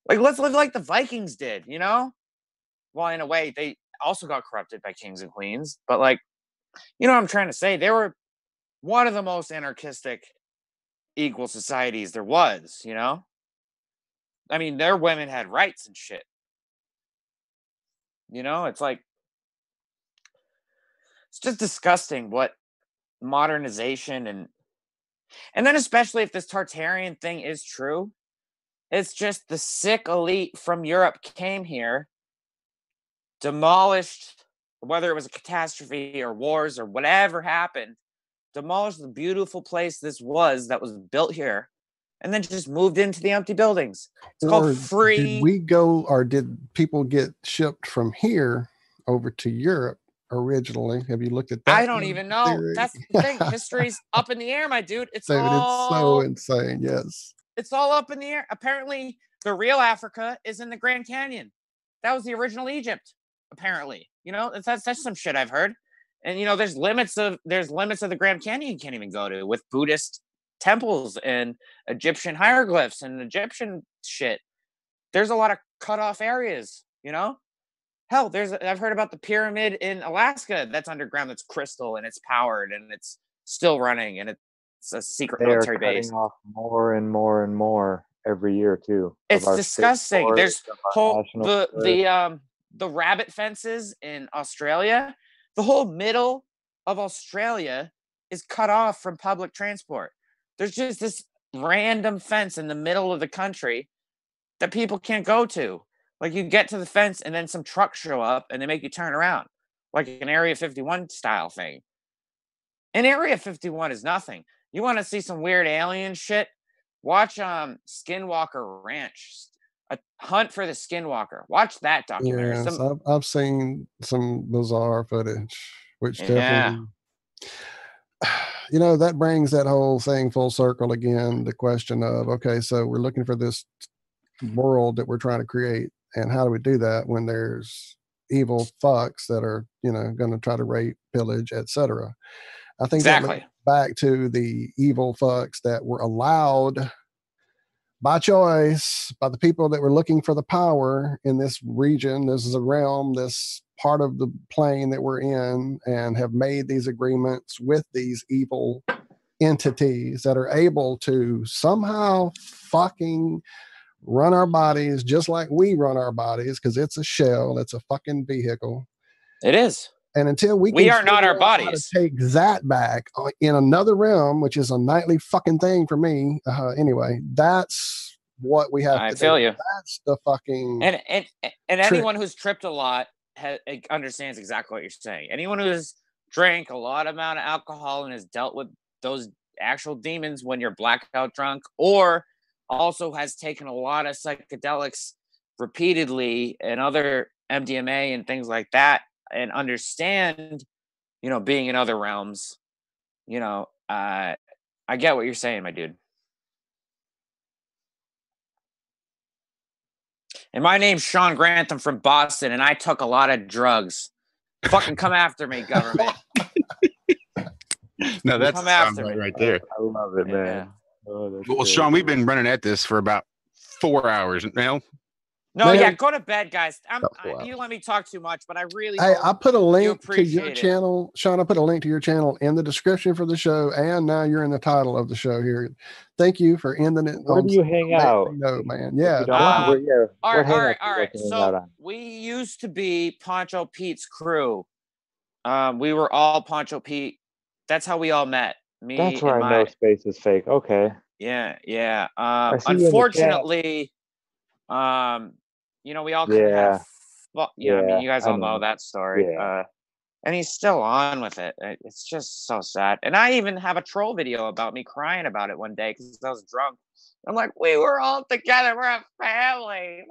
let's live like the Vikings did, Well, in a way, they also got corrupted by kings and queens. But what I'm trying to say? They were one of the most anarchistic, equal societies there was, I mean, their women had rights and shit. It's it's just disgusting what modernization and then especially if this Tartarian thing is true, it's just the sick elite from Europe came here, demolished whether it was a catastrophe or wars or whatever happened, demolished the beautiful place this was that was built here, and then just moved into the empty buildings. It's
Or
called free.
did we go, or did people get shipped from here over to Europe originally? Have you looked at that?
I don't even know.
theory?
That's the thing. History's up in the air, my dude. It's
Dude,
all
it's so insane. Yes.
it's all up in the air. Apparently, the real Africa is in the Grand Canyon. That was the original Egypt. Apparently, you know, that's some shit I've heard. And you know, there's limits of the Grand Canyon you can't even go to with Buddhist temples and Egyptian hieroglyphs and Egyptian shit. There's a lot of cut off areas, you know. Hell, I've heard about the pyramid in Alaska that's underground, that's crystal and it's powered and it's still running and it's a secret
They are
military
cutting
base.
off more and more and more every year too.
It's
of our state
disgusting.
forests,
There's
of our national forests.
the rabbit fences in Australia. The whole middle of Australia is cut off from public transport. There's just this random fence in the middle of the country that people can't go to. Like you get to the fence and then some trucks show up and they make you turn around, like an Area 51 style thing. And Area 51 is nothing. You want to see some weird alien shit? Watch Skinwalker Ranch, A Hunt for the Skinwalker. Watch that documentary.
Yes, I've seen some bizarre footage, which definitely, you know, that brings that whole thing full circle again. The question of, okay, so we're looking for this world that we're trying to create, and how do we do that when there's evil fucks that are, you know, going to try to rape, pillage, etc. I think that goes back to the evil fucks that were allowed by choice by the people that were looking for the power in this region. This is a realm, this part of the plane that we're in, and have made these agreements with these evil entities that are able to somehow fucking run our bodies just like we run our bodies, because it's a shell, it's a fucking vehicle.
It is.
And until
we are not our bodies,
to take that back in another realm, which is a nightly fucking thing for me. Anyway, that's what we have.
I feel you.
That's the fucking
and anyone who's tripped a lot understands exactly what you're saying. Anyone who has drank a lot amount of alcohol and has dealt with those actual demons when you're blackout drunk, or also has taken a lot of psychedelics repeatedly and other MDMA and things like that, and understand, you know, being in other realms, you know, I get what you're saying, my dude. And my name's Sean Grant. I'm from Boston, and I took a lot of drugs. Fucking come after me, government.
No, that's right there.
I love it, man.
Yeah.
Oh,
well, Sean, we've been running at this for about 4 hours now.
No, yeah, go to bed, guys. You let me talk too much, but I really
I put a link to your
it.
channel, Sean. I put a link to your channel in the description for the show, and now you're in the title of the show here. Thank you for ending it.
Where do you hang out?
No, man. Yeah.
All right. So we used to be Poncho Pete's crew. We were all Poncho Pete. That's how we all met.
That's where I know space is fake. Okay.
Yeah. Unfortunately, you know, we all kind of have. Well, I mean, you guys all know that story.
Yeah.
And he's still on with it. It's just so sad. And I even have a troll video about me crying about it one day because I was drunk. I'm like, we were all together. We're a family.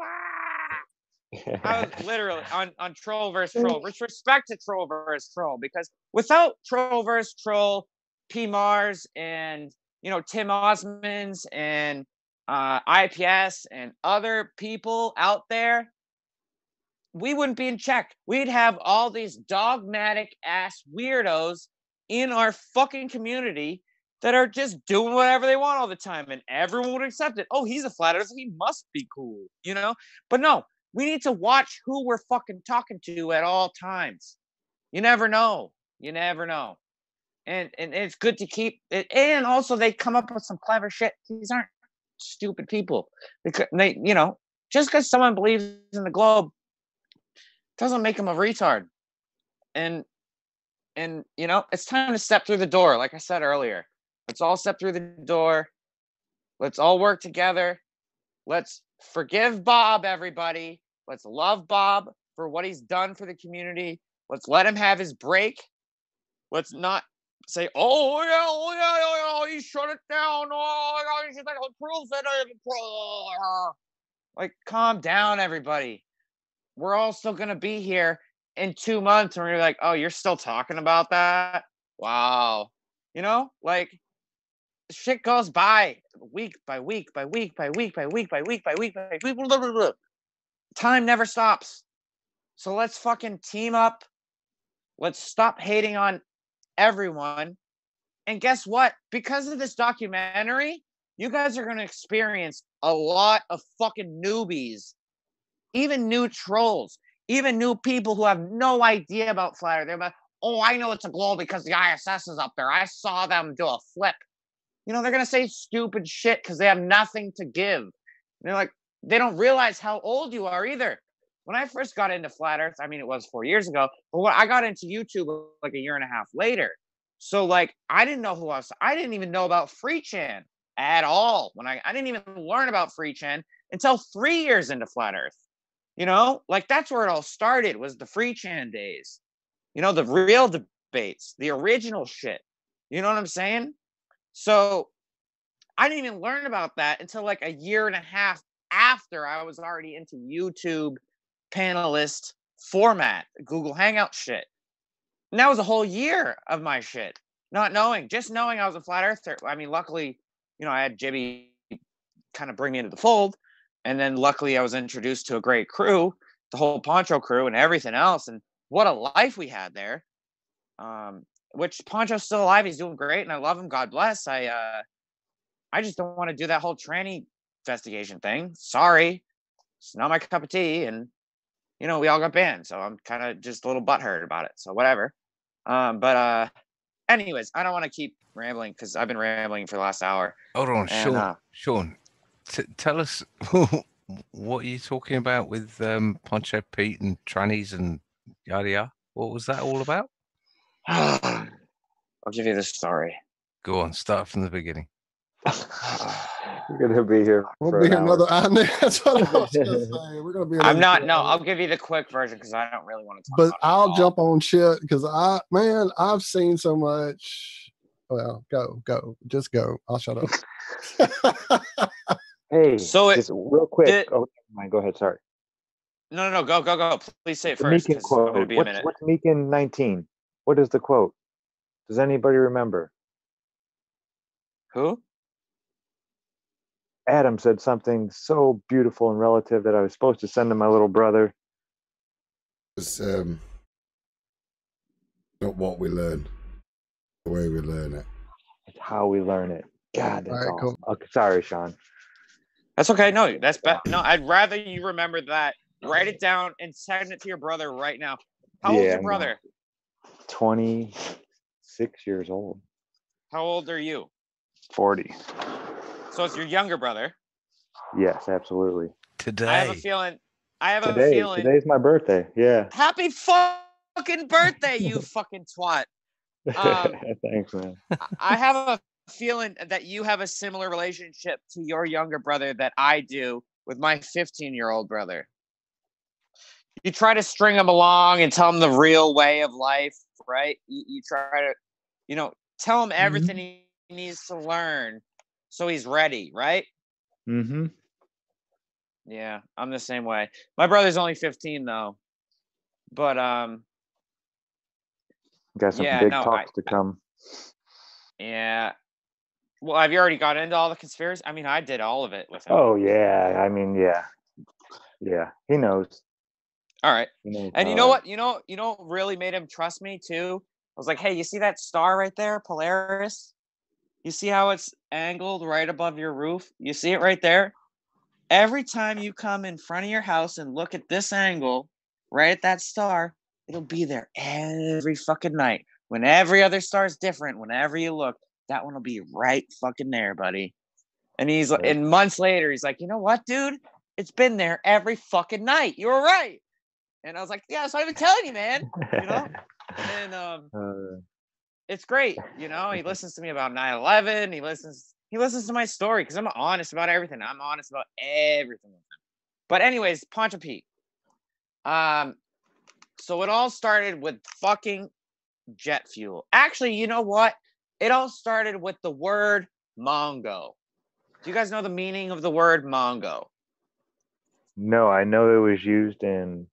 I was literally on troll versus troll. With respect to troll versus troll, because without troll versus troll, P. Mars and, you know, Tim Osmonds and IPS and other people out there, we wouldn't be in check. We'd have all these dogmatic ass weirdos in our fucking community that are just doing whatever they want all the time, and everyone would accept it. Oh, he's a flat earther, he must be cool, you know? But no, we need to watch who we're fucking talking to at all times. You never know. And it's good to keep it. And also they come up with some clever shit. These aren't stupid people. Because they, you know, just because someone believes in the globe doesn't make them a retard. And you know, it's time to step through the door. Like I said earlier, let's all step through the door. Let's all work together. Let's forgive Bob, everybody. Let's love Bob for what he's done for the community. Let's let him have his break. Let's not say, oh yeah, he shut it down. Oh, you should prove it. Like, calm down, everybody. We're all still gonna be here in 2 months, and we're like, oh, you're still talking about that? Wow. You know, like, shit goes by week by week by week by week by week by week by week by week. Blah, blah, blah. Time never stops. So let's fucking team up. Let's stop hating on everyone. And guess what? Because of this documentary, you guys are going to experience a lot of fucking newbies, even new trolls, even new people who have no idea about flat Earth. They're like, oh, I know it's a globe because the ISS is up there. I saw them do a flip. You know, they're going to say stupid shit because they have nothing to give. And they're like, they don't realize how old you are either. When I first got into flat Earth, I mean, it was 4 years ago, but when I got into YouTube like a year and a half later. So like, I didn't know who I was. I didn't even know about 3chan at all. When I didn't even learn about 3chan until 3 years into flat Earth. You know, like that's where it all started, was the 3chan days. You know, the real debates, the original shit. You know what I'm saying? So I didn't even learn about that until like a year and a half after I was already into YouTube panelist format, Google Hangout shit. And that was a whole year of my shit, not knowing, just knowing I was a flat earther. I mean, luckily, you know, I had Jibby kind of bring me into the fold. And then luckily I was introduced to a great crew, the whole Poncho crew and everything else. And what a life we had there. Which Poncho's still alive. He's doing great. And I love him. God bless. I just don't want to do that whole tranny investigation thing. Sorry. It's not my cup of tea. And, you know, we all got banned. So I'm kind of just a little butthurt about it. So whatever. But anyways, I don't want to keep rambling because I've been rambling for the last hour.
Hold on,
And,
Sean, tell us what are you talking about with Poncho Pete and trannies and yada yada? What was that all about?
I'll give you the story.
Go on, start from the beginning.
You're gonna be here.
We'll be here another hour. That's what I was gonna say. We're gonna be.
I'm not. No, I'll give you the quick version because I don't really want to talk.
But
about
I'll
it
jump on shit because I've seen so much. Well, go, just go. I'll shut up.
Hey,
so
just real quick. Oh, never mind. Go ahead. Sorry.
No, go. Please say it
The
first.
Meekin quote.
I'm gonna be a minute.
What's Meekin 19? What is the quote? Does anybody remember?
Who?
Adam said something so beautiful and relative that I was supposed to send to my little brother.
It's not what we learn, the way we learn it.
It's how we learn it. God, that's
All right,
awesome.
cool.
Okay, sorry, Sean.
That's okay. No, that's no. I'd rather you remember that. Write it down and send it to your brother right now. How old's your brother?
26 years old.
How old are you?
40.
So it's your younger brother.
Yes, absolutely.
Today.
I have a feeling.
Today's my birthday. Yeah.
Happy fucking birthday, you fucking twat.
Thanks, man.
I have a feeling that you have a similar relationship to your younger brother that I do with my 15-year-old brother. You try to string him along and tell him the real way of life, right? You try to, you know, tell him everything he needs to learn so he's ready, right?
Mm-hmm.
Yeah, I'm the same way. My brother's only 15 though. But
got some big talks to come.
Yeah. Well, have you already got into all the conspiracy? I mean, I did all of it with him.
Oh yeah. I mean, yeah. He knows.
All right.
Knows
And you know what? You know what really made him trust me too? I was like, hey, you see that star right there, Polaris? You see how it's angled right above your roof? You see it right there? Every time you come in front of your house and look at this angle, right at that star, it'll be there every fucking night. When every other star is different, whenever you look, that one will be right fucking there, buddy. And he's like, and months later, he's like, you know what, dude? It's been there every fucking night. You were right. And I was like, yeah, that's what I've been telling you, man. You know? And it's great. You know, he listens to me about 9/11. He listens to my story because I'm honest about everything. I'm honest about everything with him. But anyways, Poncho Pete. So it all started with fucking jet fuel. Actually, you know what? It all started with the word Mongo. Do you guys know the meaning of the word Mongo?
No, I know it was used in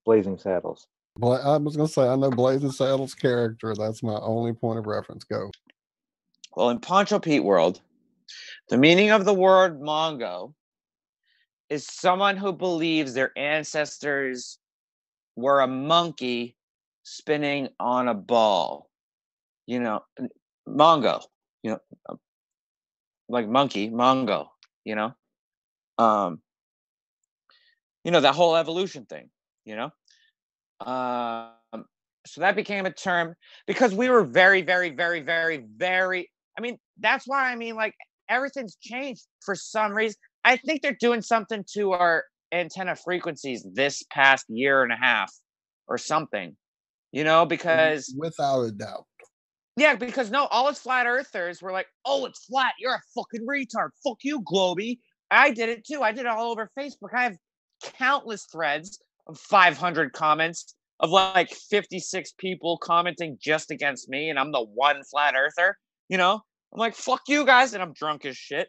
Blazing Saddles.
I was going to say, I know Blazing Saddles character. That's my only point of reference. Go.
Well, in Poncho Pete world, the meaning of the word Mongo is someone who believes their ancestors were a monkey spinning on a ball. You know, Mongo, you know, like monkey, Mongo, you know? That whole evolution thing, you know? So that became a term because we were very, very, very, very, very, that's why, like, everything's changed for some reason. I think they're doing something to our antenna frequencies this past year and a half or something, because
without a doubt.
Yeah, because no, all us flat earthers were like, oh, it's flat. You're a fucking retard. Fuck you, Globy. I did it too. I did it all over Facebook. I have countless threads of 500 comments of like 56 people commenting just against me, and I'm the one flat earther. I'm like, fuck you guys, and I'm drunk as shit.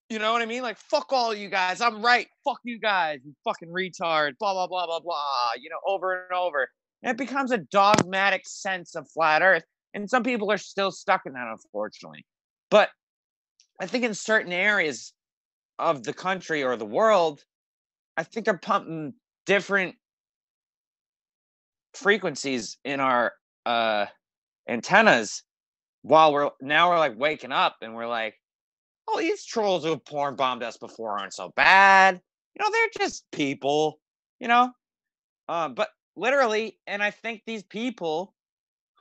You know what I mean? Like, fuck all you guys. I'm right. Fuck you guys. You fucking retards. Blah, blah, blah, blah, blah. Over and over. And it becomes a dogmatic sense of flat earth. And some people are still stuck in that, unfortunately. But I think in certain areas of the country or the world, I think they're pumping different frequencies in our antennas while we're like waking up and we're like, oh, these trolls who have porn bombed us before aren't so bad. They're just people, but literally, and I think these people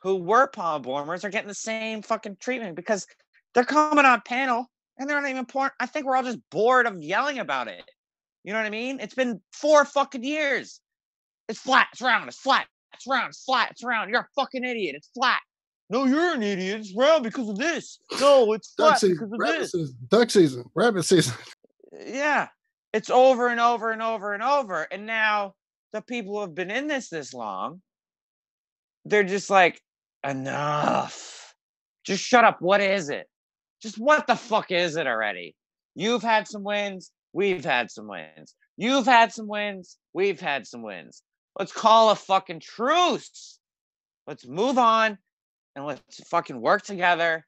who were palm bombers are getting the same fucking treatment because they're coming on panel and they're not even porn. I think we're all just bored of yelling about it. You know what I mean? It's been 4 fucking years. It's flat. It's round. It's flat. It's round. It's flat. It's round. You're a fucking idiot. It's flat. No, you're an idiot. It's round because of this. No, it's flat because of this.
Duck season. Rabbit season.
Yeah. It's over and over and over and over. And now the people who have been in this long, they're just like, enough. Just shut up. What is it? Just what the fuck is it already? You've had some wins. We've had some wins. You've had some wins. We've had some wins. Let's call a fucking truce. Let's move on and let's fucking work together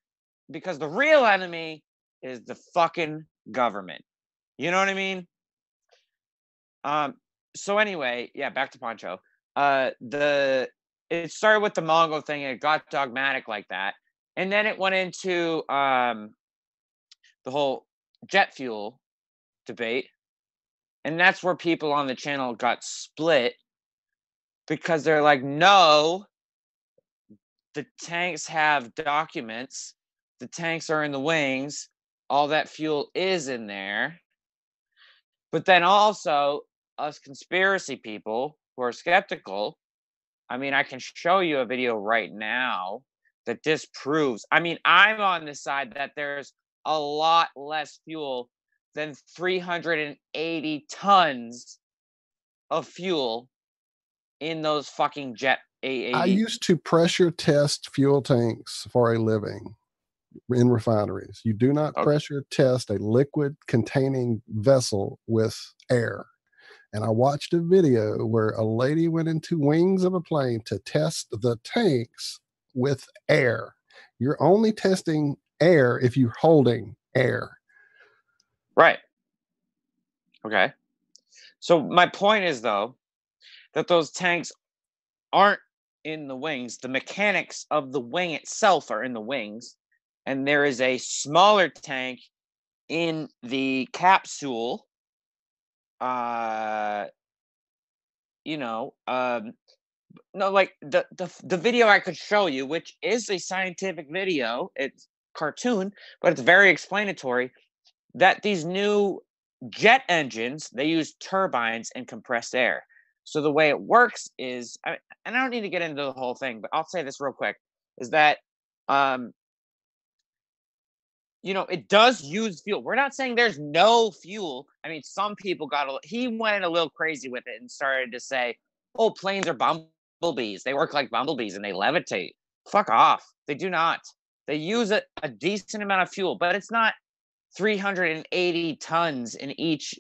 because the real enemy is the fucking government. You know what I mean? So anyway, yeah, back to Poncho. It started with the Mongo thing and it got dogmatic like that. And then it went into the whole jet fuel debate. And that's where people on the channel got split because they're like, no, the tanks have documents. The tanks are in the wings. All that fuel is in there. But then also us conspiracy people who are skeptical, I can show you a video right now that disproves. I'm on the side that there's a lot less fuel than 380 tons of fuel in those fucking jet A80.
I used to pressure test fuel tanks for a living in refineries. You do not pressure test a liquid containing vessel with air. And I watched a video where a lady went into wings of a plane to test the tanks with air. You're only testing air if you're holding air.
Right. Okay. So my point is, though, that those tanks aren't in the wings. The mechanics of the wing itself are in the wings. And there is a smaller tank in the capsule. No, like the video I could show you, which is a scientific video, it's cartoon, but it's very explanatory, that these new jet engines, they use turbines and compressed air. So the way it works is, and I don't need to get into the whole thing, but I'll say this real quick, is that it does use fuel. We're not saying there's no fuel. I mean, some people he went a little crazy with it and started to say, oh, planes are bumblebees. They work like bumblebees and they levitate. Fuck off. They do not. They use a decent amount of fuel, but it's not 380 tons in each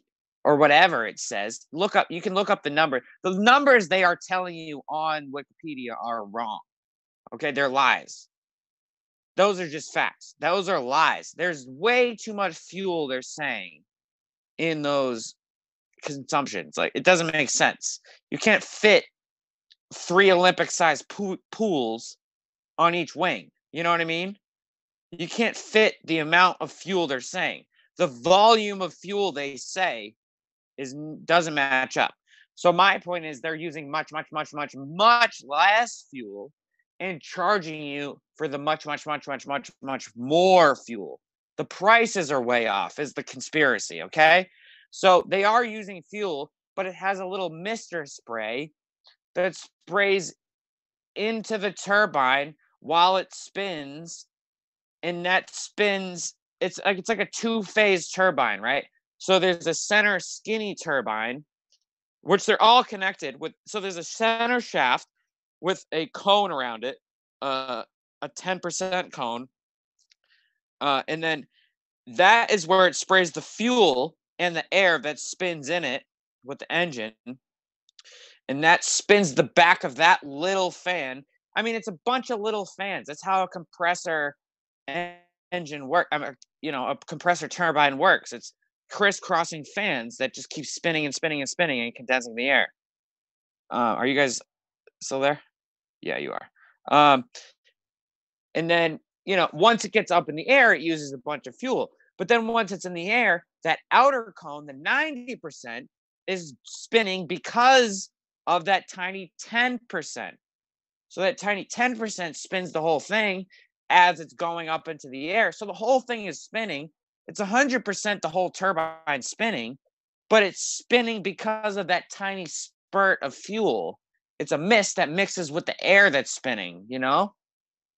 or whatever it says. You can look up the number. The numbers they are telling you on Wikipedia are wrong. Okay, they're lies. Those are just facts. Those are lies. There's way too much fuel they're saying in those consumptions. Like, it doesn't make sense. You can't fit 3 Olympic-sized pools on each wing. You know what I mean? You can't fit the amount of fuel they're saying. The volume of fuel they say doesn't match up. So my point is they're using much, much, much, much, much less fuel and charging you for the much, much, much, much, much, much more fuel. The prices are way off is the conspiracy, okay? So they are using fuel, but it has a little mister spray that sprays into the turbine while it spins, and that spins. It's like a 2-phase turbine, right? So there's a center skinny turbine, which they're all connected with. So there's a center shaft with a cone around it, a 10% cone, and then that is where it sprays the fuel and the air that spins in it with the engine, and that spins the back of that little fan. I mean, it's a bunch of little fans. That's how a compressor engine work. A compressor turbine works. It's crisscrossing fans that just keep spinning and spinning and spinning and condensing the air. Are you guys still there? Yeah, you are. And then, once it gets up in the air, it uses a bunch of fuel. But then once it's in the air, that outer cone, the 90%, is spinning because of that tiny 10%. So that tiny 10% spins the whole thing as it's going up into the air. So the whole thing is spinning. It's 100% the whole turbine spinning, but it's spinning because of that tiny spurt of fuel. It's a mist that mixes with the air that's spinning,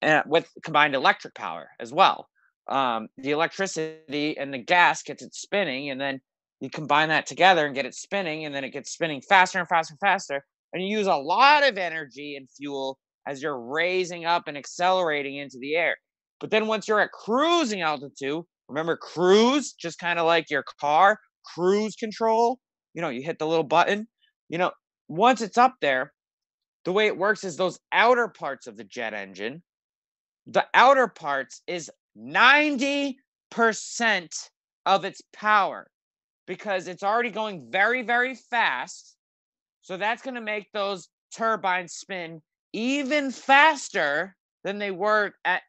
and with combined electric power as well. The electricity and the gas gets it spinning, and then you combine that together and get it spinning, and then it gets spinning faster and faster and faster. And you use a lot of energy and fuel as you're raising up and accelerating into the air. But then once you're at cruising altitude, remember cruise, just kind of like your car, cruise control, you hit the little button, once it's up there, the way it works is those outer parts of the jet engine, the outer parts is 90% of its power because it's already going very, very fast. So that's going to make those turbines spin even faster than they were at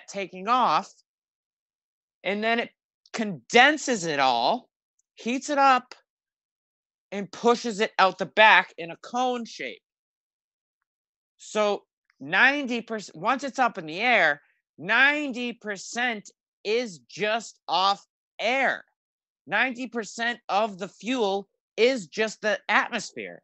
taking off. And then it condenses it all, heats it up, and pushes it out the back in a cone shape. So 90%, once it's up in the air, 90% is just off air. 90% of the fuel is just the atmosphere.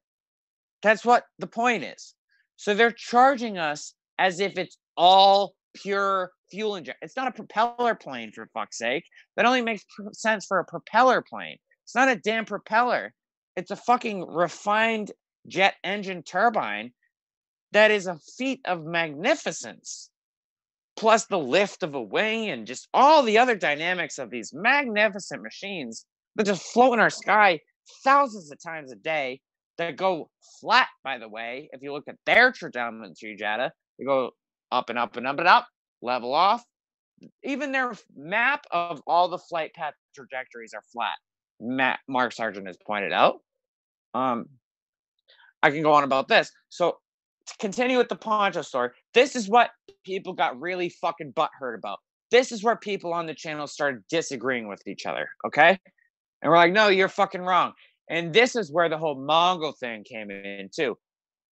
That's what the point is. So they're charging us as if it's all pure fuel injection. It's not a propeller plane, for fuck's sake. That only makes sense for a propeller plane. It's not a damn propeller. It's a fucking refined jet engine turbine that is a feat of magnificence. Plus the lift of a wing and just all the other dynamics of these magnificent machines that just float in our sky thousands of times a day, that go flat, by the way. If you look at their trigonometry data, they go up and up and up and up, level off. Even their map of all the flight path trajectories are flat. Mark Sargent has pointed out. I can go on about this. So to continue with the poncho story, this is what people got really fucking butthurt about. This is where people on the channel started disagreeing with each other, okay? And we're like, no, you're fucking wrong. And this is where the whole Mongol thing came in too.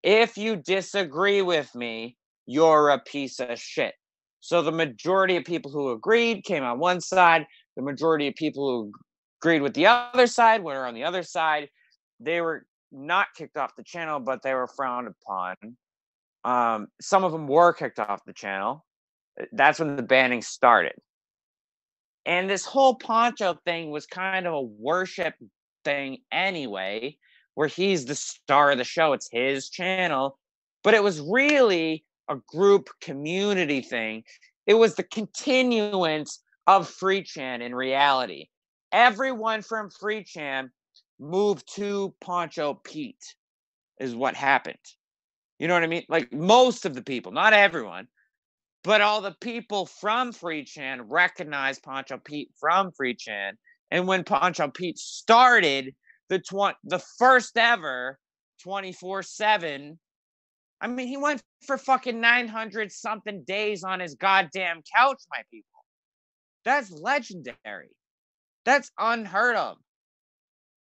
If you disagree with me, you're a piece of shit. So the majority of people who agreed came on one side. The majority of people who agreed with the other side were on the other side. They were not kicked off the channel, but they were frowned upon. Some of them were kicked off the channel. That's when the banning started. And this whole Poncho thing was kind of a worship thing anyway, where he's the star of the show. It's his channel. But it was really a group community thing. It was the continuance of FreeChan in reality. Everyone from FreeChan moved to Poncho Pete is what happened. You know what I mean? Like most of the people, not everyone, but all the people from FreeChan recognized Poncho Pete from FreeChan. And when Poncho Pete started the first ever 24/7, I mean, he went for fucking 900 something days on his goddamn couch, my people. That's legendary. That's unheard of.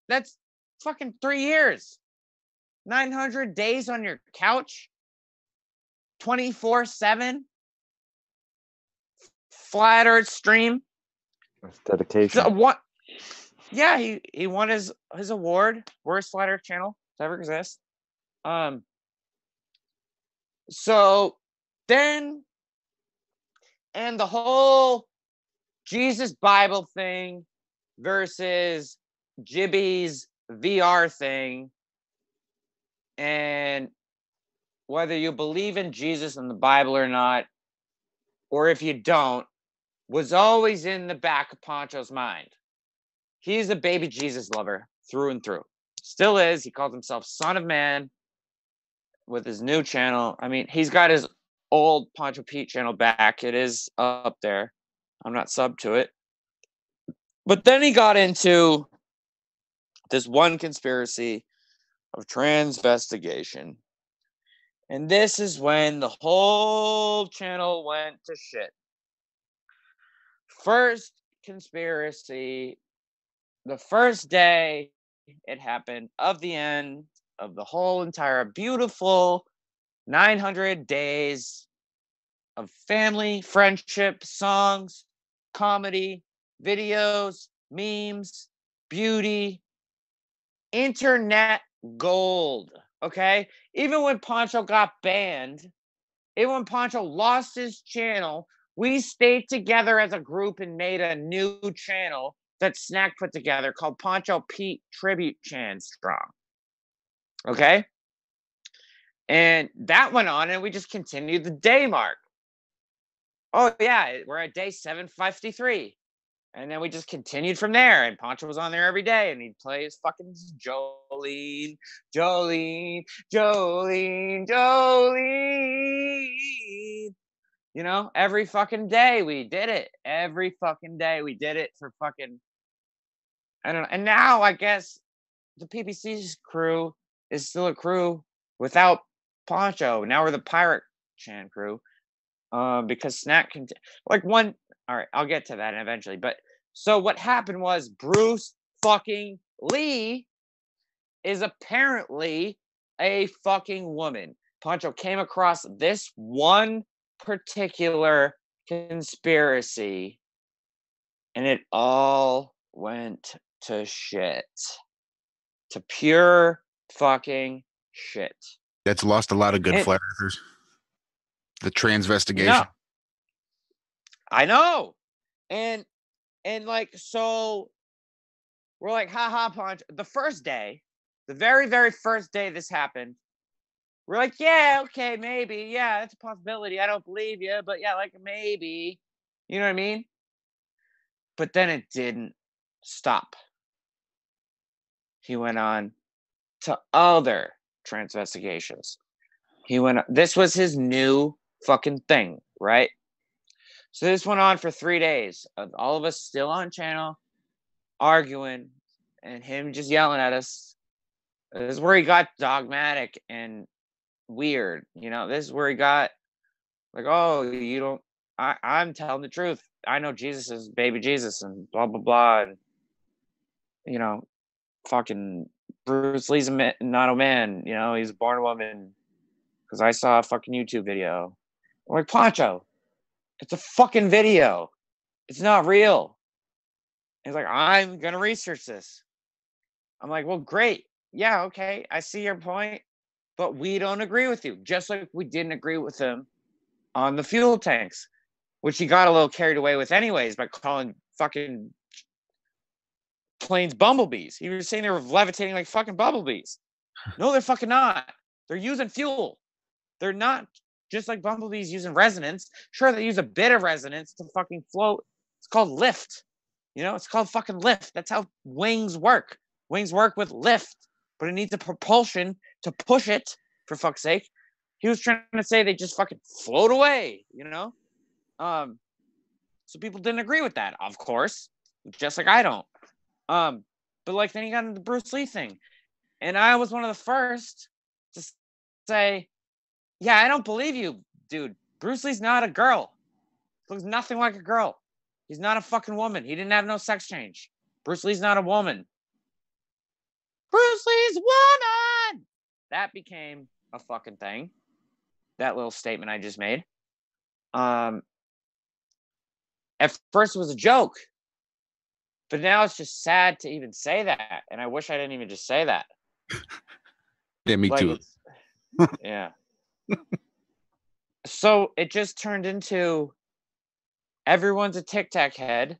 That's fucking 3 years. 900 days on your couch, 24/7, flat earth stream.
That's dedication.
So what? Yeah, he won his award, worst flat earth channel to ever exist. So then, and the whole Jesus Bible thing versus Jibby's VR thing, and whether you believe in Jesus and the Bible or not, or if you don't, was always in the back of Poncho's mind. He's a baby Jesus lover through and through. Still is. He calls himself Son of Man with his new channel. I mean, he's got his old Poncho Pete channel back. It is up there. I'm not sub to it. But then he got into this one conspiracy of transvestigation. And this is when the whole channel went to shit. First conspiracy, the first day it happened of the end of the whole entire beautiful 900 days of family, friendship, songs, comedy, videos, memes, beauty, internet gold. Okay? Even when Poncho got banned, even when Poncho lost his channel, we stayed together as a group and made a new channel that Snack put together called Poncho Pete Tribute Chan Strong. Okay? And that went on, and we just continued the day mark. Oh, yeah, we're at day 753. And then we just continued from there. And Poncho was on there every day, and he'd play his fucking Jolene, Jolene, Jolene, Jolene. You know, every fucking day we did it. Every fucking day we did it for fucking, I don't know. And now I guess the PPC's crew is still a crew without Poncho. Now we're the Pirate Chan crew. Because Snack can, like one, all right, I'll get to that eventually. But so what happened was Bruce fucking Lee is apparently a fucking woman. Poncho came across this one particular conspiracy, and it all went to shit. To pure fucking shit.
That's lost a lot of good flat earthers. The transvestigation.
No. I know. And like, so we're like, haha, Poncho. The first day, the very, very first day this happened, we're like, yeah, okay, maybe. Yeah, that's a possibility. I don't believe you, but yeah, like maybe. You know what I mean? But then it didn't stop. He went on to other transvestigations. This was his new fucking thing, right? So this went on for 3 days of all of us still on channel, arguing, and him just yelling at us. This is where he got dogmatic and weird. You know, this is where he got like, oh, you don't, I'm telling the truth. I know Jesus is baby Jesus and blah, blah, blah. And, you know, fucking Bruce Lee's not a man. You know, he's a born woman. Because I saw a fucking YouTube video. I'm like, Poncho, it's a fucking video. It's not real. He's like, I'm going to research this. I'm like, well, great. Yeah, okay. I see your point. But we don't agree with you. Just like we didn't agree with him on the fuel tanks, which he got a little carried away with anyways by calling fucking planes bumblebees. He was saying they were levitating like fucking bumblebees. No, they're fucking not. They're using fuel. They're not just like bumblebees using resonance. Sure, they use a bit of resonance to fucking float. It's called lift. You know, it's called fucking lift. That's how wings work. Wings work with lift, but it needs a propulsion to push it, for fuck's sake. He was trying to say they just fucking float away, you know? So people didn't agree with that, of course, just like I don't. But like then he got into the Bruce Lee thing. And I was one of the first to say, yeah, I don't believe you, dude. Bruce Lee's not a girl. He looks nothing like a girl. He's not a fucking woman. He didn't have no sex change. Bruce Lee's not a woman. Bruce Lee's woman! That became a fucking thing. That little statement I just made. At first it was a joke. But now it's just sad to even say that. And I wish I didn't even just say that.
Yeah, me
like
too.
Yeah. So it just turned into everyone's a Tic Tac head.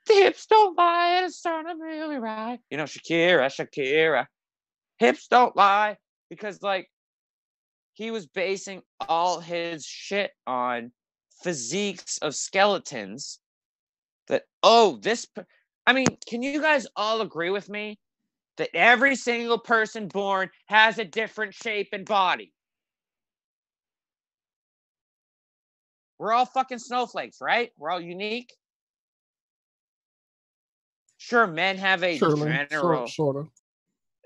The hips don't lie and it's starting to really right. You know, Shakira. Hips don't lie. Because like he was basing all his shit on physiques of skeletons. That, I mean, can you guys all agree with me that every single person born has a different shape and body? We're all fucking snowflakes, right? We're all unique. Sure, men have a general,
sort of.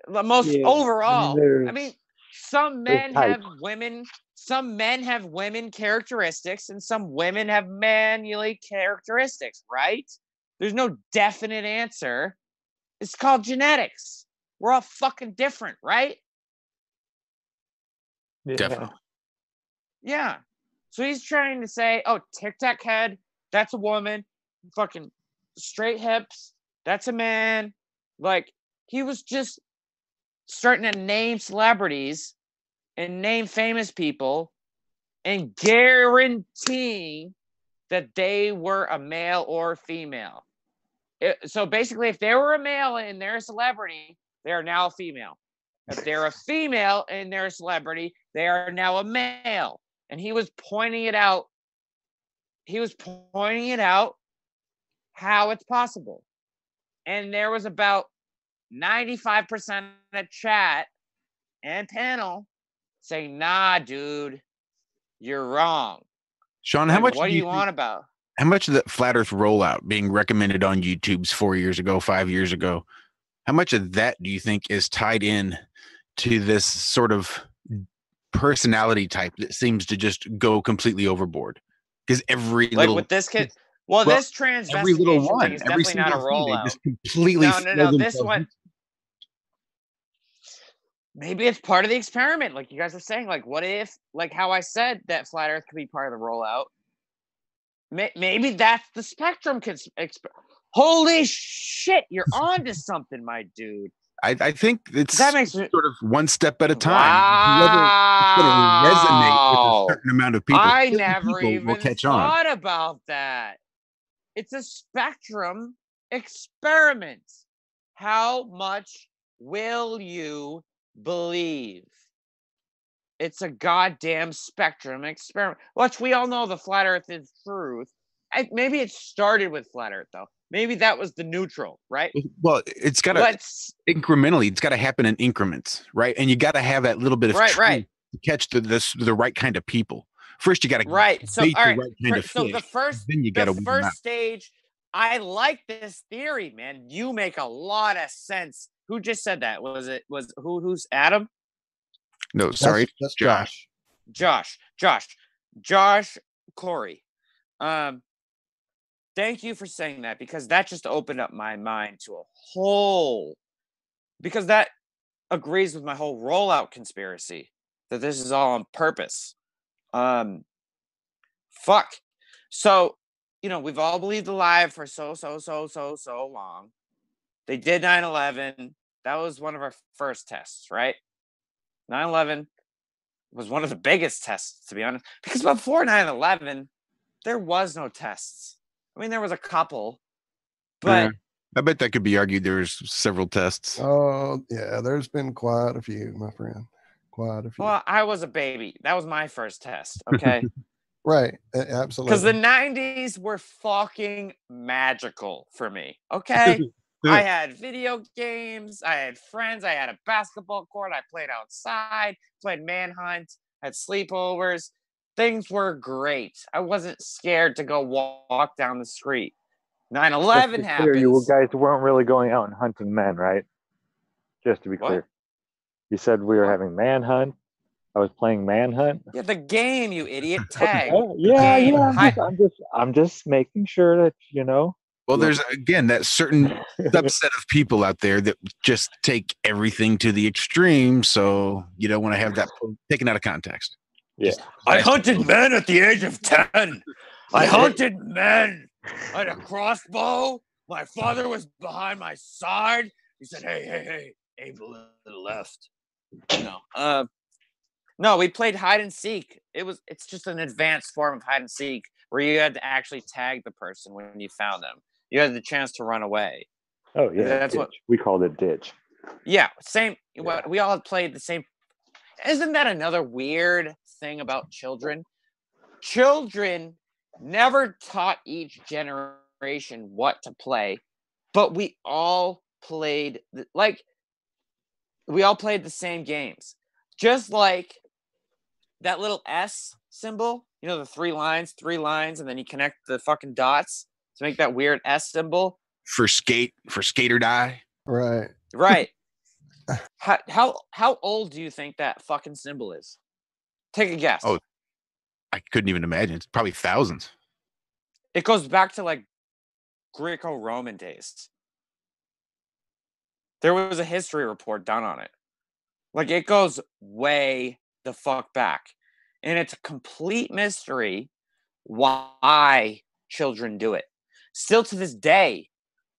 the most overall. I mean, some men
type.
have women. Some men have women characteristics, and some women have manly characteristics, right? There's no definite answer. It's called genetics. We're all fucking different, right?
Definitely.
Yeah. So he's trying to say, oh, Tic Tac head, that's a woman. Fucking straight hips, that's a man. Like, he was just starting to name celebrities and name famous people and guaranteeing that they were a male or female. So basically, if they were a male and they're a celebrity, they are now a female. If they're a female and they're a celebrity, they are now a male. And he was pointing it out. He was pointing it out how it's possible. And there was about 95% of chat and panel saying, nah, dude, you're wrong.
Sean,
Like,
how much
what
do
are
you
you on about?
How much of the Flat Earth rollout being recommended on YouTube's 4 years ago, 5 years ago, how much of that do you think is tied in to this sort of personality type that seems to just go completely overboard? Because every
Like
little
with this kid, well, this
every little
transvestigation
one,
thing is
every
definitely not a
single thing, they
rollout.
just completely
No. This
themselves
one,
into.
maybe it's part of the experiment. Like you guys are saying, like, what if, like how I said that Flat Earth could be part of the rollout? Maybe that's the spectrum. Holy shit, you're on to something, my dude.
I think it's
That makes me,
sort of one step at a time.
wow.
It's going to resonate with a certain amount of people.
I
Certain
never
people will
even
catch on.
thought about that. It's a spectrum experiment. How much will you believe? It's a goddamn spectrum experiment. Which we all know the flat earth is truth. Maybe it started with flat earth, though. Maybe that was the neutral, right?
Well, it's got to incrementally. It's got to happen in increments, right? And you got to have that little bit of truth to catch the right kind of people. First, you got to
So all right.
kind of
so
fish,
the first,
then you got to
first stage. I like this theory, man. You make a lot of sense. Who just said that? Who's Adam?
No, sorry,
that's
Josh Corey. Thank you for saying that, because that just opened up my mind to a whole, because that agrees with my whole rollout conspiracy that this is all on purpose. Fuck. So, we've all believed the lie for so long. They did 9/11. That was one of our first tests, right? 9/11 was one of the biggest tests, to be honest, because before 9/11, there was no tests. I mean, there was a couple, But
I bet that could be argued. There's several tests.
Oh, yeah, there's been quite a few, my friend. Quite a few.
well, I was a baby. That was my first test. Okay.
Right.
Because
Absolutely.
the 90s were fucking magical for me. Okay. I had video games. I had friends. I had a basketball court. I played outside, played manhunt, had sleepovers. Things were great. I wasn't scared to go walk down the street. 9/11
Just to be clear, you
happens.
guys weren't really going out and hunting men, right? Just to be
What?
clear. You said we were
What?
having manhunt. I was playing manhunt.
Yeah, the game, you idiot. Tag.
Oh, yeah,
Game.
yeah. I'm just making sure that
Well, there's again that certain subset of people out there that just take everything to the extreme. So you don't want to have that taken out of context.
Yeah.
I hunted men at the age of 10. I hunted men. I had a crossbow. My father was behind my side. He said, hey, aim a little left. No, we played hide and seek. It's just an advanced form of hide and seek where you had to actually tag the person when you found them. You had the chance to run away.
Oh yeah,
That's
ditch.
what
We called it ditch.
Yeah, same.
Yeah.
We all played the same. Isn't that another weird thing about children? Children never taught each generation what to play, but we all played the same games. Just like that little S symbol, the three lines, and then you connect the fucking dots to make that weird S symbol.
For skate or die.
Right.
Right. How old do you think that fucking symbol is? Take a guess.
Oh, I couldn't even imagine. It's probably thousands.
It goes back to like Greco-Roman days. There was a history report done on it. Like it goes way the fuck back. And it's a complete mystery why children do it. Still to this day,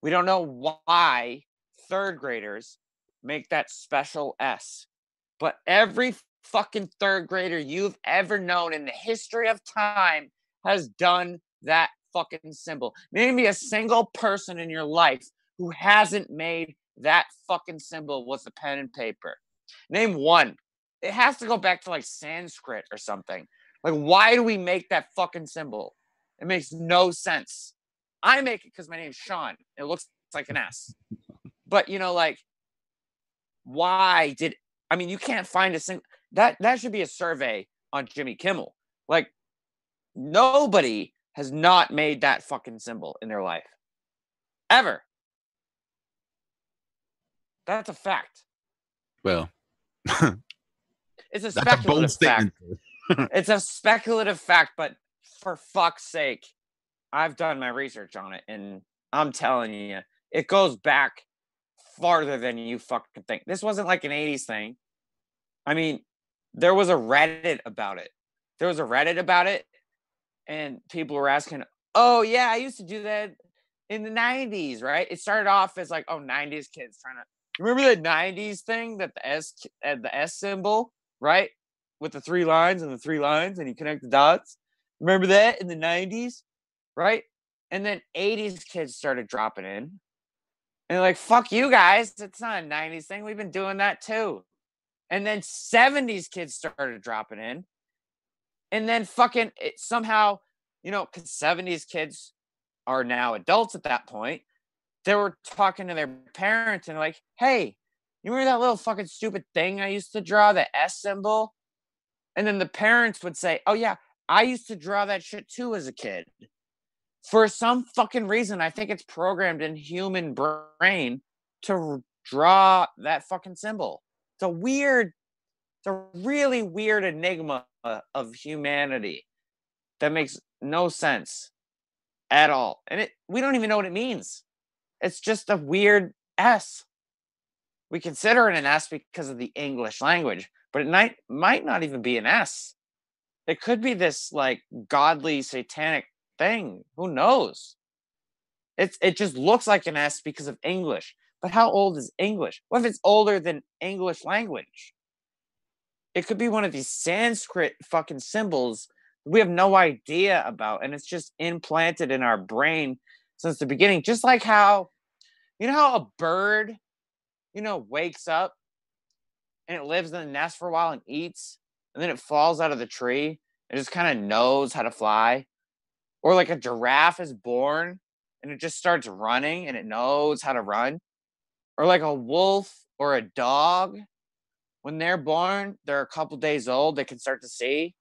we don't know why third graders make that special S. But every fucking third grader you've ever known in the history of time has done that fucking symbol. Name me a single person in your life who hasn't made that fucking symbol with a pen and paper. Name one. It has to go back to like Sanskrit or something. Like, why do we make that fucking symbol? It makes no sense. I make it because my name's Sean. It looks like an S. But why did you can't find a single that should be a survey on Jimmy Kimmel. Like, nobody has not made that fucking symbol in their life. Ever. That's a fact.
Well,
it's a
that's a
speculative
bold statement.
fact. It's a speculative fact, but for fuck's sake, I've done my research on it, and I'm telling you, it goes back farther than you fucking think. This wasn't like an 80s thing. I mean, there was a Reddit about it. And people were asking, oh, yeah, I used to do that in the 90s, right? It started off as like, 90s kids trying to... Remember the 90s thing that the S symbol, right? With the three lines and you connect the dots. Remember that in the 90s, right? And then 80s kids started dropping in. And like, fuck you guys. It's not a 90s thing. We've been doing that too. And then 70s kids started dropping in. And then fucking somehow, because 70s kids are now adults at that point, they were talking to their parents and like, hey, you remember that little fucking stupid thing I used to draw, the S symbol? And then the parents would say, oh yeah, I used to draw that shit too as a kid. For some fucking reason, I think it's programmed in human brain to draw that fucking symbol. It's a really weird enigma of humanity that makes no sense at all. And we don't even know what it means. It's just a weird S. We consider it an S because of the English language, but it might not even be an S. It could be this like godly satanic thing. Who knows? It just looks like an S because of English. But how old is English? What if it's older than English language? It could be one of these Sanskrit fucking symbols we have no idea about, and it's just implanted in our brain since the beginning. Just like how, you know how a bird, wakes up and it lives in the nest for a while and eats, and then it falls out of the tree and just kind of knows how to fly. Or like a giraffe is born and it just starts running and it knows how to run. Or like a wolf or a dog, when they're born, they're a couple days old, they can start to see.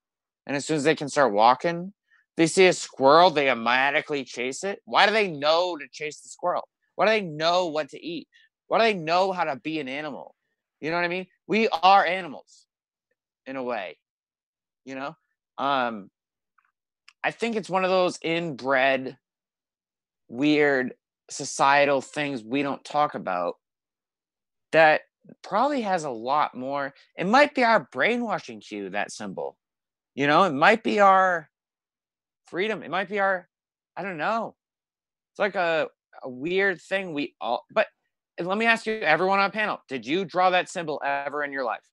And as soon as they can start walking, they see a squirrel, they automatically chase it. Why do they know to chase the squirrel? Why do they know what to eat? Why do they know how to be an animal? You know what I mean? We are animals in a way, I think it's one of those inbred, weird societal things we don't talk about that probably has a lot more. It might be our brainwashing cue, that symbol. It might be our freedom. It might be our, I don't know. It's like a weird thing we all, but let me ask you, everyone on panel, did you draw that symbol ever in your life?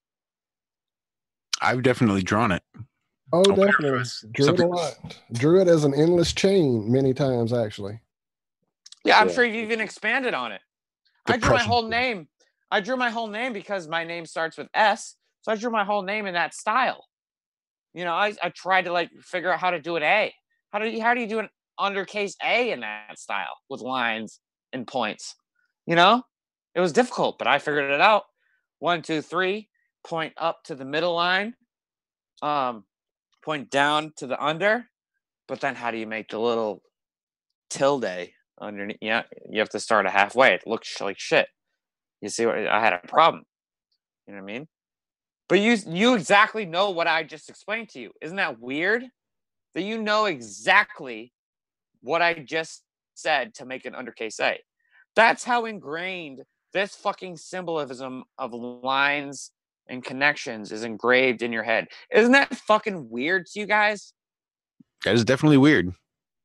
I've definitely drawn it.
Oh, definitely. Drew it a lot. Drew it as an endless chain many times, actually.
Yeah, I'm sure you've even expanded on it. I drew my
Depression.
whole name. I drew my whole name because my name starts with S. So I drew my whole name in that style. I tried to figure out how to do an A. How do you do an undercase A in that style with lines and points? It was difficult, but I figured it out. 1, 2, 3, point up to the middle line, point down to the under, but then how do you make the little tilde underneath? Yeah, you have to start it halfway. It looks like shit. You see what I had a problem. You know what I mean? But you exactly know what I just explained to you. Isn't that weird? That you know exactly what I just said to make an undercase A. That's how ingrained this fucking symbolism of lines and connections is engraved in your head. Isn't that fucking weird to you guys?
That is definitely weird.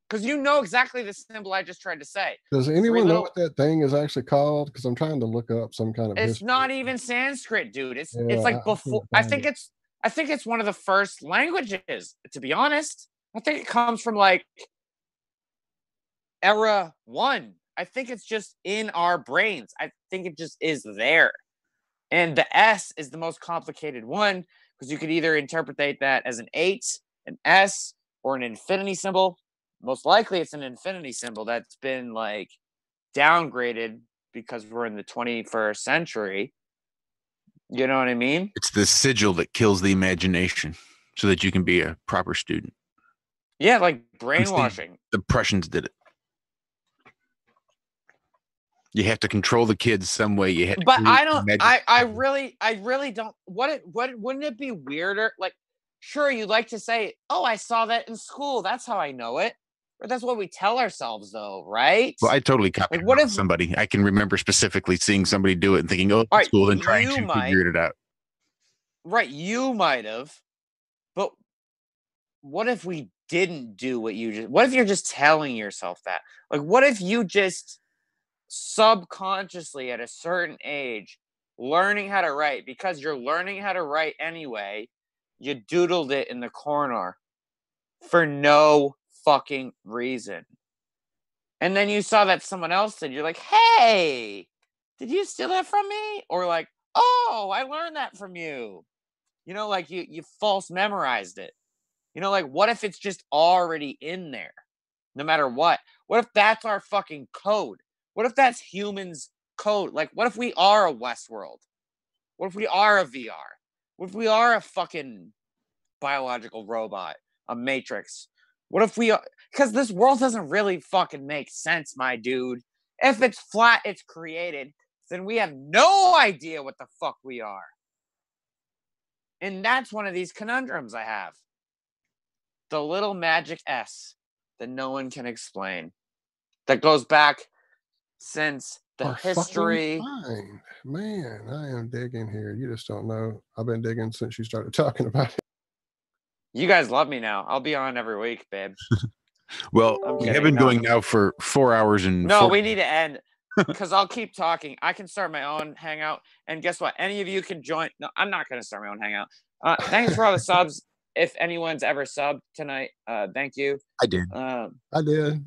Because you know exactly the symbol I just tried to say.
Does anyone know what that thing is actually called? Because I'm trying to look up some kind of
It's
history.
not even Sanskrit, dude. It's
Yeah,
like before. I think it's one of the first languages, to be honest. I think it comes from era 1. I think it's just in our brains. I think it just is there. And the S is the most complicated one because you could either interpret that as an 8, an S, or an infinity symbol. Most likely it's an infinity symbol that's been downgraded because we're in the 21st century. You know what I mean?
It's the sigil that kills the imagination so that you can be a proper student.
Yeah, like brainwashing.
The Prussians did it. You have to control the kids some way. You have to.
But I don't. I really don't. Wouldn't it be weirder? Sure, you like to say, "Oh, I saw that in school. That's how I know it." But that's what we tell ourselves, though, right?
Well, I totally copied
what if
somebody? I can remember specifically seeing somebody do it and thinking, "Oh, that's cool," and trying to figure it out.
Right, you might have. But what if we didn't do what you just? What if you're just telling yourself that? What if you just subconsciously at a certain age learning how to write, because you're learning how to write anyway, you doodled it in the corner for no fucking reason, and then you saw that someone else did, you're like, hey, did you steal that from me? Or oh, I learned that from you. You false memorized it. What if it's just already in there no matter what? What if that's our fucking code? What if that's humans' code? What if we are a Westworld? What if we are a VR? What if we are a fucking biological robot, a Matrix? What if we are? Because this world doesn't really fucking make sense, my dude. If it's flat, it's created, then we have no idea what the fuck we are. And that's one of these conundrums I have. The little magic S that no one can explain. That goes back since the history.
Fine. Man, I am digging here. You just don't know. I've been digging since you started talking about it.
You guys love me now. I'll be on every week, babe.
Well, we have been going now for 4 hours and.
No, we need to end because I'll keep talking. I can start my own hangout, and guess what? Any of you can join. No, I'm not going to start my own hangout. Thanks for all the subs. If anyone's ever subbed tonight, thank you.
I did.
I did.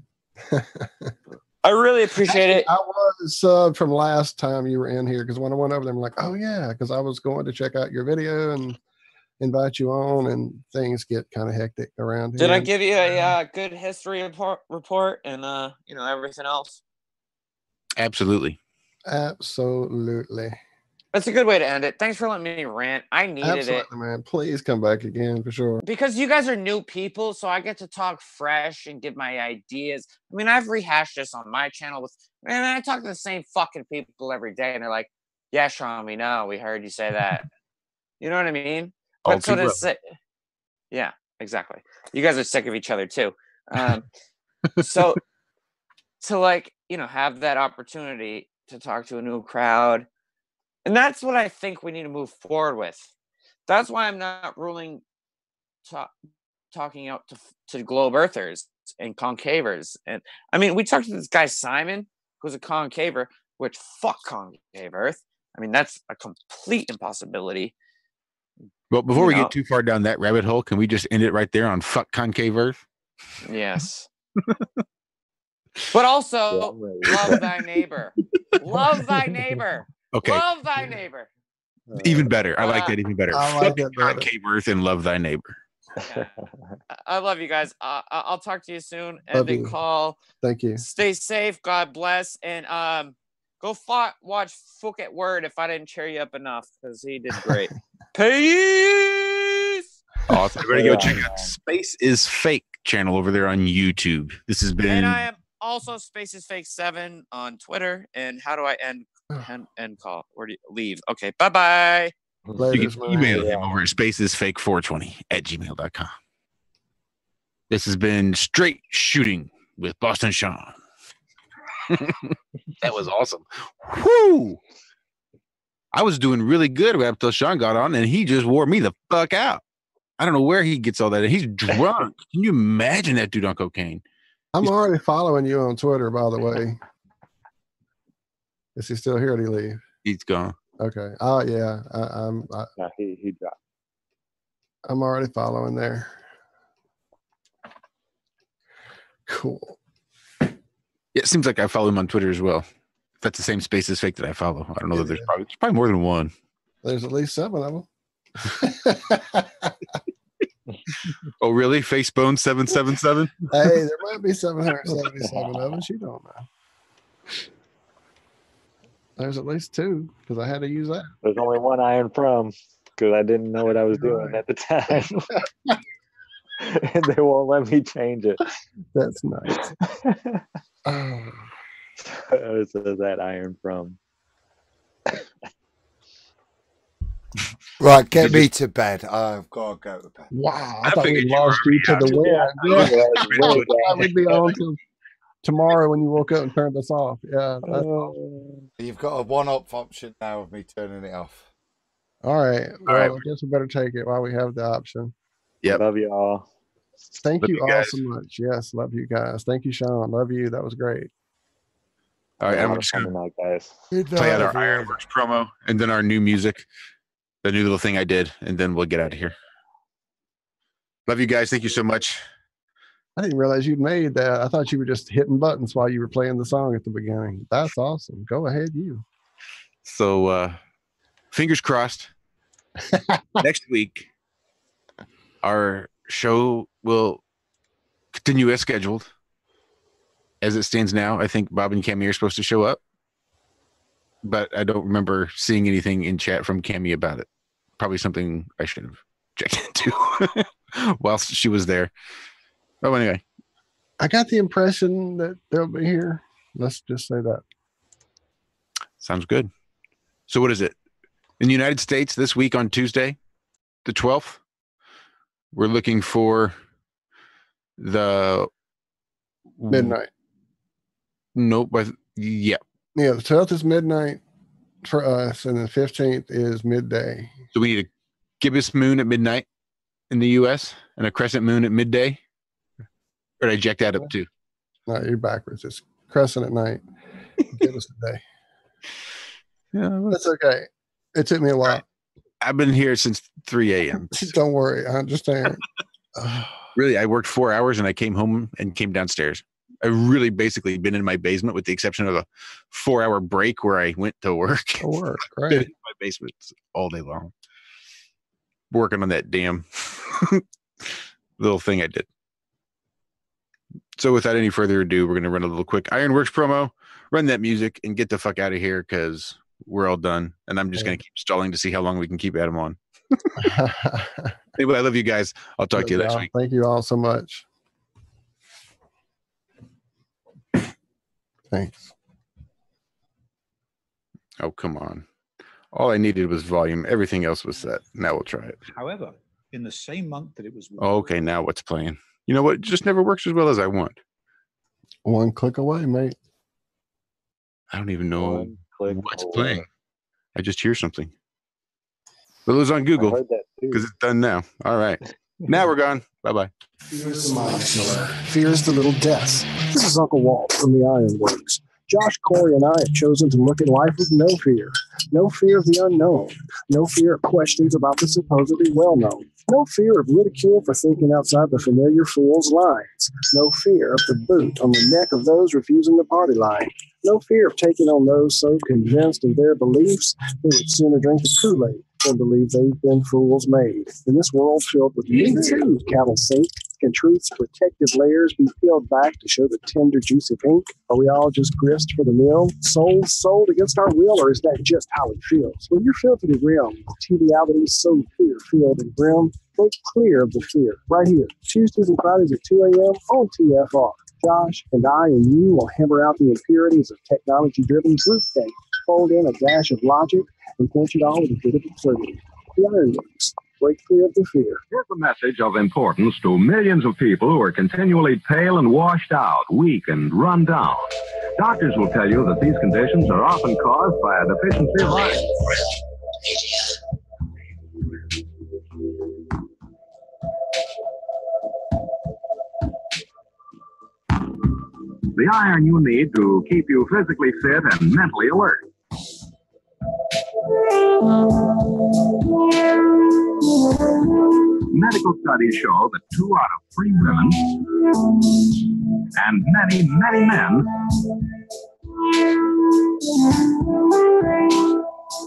I really appreciate it.
I was from last time you were in here because when I went over there, I'm like, oh yeah, because I was going to check out your video and invite you on, and things get kind of hectic around here.
Did I give you a good history report and everything else?
Absolutely.
Absolutely.
That's a good way to end it. Thanks for letting me rant. I needed it.
Man. Please come back again for sure.
Because you guys are new people, so I get to talk fresh and give my ideas. I mean, I've rehashed this on my channel I talk to the same fucking people every day, and they're like, "Yeah, Sean, we know. We heard you say that." You know what I mean? But so to say, yeah, exactly. You guys are sick of each other too. So to have that opportunity to talk to a new crowd. And that's what I think we need to move forward with. That's why I'm not ruling talking out to globe earthers and concavers. And I mean, we talked to this guy Simon, who's a concaver, which fuck concave Earth. I mean, that's a complete impossibility.
Well, before we get too far down that rabbit hole, can we just end it right there on fuck concave Earth?
Yes. But also, love thy neighbor. Love thy neighbor.
Okay.
Love thy neighbor.
Even better. I like that even better.
I like that better.
Concave Earth and love thy neighbor.
Yeah. I love you guys. I'll talk to you soon. And then call.
Thank you.
Stay safe. God bless. And go watch Fook at Word if I didn't cheer you up enough, because he did great. Peace.
Awesome. Everybody go check out Space is Fake channel over there on YouTube. This has been.
And I am also Space is Fake 7 on Twitter. And how do I end call? Where do you leave? Okay. Bye-bye.
You can email him over at spacesfake420@gmail.com. This has been Straight Shooting with Boston Sean. That was awesome. Whoo! I was doing really good right up until Sean got on, and he just wore me the fuck out. I don't know where he gets all that. He's drunk. Can you imagine that dude on cocaine?
I'm already following you on Twitter, by the way. Is he still here or did he leave?
He's gone.
Okay. Oh yeah.
He dropped.
I'm already following there. Cool.
Yeah, it seems like I follow him on Twitter as well. If that's the same Space is Fake that I follow. I don't know that there's probably more than one.
There's at least 7 of them.
Oh, really? Facebone 777?
Hey, there might be 777 of them. You don't know. There's at least 2 because I had to use that.
There's only one iron from because I didn't know what I was doing at the time. And they won't let me change it.
That's nice.
So that iron from.
Right, get me to bed. I've got to go to bed.
Wow, I thought we lost you to the wind. Yeah. I thought we'd be on till tomorrow when you woke up and turned us off. Yeah. That's awesome.
You've got a one-up option now of me turning it off.
All right. Well, I guess we better take it while we have the option.
Yeah.
Love you all.
Thank you all so much. Yes, love you guys. Thank you, Sean. Love you. That was great.
All right, I'm just going
to guys.
play out our Ironworks promo and then our new music, the new little thing I did, and then we'll get out of here. Love you guys. Thank you so much.
I didn't realize you'd made that. I thought you were just hitting buttons while you were playing the song at the beginning. That's awesome. Go ahead, you.
So, fingers crossed. Next week, our show will continue as scheduled. As it stands now, I think Bob and Cammy are supposed to show up, but I don't remember seeing anything in chat from Cammy about it. Probably something I should have checked into whilst she was there. Oh, anyway.
I got the impression that they'll be here. Let's just say that.
Sounds good. So what is it? In the United States this week on Tuesday, the 12th, we're looking for the
midnight.
Nope. Yeah.
Yeah, the 12th is midnight for us, and the 15th is midday.
So we need a gibbous moon at midnight in the U.S. and a crescent moon at midday? Or did I jack that up too?
No, you're backwards. It's crescent at night. Gibbous at day.
Yeah,
that's okay. It took me a while.
I've been here since 3 a.m.
Don't worry. I understand.
Really, I worked 4 hours and I came home and came downstairs. really basically been in my basement with the exception of a 4-hour break where I went to work.
To work,
Been
right?
in my basement all day long. Working on that damn little thing I did. So without any further ado, we're going to run a little quick Ironworks promo, run that music, and get the fuck out of here because we're all done. And I'm just going to keep stalling to see how long we can keep Adam on. Anyway, I love you guys. I'll talk to you next week.
Thank you all so much. Thanks.
Oh, come on. All I needed was volume. Everything else was set. Now we'll try it.
However, in the same month that it was...
Okay, now what's playing? You know what? It just never works as well as I want.
One click away, mate.
I don't even know what's playing. I just hear something. But it was on Google because it's done now. All right. Now we're gone. Bye-bye.
Fear's the mind killer. Fear's the little deaths. This is Uncle Walt from the Ironworks. Josh, Corey, and I have chosen to look at life with no fear. No fear of the unknown. No fear of questions about the supposedly well-known. No fear of ridicule for thinking outside the familiar fool's lines. No fear of the boot on the neck of those refusing the party line. No fear of taking on those so convinced of their beliefs they would sooner drink the Kool-Aid than believe they've been fools made. In this world filled with me too, cattle sink, can truth's protective layers be peeled back to show the tender juice of ink? Are we all just grist for the mill? Souls sold against our will, or is that just how it feels? When you're filled to the rim, triviality so fear-filled and grim, break clear of the fear. Right here, Tuesdays and Fridays at 2 a.m. on TFR. Josh and I and you will hammer out the impurities of technology-driven groupthink, fold in a dash of logic, and quench it all with a bit of absurdity. The Ironworks. Break clear of the fear.
Here's a message of importance to millions of people who are continually pale and washed out, weak and run down. Doctors will tell you that these conditions are often caused by a deficiency of iron. The iron you need to keep you physically fit and mentally alert. Medical studies show that 2 out of 3 women and many, many men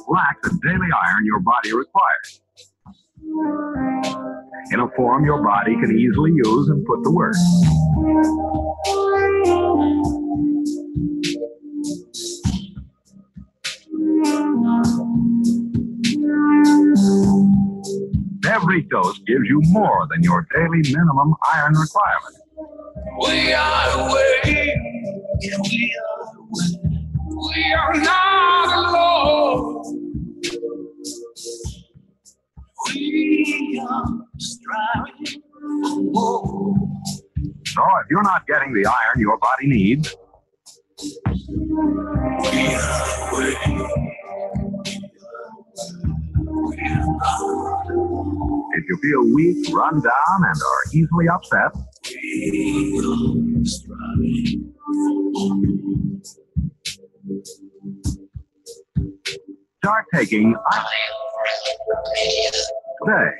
lack the daily iron your body requires in a form your body can easily use and put to work. Every dose gives you more than your daily minimum iron requirement.
We are awake. We are awake. We are not alone. We are striving for more.
So if you're not getting the iron your body needs,
we are awake.
if you feel weak, run down, and are easily upset, start taking iron today.